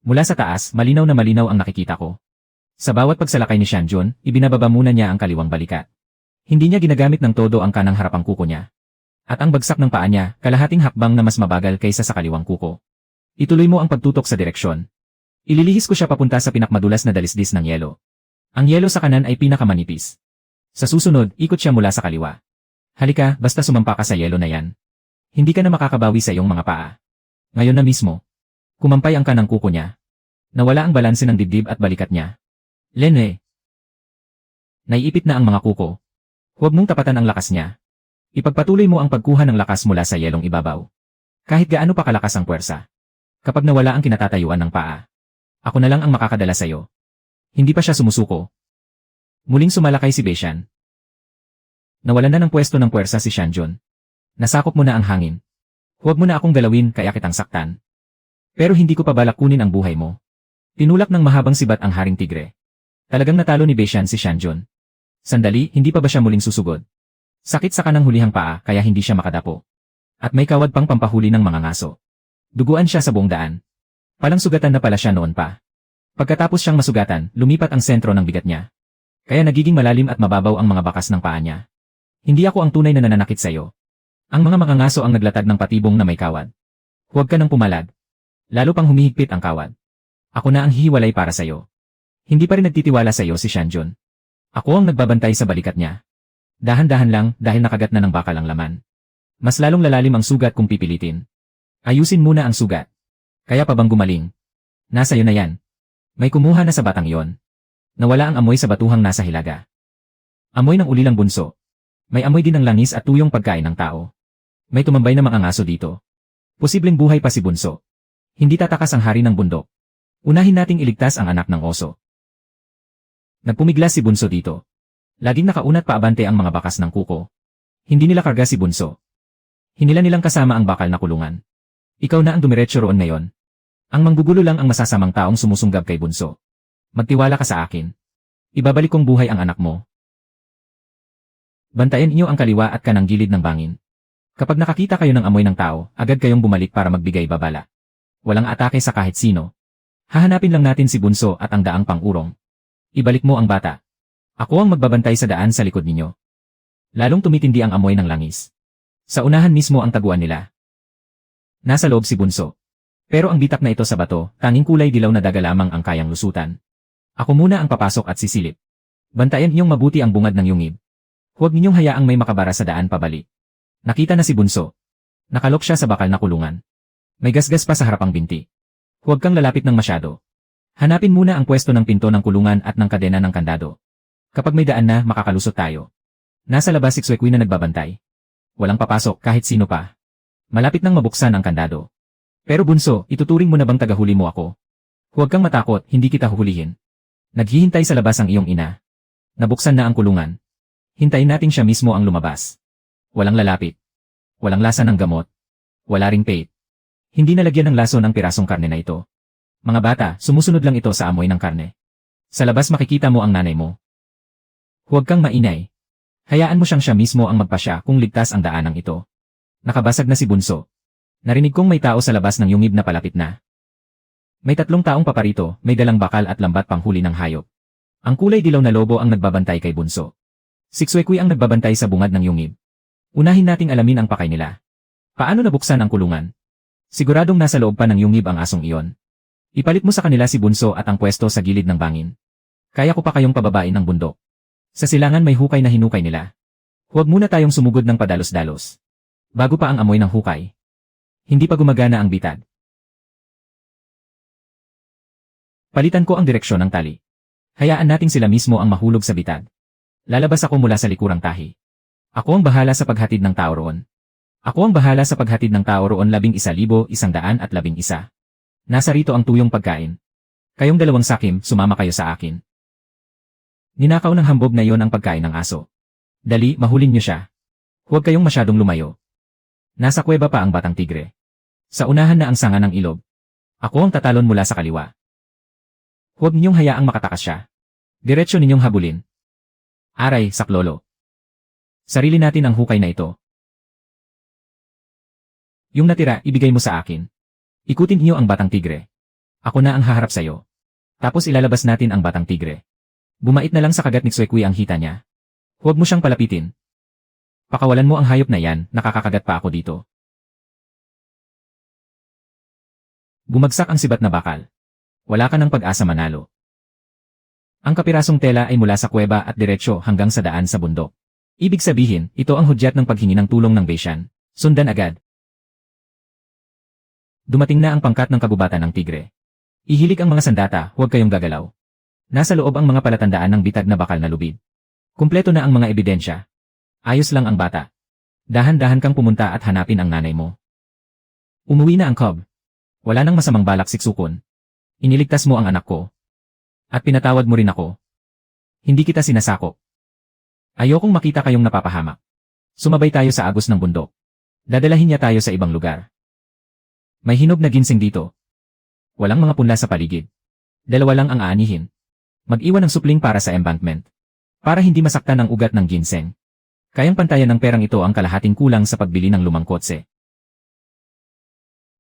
Mula sa taas, malinaw na malinaw ang nakikita ko. Sa bawat pagsalakay ni Shanjun, ibinababa muna niya ang kaliwang balikat. Hindi niya ginagamit ng todo ang kanang harapang kuko niya. At ang bagsak ng paa niya, kalahating hakbang na mas mabagal kaysa sa kaliwang kuko. Ituloy mo ang pagtutok sa direksyon. Ililihis ko siya papunta sa pinakmadulas na dalisdis ng yelo. Ang yelo sa kanan ay pinakamanipis. Sa susunod, ikot siya mula sa kaliwa. Halika, basta sumampa ka sa yelo na yan. Hindi ka na makakabawi sa iyong mga paa. Ngayon na mismo. Kumampay ang kanang kuko niya. Nawala ang balanse ng dibdib at balikat niya. Lene. Naiipit na ang mga kuko. Huwag mong tapatan ang lakas niya. Ipagpatuloy mo ang pagkuha ng lakas mula sa yelong ibabaw. Kahit gaano pa kalakas ang puwersa. Kapag nawala ang kinatatayuan ng paa, ako na lang ang makakadala sa iyo. Hindi pa siya sumusuko. Muling sumalakay si Beishan. Nawalan na ng pwesto ng puwersa si Shanjun. Nasakop mo na ang hangin. Huwag mo na akong galawin kaya kitang saktan. Pero hindi ko pa balak kunin ang buhay mo. Tinulak ng mahabang sibat ang haring tigre. Talagang natalo ni Beishan si Shanjun. Sandali, hindi pa ba siya muling susugod? Sakit sa kanang hulihang paa kaya hindi siya makadapo. At may kawad pang pampahuli ng mga ngaso. Duguan siya sa buong daan. Palang sugatan na pala siya noon pa. Pagkatapos siyang masugatan, lumipat ang sentro ng bigat niya. Kaya nagiging malalim at mababaw ang mga bakas ng paa niya. Hindi ako ang tunay na nananakit sa iyo. Ang mga mangangaso ang naglatag ng patibong na may kawad. Huwag ka nang pumalag. Lalo pang humihigpit ang kawad. Ako na ang hihiwalay para sa iyo. Hindi pa rin nagtitiwala sa iyo si Shanjun. Ako ang nagbabantay sa balikat niya. Dahan-dahan lang dahil nakagat na ng bakal ang laman. Mas lalong lalalim ang sugat kung pipilitin. Ayusin muna ang sugat. Kaya pa bang gumaling? Nasa iyo na yan. May kumuha na sa batang yon. Nawala ang amoy sa batuhang nasa hilaga. Amoy ng ulilang bunso. May amoy din ng langis at tuyong pagkain ng tao. May tumambay na mga ngaso dito. Posibleng buhay pa si bunso. Hindi tatakas ang hari ng bundok. Unahin nating iligtas ang anak ng oso. Nagpumiglas si bunso dito. Laging nakaunat paabante ang mga bakas ng kuko. Hindi nila karga si bunso. Hinila nilang kasama ang bakal na kulungan. Ikaw na ang dumiretso roon ngayon. Ang manggugulo lang ang masasamang taong sumusunggab kay bunso. Magtiwala ka sa akin. Ibabalik kong buhay ang anak mo. Bantayan niyo ang kaliwa at kanang gilid ng bangin. Kapag nakakita kayo ng amoy ng tao, agad kayong bumalik para magbigay babala. Walang atake sa kahit sino. Hahanapin lang natin si bunso at ang daang pang-urong. Ibalik mo ang bata. Ako ang magbabantay sa daan sa likod ninyo. Lalong tumitindi ang amoy ng langis. Sa unahan mismo ang taguan nila. Nasa loob si bunso. Pero ang bitak na ito sa bato, tanging kulay dilaw na daga lamang ang kayang lusutan. Ako muna ang papasok at sisilip. Bantayan ninyong mabuti ang bungad ng yungib. Huwag ninyong hayaang may makabara sa daan pabalik. Nakita na si bunso. Nakalok siya sa bakal na kulungan. May gasgas pa sa harapang binti. Huwag kang lalapit ng masyado. Hanapin muna ang pwesto ng pinto ng kulungan at ng kadena ng kandado. Kapag may daan na, makakalusot tayo. Nasa labas si Xuequi na nagbabantay. Walang papasok kahit sino pa. Malapit nang mabuksan ang kandado. Pero bunso, ituturing mo na bang tagahuli mo ako? Huwag kang matakot, hindi kita huhulihin. Naghihintay sa labas ang iyong ina. Nabuksan na ang kulungan. Hintayin natin siya mismo ang lumabas. Walang lalapit. Walang lasa ng gamot. Wala ring pait. Hindi nalagyan ng laso ng pirasong karne na ito. Mga bata, sumusunod lang ito sa amoy ng karne. Sa labas makikita mo ang nanay mo. Huwag kang maingay. Hayaan mo siya mismo ang magpasya kung ligtas ang daanang ito. Nakabasag na si Bunso. Narinig kong may tao sa labas ng yungib na palapit na. May 3 taong paparito, may dalang bakal at lambat panghuli ng hayop. Ang kulay dilaw na lobo ang nagbabantay kay Bunso. Si Xuequi ang nagbabantay sa bungad ng yungib. Unahin nating alamin ang pakay nila. Paano nabuksan ang kulungan? Siguradong nasa loob pa ng yungib ang asong iyon. Ipalit mo sa kanila si Bunso at ang pwesto sa gilid ng bangin. Kaya ko pa kayong pababain ng bundok. Sa silangan may hukay na hinukay nila. Huwag muna tayong sumugod ng padalos-dalos. Bago pa ang amoy ng hukay. Hindi pa gumagana ang bitad. Palitan ko ang direksyon ng tali. Hayaan nating sila mismo ang mahulog sa bitad. Lalabas ako mula sa likurang tahi. Ako ang bahala sa paghatid ng tao roon. Ako ang bahala sa paghatid ng tao roon 11,111. Nasa rito ang tuyong pagkain. Kayong 2 sakim, sumama kayo sa akin. Ninakaw ng hambog na iyon ang pagkain ng aso. Dali, mahulin niyo siya. Huwag kayong masyadong lumayo. Nasa kuweba pa ang batang tigre. Sa unahan na ang sanga ng ilog. Ako ang tatalon mula sa kaliwa. Huwag ninyong hayaang makatakas siya. Diretsyo ninyong habulin. Aray, saklolo. Sarili natin ang hukay na ito. Yung natira, ibigay mo sa akin. Ikutin niyo ang batang tigre. Ako na ang haharap sa'yo. Tapos ilalabas natin ang batang tigre. Bumait na lang sa kagat ni Xuequi ang hita niya. Huwag mo siyang palapitin. Pakawalan mo ang hayop na yan, nakakakagat pa ako dito. Bumagsak ang sibat na bakal. Wala ka ng pag-asa manalo. Ang kapirasong tela ay mula sa kuweba at diretsyo hanggang sa daan sa bundok. Ibig sabihin, ito ang hudyat ng paghingi ng tulong ng Beishan. Sundan agad. Dumating na ang pangkat ng kagubatan ng tigre. Ihilig ang mga sandata, huwag kayong gagalaw. Nasa loob ang mga palatandaan ng bitag na bakal na lubid. Kumpleto na ang mga ebidensya. Ayos lang ang bata. Dahan-dahan kang pumunta at hanapin ang nanay mo. Umuwi na ang cub. Wala nang masamang balak siksukon. Iniligtas mo ang anak ko. At pinatawad mo rin ako. Hindi kita sinasakop. Ayokong makita kayong napapahamak. Sumabay tayo sa agos ng bundok. Dadalahin niya tayo sa ibang lugar. May hinog na ginseng dito. Walang mga punla sa paligid. 2 lang ang aanihin. Mag-iwan ng supling para sa embankment. Para hindi masaktan ang ugat ng ginseng. Kayang pantayan ng perang ito ang kalahating kulang sa pagbili ng lumang kotse.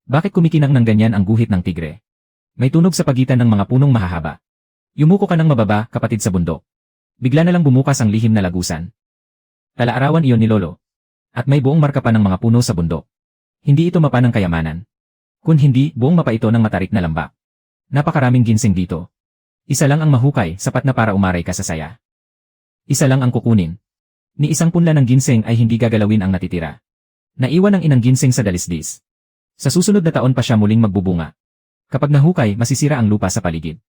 Bakit kumikinang ng ganyan ang guhit ng tigre? May tunog sa pagitan ng mga punong mahahaba. Yumuko ka ng mababa, kapatid sa bundok. Bigla na lang bumukas ang lihim na lagusan. Tala-arawan iyon ni Lolo. At may buong marka pa ng mga puno sa bundok. Hindi ito mapa ng kayamanan. Kung hindi, buong mapa ito ng matarik na lambak. Napakaraming ginseng dito. Isa lang ang mahukay, sapat na para umaray ka sa saya. Isa lang ang kukunin. Ni isang punla ng ginseng ay hindi gagalawin ang natitira. Naiwan ang inang ginseng sa dalisdis. Sa susunod na taon pa siya muling magbubunga. Kapag nahukay, masisira ang lupa sa paligid.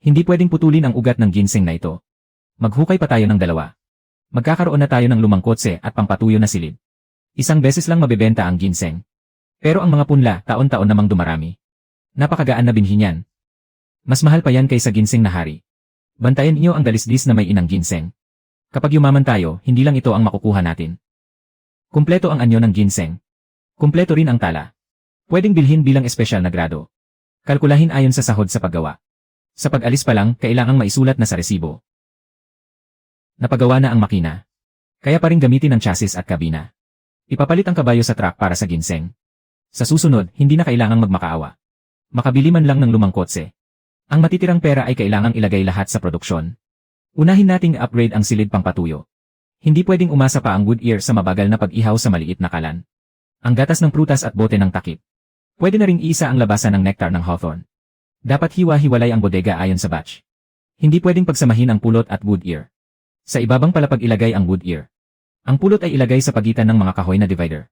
Hindi pwedeng putulin ang ugat ng ginseng na ito. Maghukay pa tayo ng 2. Magkakaroon na tayo ng lumang kotse at pampatuyo na silid. Isang beses lang mabebenta ang ginseng. Pero ang mga punla, taon-taon namang dumarami. Napakagaan na binhi niyan. Mas mahal pa yan kaysa ginseng na hari. Bantayan niyo ang dalisdis na may inang ginseng. Kapag yumaman tayo, hindi lang ito ang makukuha natin. Kumpleto ang anyo ng ginseng. Kumpleto rin ang tala. Pwedeng bilhin bilang espesyal na grado. Kalkulahin ayon sa sahod sa paggawa. Sa pag-alis pa lang, kailangang maisulat na sa resibo. Napagawa na ang makina. Kaya pa rin gamitin ang chassis at kabina. Ipapalit ang kabayo sa truck para sa ginseng. Sa susunod, hindi na kailangang magmakaawa. Makabili man lang ng lumang kotse. Ang matitirang pera ay kailangang ilagay lahat sa produksyon. Unahin nating upgrade ang silid pangpatuyo. Hindi pwedeng umasa pa ang Goodyear sa mabagal na pag-ihaw sa maliit na kalan. Ang gatas ng prutas at bote ng takip. Pwede na ring iisa ang labasan ng nectar ng hawthorn. Dapat hiwa-hiwalay ang bodega ayon sa batch. Hindi pwedeng pagsamahin ang pulot at Goodyear. Sa ibabang palapag ilagay ang Goodyear. Ang pulot ay ilagay sa pagitan ng mga kahoy na divider.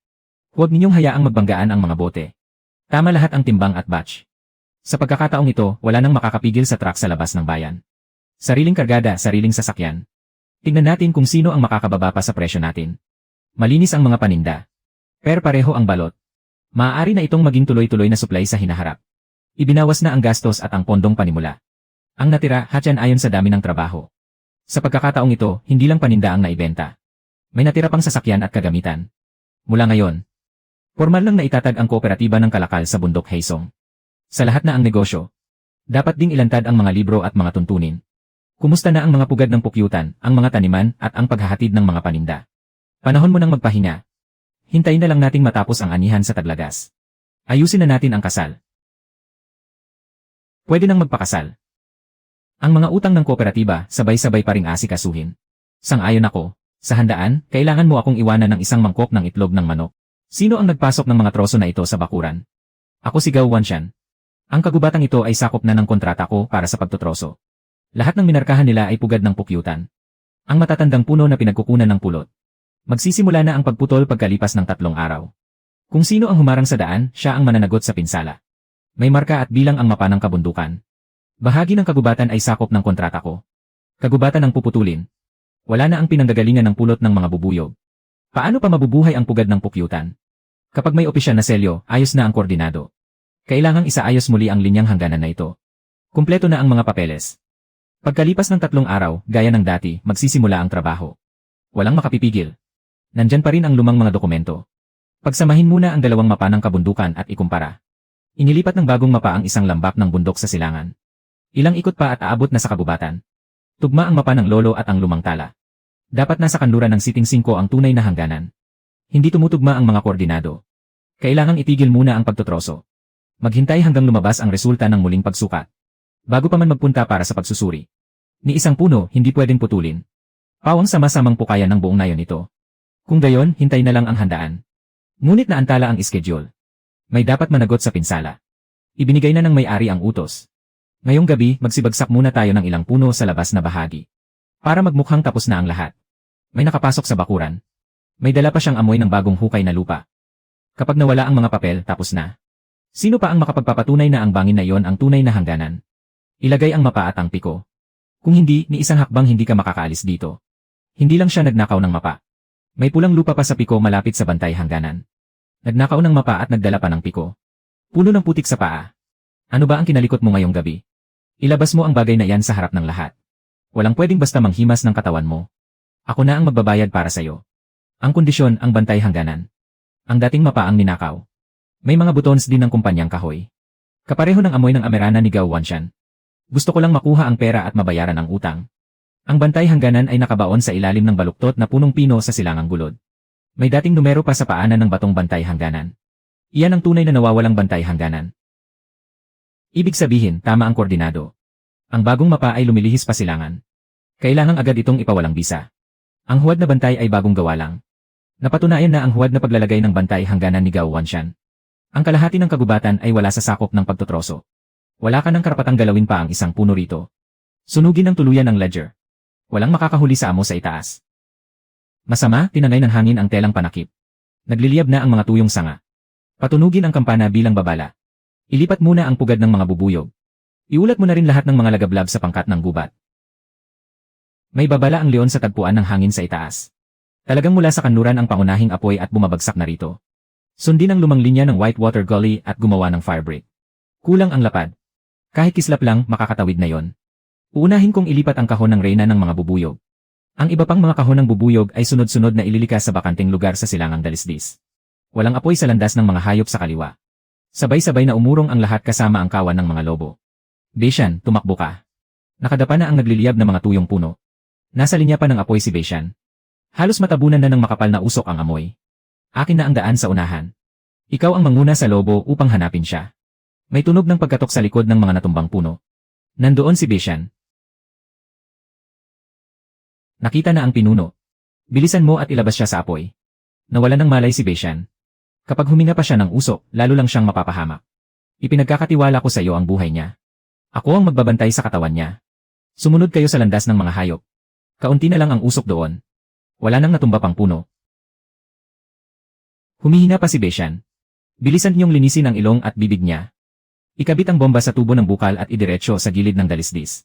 Huwag ninyong hayaang magbanggaan ang mga bote. Tama lahat ang timbang at batch. Sa pagkakataong ito, wala nang makakapigil sa truck sa labas ng bayan. Sariling kargada, sariling sasakyan. Tingnan natin kung sino ang makakababa pa sa presyo natin. Malinis ang mga paninda. Pero pareho ang balot. Maaari na itong maging tuloy-tuloy na supply sa hinaharap. Ibinawas na ang gastos at ang pondong panimula. Ang natira, hatyan ayon sa dami ng trabaho. Sa pagkakataong ito, hindi lang paninda ang naibenta. May natira pang sasakyan at kagamitan. Mula ngayon, formal lang na itatag ang kooperatiba ng kalakal sa bundok Haesong. Sa lahat na ang negosyo, dapat ding ilantad ang mga libro at mga tuntunin. Kumusta na ang mga pugad ng pukyutan, ang mga taniman, at ang paghahatid ng mga paninda? Panahon mo nang magpahinga. Hintayin na lang nating matapos ang anihan sa Taglagas. Ayusin na natin ang kasal. Pwede nang magpakasal. Ang mga utang ng kooperatiba, sabay-sabay pa ring asikasuhin. Sang-ayon ako. Sa handaan, kailangan mo akong iwanan ng isang mangkok ng itlog ng manok. Sino ang nagpasok ng mga troso na ito sa bakuran? Ako si Gao Wanshan. Ang kagubatang ito ay sakop na ng kontrata ko para sa pagtutroso. Lahat ng minarkahan nila ay pugad ng pukyutan. Ang matatandang puno na pinagkukunan ng pulot. Magsisimula na ang pagputol pagkalipas ng 3 araw. Kung sino ang humarang sa daan, siya ang mananagot sa pinsala. May marka at bilang ang mapa ng kabundukan. Bahagi ng kagubatan ay sakop ng kontrata ko. Kagubatan ang puputulin. Wala na ang pinanggagalingan ng pulot ng mga bubuyog. Paano pa mabubuhay ang pugad ng pukyutan? Kapag may opisyal na selyo, ayos na ang koordinado. Kailangang isaayos muli ang linyang hangganan na ito. Kumpleto na ang mga papeles. Pagkalipas ng 3 araw, gaya ng dati, magsisimula ang trabaho. Walang makapipigil. Nandyan pa rin ang lumang mga dokumento. Pagsamahin muna ang 2 mapa ng kabundukan at ikumpara. Inilipat ng bagong mapa ang isang lambak ng bundok sa silangan. Ilang ikot pa at aabot na sa kagubatan. Tugma ang mapa ng lolo at ang lumang tala. Dapat nasa kanluran ng Siting 5 ang tunay na hangganan. Hindi tumutugma ang mga koordinado. Kailangang itigil muna ang pagtutroso. Maghintay hanggang lumabas ang resulta ng muling pagsukat. Bago pa man magpunta para sa pagsusuri. Ni isang puno, hindi pwedeng putulin. Pawang sama-samang pukayan ng buong nayon ito. Kung gayon, hintay na lang ang handaan. Ngunit naantala ang schedule. May dapat managot sa pinsala. Ibinigay na ng may-ari ang utos. Ngayong gabi, magsibagsak muna tayo ng ilang puno sa labas na bahagi. Para magmukhang tapos na ang lahat. May nakapasok sa bakuran. May dala pa siyang amoy ng bagong hukay na lupa. Kapag nawala ang mga papel, tapos na. Sino pa ang makapagpapatunay na ang bangin na iyon ang tunay na hangganan? Ilagay ang mapa at ang piko. Kung hindi, ni isang hakbang hindi ka makakaalis dito. Hindi lang siya nagnakaw ng mapa. May pulang lupa pa sa piko malapit sa bantay hangganan. Nagnakaw ng mapa at nagdala pa ng piko. Puno ng putik sa paa. Ano ba ang kinalikot mo ngayong gabi? Ilabas mo ang bagay na yan sa harap ng lahat. Walang pwedeng basta manghimas ng katawan mo. Ako na ang magbabayad para sa'yo. Ang kondisyon, ang bantay hangganan. Ang dating mapa ang ninakaw. May mga butons din ng kumpanyang kahoy. Kapareho ng amoy ng Amerana ni Gao Wanshan. Gusto ko lang makuha ang pera at mabayaran ang utang. Ang bantay hangganan ay nakabaon sa ilalim ng baluktot na punong pino sa silangang gulod. May dating numero pa sa paanan ng batong bantay hangganan. Iyan ang tunay na nawawalang bantay hangganan. Ibig sabihin, tama ang koordinado. Ang bagong mapa ay lumilihis pa silangan. Kailangang agad itong ipawalang bisa. Ang huwad na bantay ay bagong gawa lang. Napatunayan na ang huwad na paglalagay ng bantay hangganan ni Gao Wanshan. Ang kalahati ng kagubatan ay wala sa sakop ng pagtutroso. Wala ka ng karapatang galawin pa ang isang puno rito. Sunugin ng tuluyan ng ledger. Walang makakahuli sa amo sa itaas. Masama, tinangay ng hangin ang telang panakip. Nagliliyab na ang mga tuyong sanga. Patunugin ang kampana bilang babala. Ilipat muna ang pugad ng mga bubuyog. Iulat mo na rin lahat ng mga lagablab sa pangkat ng gubat. May babala ang leon sa tagpuan ng hangin sa itaas. Talagang mula sa kanluran ang pangunahing apoy at bumabagsak na rito. Sundin ang lumang linya ng Whitewater Gully at gumawa ng firebreak. Kulang ang lapad. Kahit kislap lang, makakatawid na yon. Uunahin kong ilipat ang kahon ng reyna ng mga bubuyog. Ang iba pang mga kahon ng bubuyog ay sunod-sunod na ililikas sa bakanting lugar sa silangang dalisdis. Walang apoy sa landas ng mga hayop sa kaliwa. Sabay-sabay na umurong ang lahat kasama ang kawan ng mga lobo. Beishan, tumakbo ka. Nakadapa na ang nagliliyab na mga tuyong puno. Nasa linya pa ng apoy si Beishan. Halos matabunan na ng makapal na usok ang amoy. Akin na ang daan sa unahan. Ikaw ang manguna sa lobo upang hanapin siya. May tunog ng pagkatok sa likod ng mga natumbang puno. Nandoon si Beishan. Nakita na ang pinuno. Bilisan mo at ilabas siya sa apoy. Nawalan ng malay si Beishan. Kapag huminga pa siya ng usok, lalo lang siyang mapapahamak. Ipinagkakatiwala ko sa iyo ang buhay niya. Ako ang magbabantay sa katawan niya. Sumunod kayo sa landas ng mga hayop. Kaunti na lang ang usok doon. Wala nang natumba pang puno. Humihina pa si Beishan. Bilisan niyong linisin ang ilong at bibig niya. Ikabit ang bomba sa tubo ng bukal at idiretso sa gilid ng dalisdis.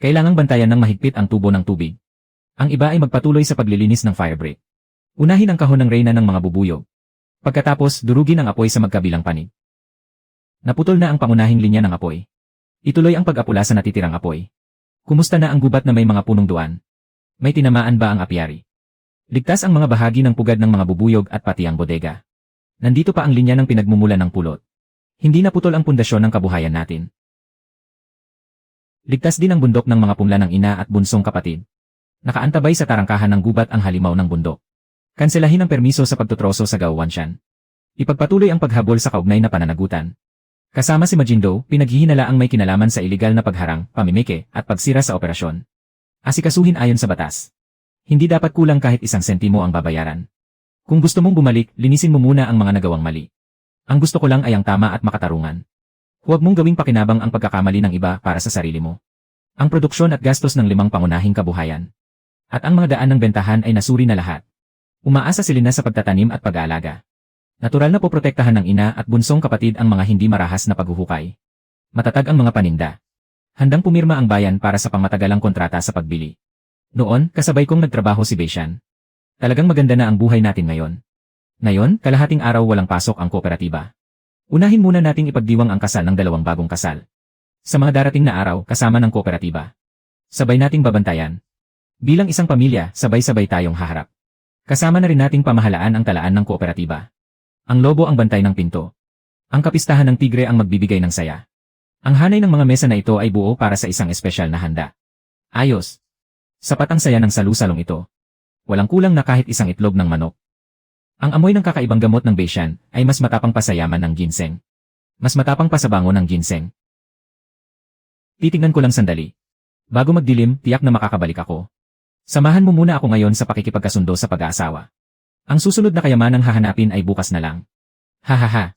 Kailangang bantayan ng mahigpit ang tubo ng tubig. Ang iba ay magpatuloy sa paglilinis ng firebreak. Unahin ang kahon ng reyna ng mga bubuyog. Pagkatapos, durugin ang apoy sa magkabilang panig. Naputol na ang pangunahing linya ng apoy. Ituloy ang pag-apula sa natitirang apoy. Kumusta na ang gubat na may mga punong duwan? May tinamaan ba ang apiary? Ligtas ang mga bahagi ng pugad ng mga bubuyog at pati ang bodega. Nandito pa ang linya ng pinagmumulan ng pulot. Hindi naputol ang pundasyon ng kabuhayan natin. Ligtas din ang bundok ng mga punla ng ina at bunsong kapatid. Nakaantabay sa tarangkahan ng gubat ang halimaw ng bundok. Kanselahin ang permiso sa pagtutroso sa Gauwanshan. Ipagpatuloy ang paghabol sa kaugnay na pananagutan. Kasama si Majindo, pinaghihinala ang may kinalaman sa iligal na pagharang, pamimike, at pagsira sa operasyon. Asikasuhin ayon sa batas. Hindi dapat kulang kahit isang sentimo ang babayaran. Kung gusto mong bumalik, linisin mo muna ang mga nagawang mali. Ang gusto ko lang ay ang tama at makatarungan. Huwag mong gawing pakinabang ang pagkakamali ng iba para sa sarili mo. Ang produksyon at gastos ng 5 pangunahing kabuhayan. At ang mga daan ng bentahan ay nasuri na lahat. Umaasa si Lina sa pagtatanim at pag-aalaga. Natural na poprotektahan ng ina at bunsong kapatid ang mga hindi marahas na paghuhukay. Matatag ang mga paninda. Handang pumirma ang bayan para sa pangmatagalang kontrata sa pagbili. Noon, kasabay kong nagtrabaho si Beishan. Talagang maganda na ang buhay natin ngayon. Ngayon, kalahating araw walang pasok ang kooperatiba. Unahin muna nating ipagdiwang ang kasal ng 2 bagong kasal. Sa mga darating na araw, kasama ng kooperatiba. Sabay nating babantayan. Bilang isang pamilya, sabay-sabay tayong haharap. Kasama na rin nating pamahalaan ang talaan ng kooperatiba. Ang lobo ang bantay ng pinto. Ang kapistahan ng tigre ang magbibigay ng saya. Ang hanay ng mga mesa na ito ay buo para sa isang espesyal na handa. Ayos. Sapat ang saya ng salusalong ito. Walang kulang na kahit isang itlog ng manok. Ang amoy ng kakaibang gamot ng Beishan ay mas matapang pa sa yaman ng ginseng. Mas matapang pa sa bango ng ginseng. Titignan ko lang sandali. Bago magdilim, tiyak na makakabalik ako. Samahan mo muna ako ngayon sa pakikipagkasundo sa pag-aasawa. Ang susunod na kayamanang hahanapin ay bukas na lang. Hahaha.